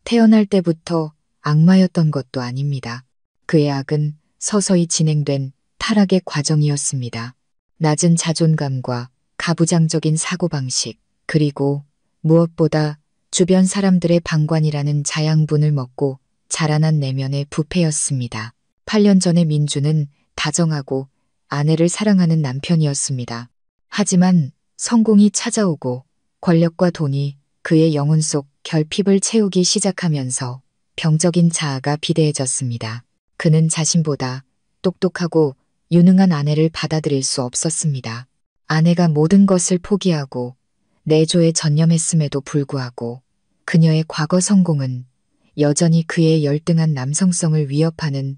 태어날 때부터 악마였던 것도 아닙니다. 그의 악은 서서히 진행된 타락의 과정이었습니다. 낮은 자존감과 가부장적인 사고방식, 그리고 무엇보다 주변 사람들의 방관이라는 자양분을 먹고 자라난 내면의 부패였습니다. 8년 전에 민주는 다정하고 아내를 사랑하는 남편이었습니다. 하지만 성공이 찾아오고 권력과 돈이 그의 영혼 속 결핍을 채우기 시작하면서 병적인 자아가 비대해졌습니다. 그는 자신보다 똑똑하고 유능한 아내를 받아들일 수 없었습니다. 아내가 모든 것을 포기하고 내조에 전념했음에도 불구하고 그녀의 과거 성공은 여전히 그의 열등한 남성성을 위협하는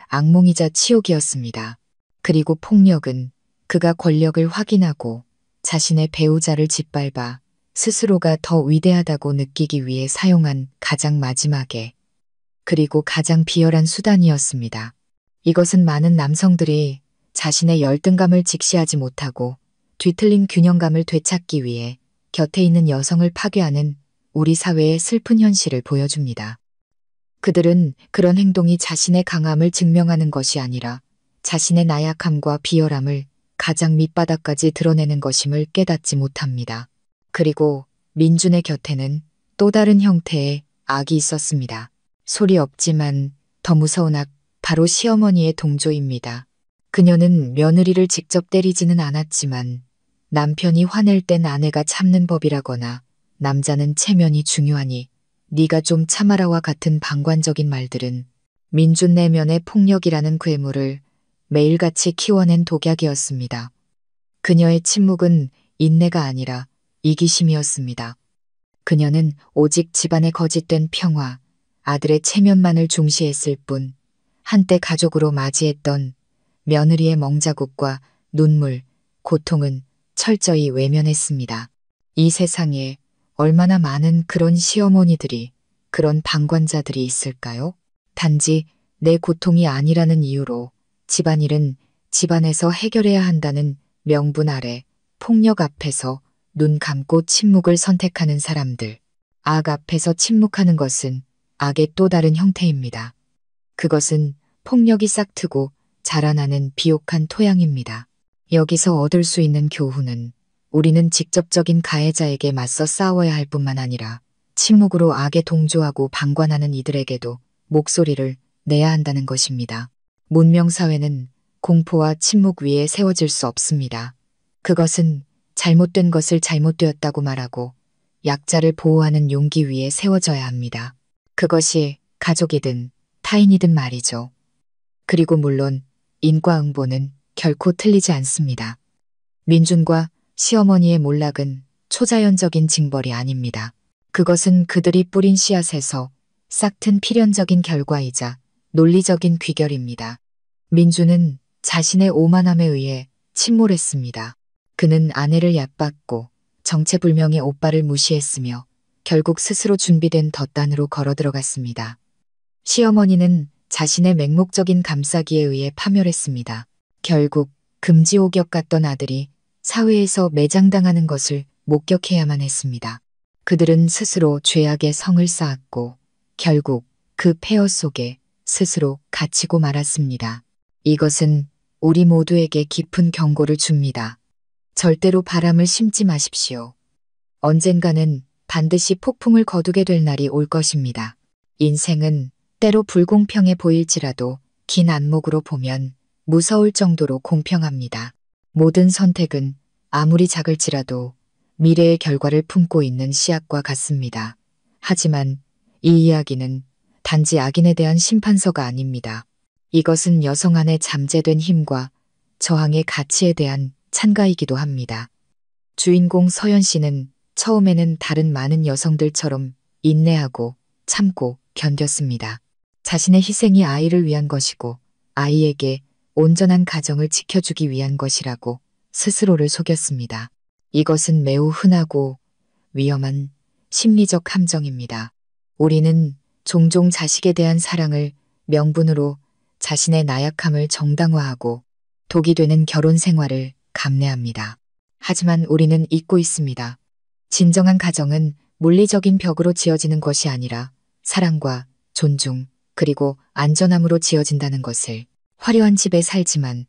악몽이자 치욕이었습니다. 그리고 폭력은 그가 권력을 확인하고 자신의 배우자를 짓밟아 스스로가 더 위대하다고 느끼기 위해 사용한 가장 마지막에 그리고 가장 비열한 수단이었습니다. 이것은 많은 남성들이 자신의 열등감을 직시하지 못하고 뒤틀린 균형감을 되찾기 위해 곁에 있는 여성을 파괴하는 우리 사회의 슬픈 현실을 보여줍니다. 그들은 그런 행동이 자신의 강함을 증명하는 것이 아니라 자신의 나약함과 비열함을 가장 밑바닥까지 드러내는 것임을 깨닫지 못합니다. 그리고 민준의 곁에는 또 다른 형태의 악이 있었습니다. 소리 없지만 더 무서운 악, 바로 시어머니의 동조입니다. 그녀는 며느리를 직접 때리지는 않았지만 남편이 화낼 땐 아내가 참는 법이라거나 남자는 체면이 중요하니 네가 좀 참아라와 같은 방관적인 말들은 민준 내면의 폭력이라는 괴물을 매일같이 키워낸 독약이었습니다. 그녀의 침묵은 인내가 아니라 이기심이었습니다. 그녀는 오직 집안의 거짓된 평화, 아들의 체면만을 중시했을 뿐 한때 가족으로 맞이했던 며느리의 멍자국과 눈물, 고통은 철저히 외면했습니다. 이 세상에 얼마나 많은 그런 시어머니들이, 그런 방관자들이 있을까요? 단지 내 고통이 아니라는 이유로 집안일은 집안에서 해결해야 한다는 명분 아래 폭력 앞에서 눈 감고 침묵을 선택하는 사람들. 악 앞에서 침묵하는 것은 악의 또 다른 형태입니다. 그것은 폭력이 싹트고 자라나는 비옥한 토양입니다. 여기서 얻을 수 있는 교훈은 우리는 직접적인 가해자에게 맞서 싸워야 할 뿐만 아니라 침묵으로 악에 동조하고 방관하는 이들에게도 목소리를 내야 한다는 것입니다. 문명사회는 공포와 침묵 위에 세워질 수 없습니다. 그것은 잘못된 것을 잘못되었다고 말하고 약자를 보호하는 용기 위에 세워져야 합니다. 그것이 가족이든 타인이든 말이죠. 그리고 물론 인과응보는 결코 틀리지 않습니다. 민준과 시어머니의 몰락은 초자연적인 징벌이 아닙니다. 그것은 그들이 뿌린 씨앗에서 싹튼 필연적인 결과이자 논리적인 귀결입니다. 민준은 자신의 오만함에 의해 침몰했습니다. 그는 아내를 얕봤고 정체불명의 오빠를 무시했으며 결국 스스로 준비된 덧단으로 걸어들어갔습니다. 시어머니는 자신의 맹목적인 감싸기에 의해 파멸했습니다. 결국 금지옥역 같던 아들이 사회에서 매장당하는 것을 목격해야만 했습니다. 그들은 스스로 죄악의 성을 쌓았고 결국 그 폐허 속에 스스로 갇히고 말았습니다. 이것은 우리 모두에게 깊은 경고를 줍니다. 절대로 바람을 심지 마십시오. 언젠가는 반드시 폭풍을 거두게 될 날이 올 것입니다. 인생은 때로 불공평해 보일지라도 긴 안목으로 보면 무서울 정도로 공평합니다. 모든 선택은 아무리 작을지라도 미래의 결과를 품고 있는 씨앗과 같습니다. 하지만 이 이야기는 단지 악인에 대한 심판서가 아닙니다. 이것은 여성 안에 잠재된 힘과 저항의 가치에 대한 찬가이기도 합니다. 주인공 서연 씨는 처음에는 다른 많은 여성들처럼 인내하고 참고 견뎠습니다. 자신의 희생이 아이를 위한 것이고 아이에게 온전한 가정을 지켜주기 위한 것이라고 스스로를 속였습니다. 이것은 매우 흔하고 위험한 심리적 함정입니다. 우리는 종종 자식에 대한 사랑을 명분으로 자신의 나약함을 정당화하고 독이 되는 결혼 생활을 감내합니다. 하지만 우리는 잊고 있습니다. 진정한 가정은 물리적인 벽으로 지어지는 것이 아니라 사랑과 존중 그리고 안전함으로 지어진다는 것을. 화려한 집에 살지만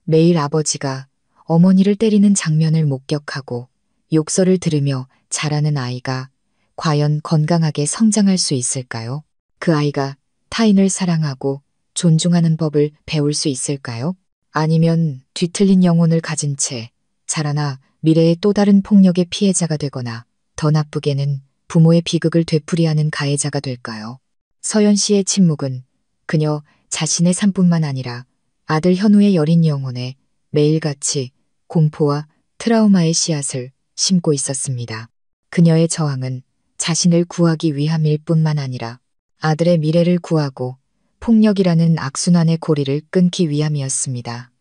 매일 아버지가 어머니를 때리는 장면을 목격하고 욕설을 들으며 자라는 아이가 과연 건강하게 성장할 수 있을까요? 그 아이가 타인을 사랑하고 존중하는 법을 배울 수 있을까요? 아니면 뒤틀린 영혼을 가진 채 자라나 미래의 또 다른 폭력의 피해자가 되거나 더 나쁘게는 부모의 비극을 되풀이하는 가해자가 될까요? 서연 씨의 침묵은 그녀 자신의 삶뿐만 아니라 아들 현우의 여린 영혼에 매일같이 공포와 트라우마의 씨앗을 심고 있었습니다. 그녀의 저항은 자신을 구하기 위함일 뿐만 아니라 아들의 미래를 구하고 폭력이라는 악순환의 고리를 끊기 위함이었습니다.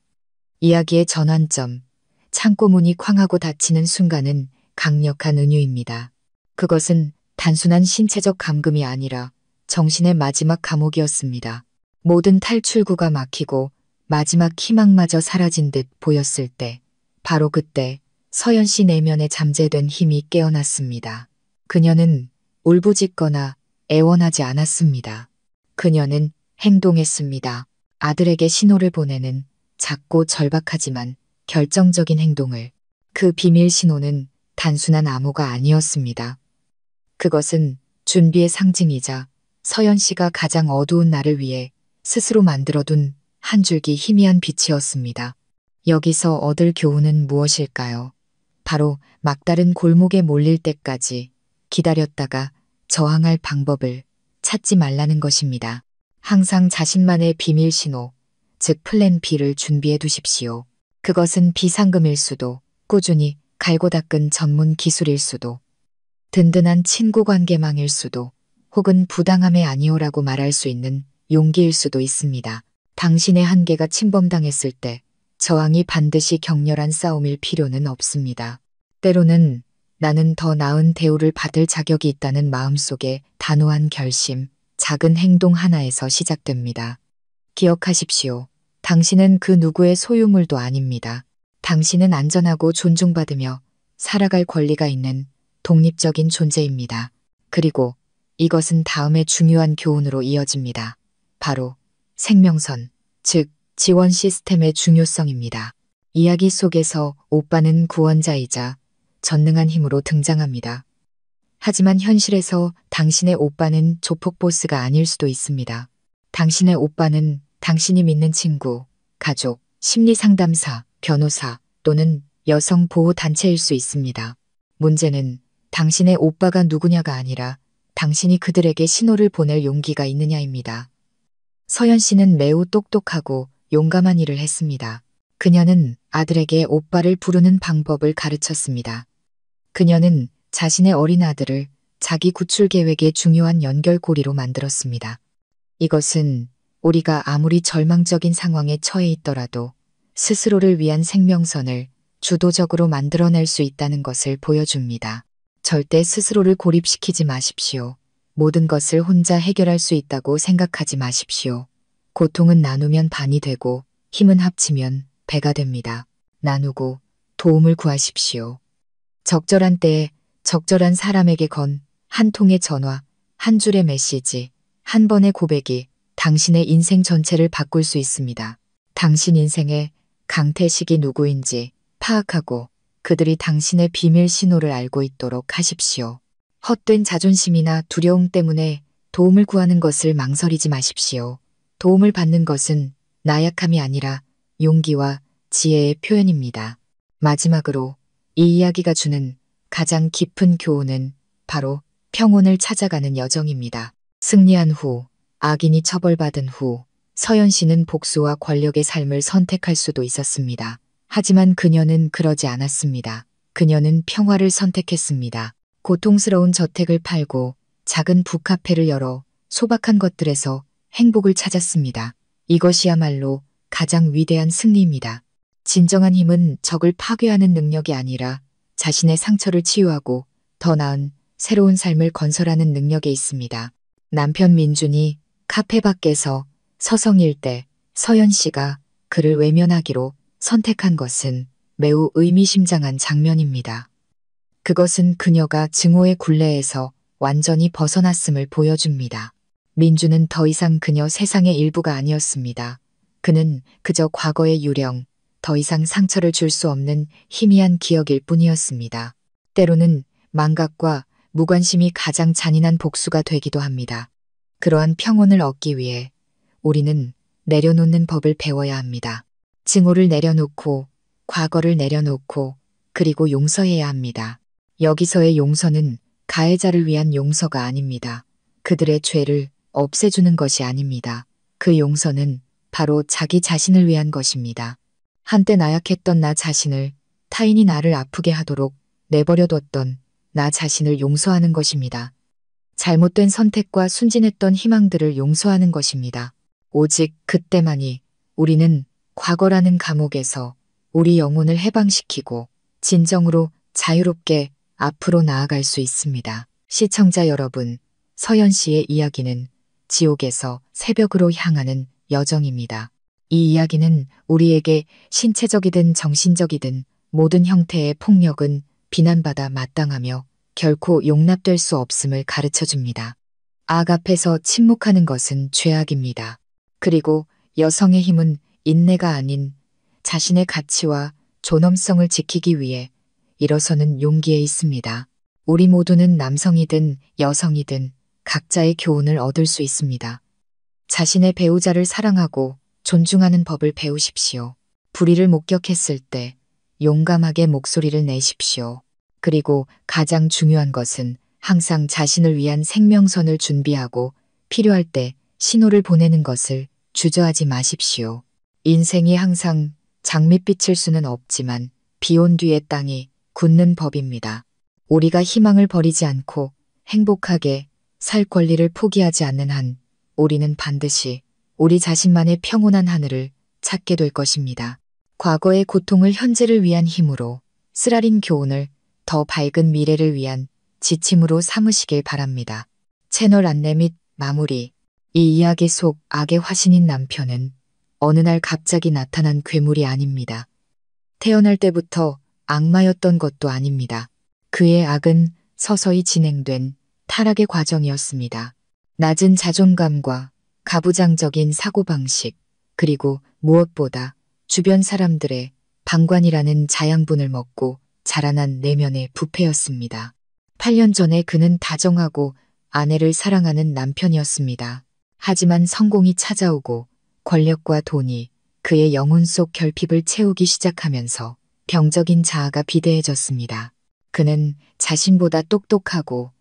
이야기의 전환점, 창고 문이 쾅하고 닫히는 순간은 강력한 은유입니다. 그것은 단순한 신체적 감금이 아니라 정신의 마지막 감옥이었습니다. 모든 탈출구가 막히고 마지막 희망마저 사라진 듯 보였을 때, 바로 그때 서연 씨 내면에 잠재된 힘이 깨어났습니다. 그녀는 울부짖거나 애원하지 않았습니다. 그녀는 행동했습니다. 아들에게 신호를 보내는 작고 절박하지만 결정적인 행동을. 그 비밀 신호는 단순한 암호가 아니었습니다. 그것은 준비의 상징이자 서연 씨가 가장 어두운 날을 위해 스스로 만들어둔 한 줄기 희미한 빛이었습니다. 여기서 얻을 교훈은 무엇일까요? 바로 막다른 골목에 몰릴 때까지 기다렸다가 저항할 방법을 찾지 말라는 것입니다. 항상 자신만의 비밀 신호, 즉 플랜 B를 준비해 두십시오. 그것은 비상금일 수도, 꾸준히 갈고 닦은 전문 기술일 수도, 든든한 친구 관계망일 수도, 혹은 부당함의 아니오라고 말할 수 있는 용기일 수도 있습니다. 당신의 한계가 침범당했을 때 저항이 반드시 격렬한 싸움일 필요는 없습니다. 때로는 나는 더 나은 대우를 받을 자격이 있다는 마음속에 단호한 결심, 작은 행동 하나에서 시작됩니다. 기억하십시오. 당신은 그 누구의 소유물도 아닙니다. 당신은 안전하고 존중받으며 살아갈 권리가 있는 독립적인 존재입니다. 그리고 이것은 다음의 중요한 교훈으로 이어집니다. 바로 생명선, 즉 지원 시스템의 중요성입니다. 이야기 속에서 오빠는 구원자이자 전능한 힘으로 등장합니다. 하지만 현실에서 당신의 오빠는 조폭 보스가 아닐 수도 있습니다. 당신의 오빠는 당신이 믿는 친구, 가족, 심리상담사, 변호사 또는 여성 보호 단체일 수 있습니다. 문제는 당신의 오빠가 누구냐가 아니라 당신이 그들에게 신호를 보낼 용기가 있느냐입니다. 서연 씨는 매우 똑똑하고 용감한 일을 했습니다. 그녀는 아들에게 오빠를 부르는 방법을 가르쳤습니다. 그녀는 자신의 어린 아들을 자기 구출 계획의 중요한 연결고리로 만들었습니다. 이것은 우리가 아무리 절망적인 상황에 처해 있더라도 스스로를 위한 생명선을 주도적으로 만들어낼 수 있다는 것을 보여줍니다. 절대 스스로를 고립시키지 마십시오. 모든 것을 혼자 해결할 수 있다고 생각하지 마십시오. 고통은 나누면 반이 되고 힘은 합치면 배가 됩니다. 나누고 도움을 구하십시오. 적절한 때에 적절한 사람에게 건 한 통의 전화, 한 줄의 메시지, 한 번의 고백이 당신의 인생 전체를 바꿀 수 있습니다. 당신 인생의 강태식이 누구인지 파악하고 그들이 당신의 비밀 신호를 알고 있도록 하십시오. 헛된 자존심이나 두려움 때문에 도움을 구하는 것을 망설이지 마십시오. 도움을 받는 것은 나약함이 아니라 용기와 지혜의 표현입니다. 마지막으로 이 이야기가 주는 가장 깊은 교훈은 바로 평온을 찾아가는 여정입니다. 승리한 후, 악인이 처벌받은 후, 서연 씨는 복수와 권력의 삶을 선택할 수도 있었습니다. 하지만 그녀는 그러지 않았습니다. 그녀는 평화를 선택했습니다. 고통스러운 저택을 팔고 작은 북카페를 열어 소박한 것들에서 행복을 찾았습니다. 이것이야말로 가장 위대한 승리입니다. 진정한 힘은 적을 파괴하는 능력이 아니라 자신의 상처를 치유하고 더 나은 새로운 삶을 건설하는 능력에 있습니다. 남편 민준이 카페 밖에서 서성일 때 서연 씨가 그를 외면하기로 선택한 것은 매우 의미심장한 장면입니다. 그것은 그녀가 증오의 굴레에서 완전히 벗어났음을 보여줍니다. 민주는 더 이상 그녀 세상의 일부가 아니었습니다. 그는 그저 과거의 유령, 더 이상 상처를 줄 수 없는 희미한 기억일 뿐이었습니다. 때로는 망각과 무관심이 가장 잔인한 복수가 되기도 합니다. 그러한 평온을 얻기 위해 우리는 내려놓는 법을 배워야 합니다. 증오를 내려놓고 과거를 내려놓고 그리고 용서해야 합니다. 여기서의 용서는 가해자를 위한 용서가 아닙니다. 그들의 죄를 없애주는 것이 아닙니다. 그 용서는 바로 자기 자신을 위한 것입니다. 한때 나약했던 나 자신을 타인이 나를 아프게 하도록 내버려뒀던 나 자신을 용서하는 것입니다. 잘못된 선택과 순진했던 희망들을 용서하는 것입니다. 오직 그때만이 우리는 과거라는 감옥에서 우리 영혼을 해방시키고 진정으로 자유롭게 앞으로 나아갈 수 있습니다. 시청자 여러분, 서연 씨의 이야기는 지옥에서 새벽으로 향하는 여정입니다. 이 이야기는 우리에게 신체적이든 정신적이든 모든 형태의 폭력은 비난받아 마땅하며 결코 용납될 수 없음을 가르쳐줍니다. 악 앞에서 침묵하는 것은 죄악입니다. 그리고 여성의 힘은 인내가 아닌 자신의 가치와 존엄성을 지키기 위해 일어서는 용기에 있습니다. 우리 모두는 남성이든 여성이든 각자의 교훈을 얻을 수 있습니다. 자신의 배우자를 사랑하고 존중하는 법을 배우십시오. 불의를 목격했을 때 용감하게 목소리를 내십시오. 그리고 가장 중요한 것은 항상 자신을 위한 생명선을 준비하고 필요할 때 신호를 보내는 것을 주저하지 마십시오. 인생이 항상 장밋빛일 수는 없지만 비온 뒤의 땅이 굳는 법입니다. 우리가 희망을 버리지 않고 행복하게 살 권리를 포기하지 않는 한 우리는 반드시 우리 자신만의 평온한 하늘을 찾게 될 것입니다. 과거의 고통을 현재를 위한 힘으로, 쓰라린 교훈을 더 밝은 미래를 위한 지침으로 삼으시길 바랍니다. 채널 안내 및 마무리. 이 이야기 속 악의 화신인 남편은 어느 날 갑자기 나타난 괴물이 아닙니다. 태어날 때부터 악마였던 것도 아닙니다. 그의 악은 서서히 진행된 타락의 과정이었습니다. 낮은 자존감과 가부장적인 사고방식, 그리고 무엇보다 주변 사람들의 방관이라는 자양분을 먹고 자라난 내면의 부패였습니다. 8년 전에 그는 다정하고 아내를 사랑하는 남편이었습니다. 하지만 성공이 찾아오고 권력과 돈이 그의 영혼 속 결핍을 채우기 시작하면서 병적인 자아가 비대해졌습니다. 그는 자신보다 똑똑하고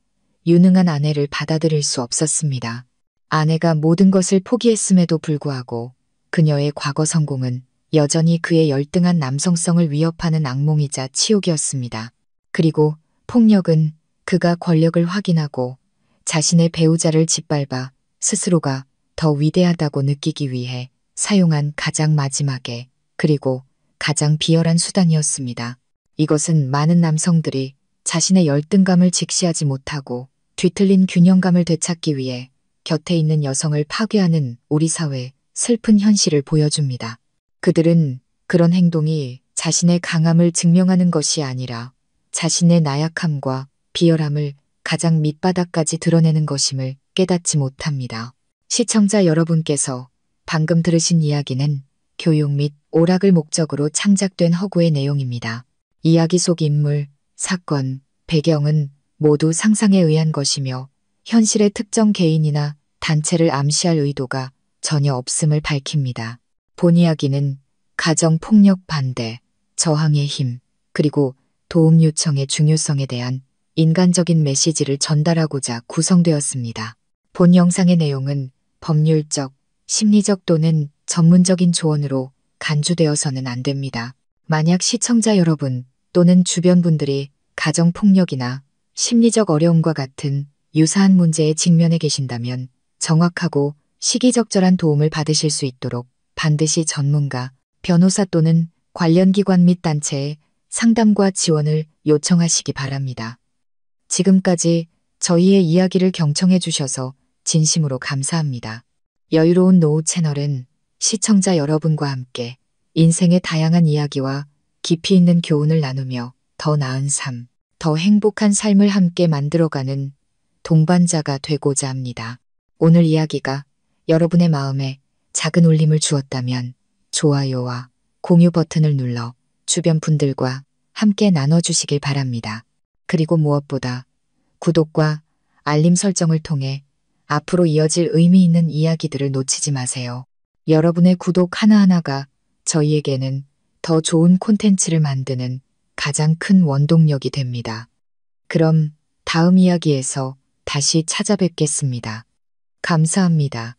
유능한 아내를 받아들일 수 없었습니다. 아내가 모든 것을 포기했음에도 불구하고 그녀의 과거 성공은 여전히 그의 열등한 남성성을 위협하는 악몽이자 치욕이었습니다. 그리고 폭력은 그가 권력을 확인하고 자신의 배우자를 짓밟아 스스로가 더 위대하다고 느끼기 위해 사용한 가장 마지막에 그리고 가장 비열한 수단이었습니다. 이것은 많은 남성들이 자신의 열등감을 직시하지 못하고 뒤틀린 균형감을 되찾기 위해 곁에 있는 여성을 파괴하는 우리 사회의 슬픈 현실을 보여줍니다. 그들은 그런 행동이 자신의 강함을 증명하는 것이 아니라 자신의 나약함과 비열함을 가장 밑바닥까지 드러내는 것임을 깨닫지 못합니다. 시청자 여러분께서 방금 들으신 이야기는 교육 및 오락을 목적으로 창작된 허구의 내용입니다. 이야기 속 인물, 사건, 배경은 모두 상상에 의한 것이며 현실의 특정 개인이나 단체를 암시할 의도가 전혀 없음을 밝힙니다. 본 이야기는 가정폭력 반대, 저항의 힘, 그리고 도움 요청의 중요성에 대한 인간적인 메시지를 전달하고자 구성되었습니다. 본 영상의 내용은 법률적, 심리적 또는 전문적인 조언으로 간주되어서는 안 됩니다. 만약 시청자 여러분 또는 주변 분들이 가정폭력이나 심리적 어려움과 같은 유사한 문제에 직면해 계신다면 정확하고 시기적절한 도움을 받으실 수 있도록 반드시 전문가, 변호사 또는 관련 기관 및 단체에 상담과 지원을 요청하시기 바랍니다. 지금까지 저희의 이야기를 경청해 주셔서 진심으로 감사합니다. 여유로운 노후 채널은 시청자 여러분과 함께 인생의 다양한 이야기와 깊이 있는 교훈을 나누며 더 나은 삶, 더 행복한 삶을 함께 만들어가는 동반자가 되고자 합니다. 오늘 이야기가 여러분의 마음에 작은 울림을 주었다면 좋아요와 공유 버튼을 눌러 주변 분들과 함께 나눠주시길 바랍니다. 그리고 무엇보다 구독과 알림 설정을 통해 앞으로 이어질 의미 있는 이야기들을 놓치지 마세요. 여러분의 구독 하나하나가 저희에게는 더 좋은 콘텐츠를 만드는 가장 큰 원동력이 됩니다. 그럼 다음 이야기에서 다시 찾아뵙겠습니다. 감사합니다.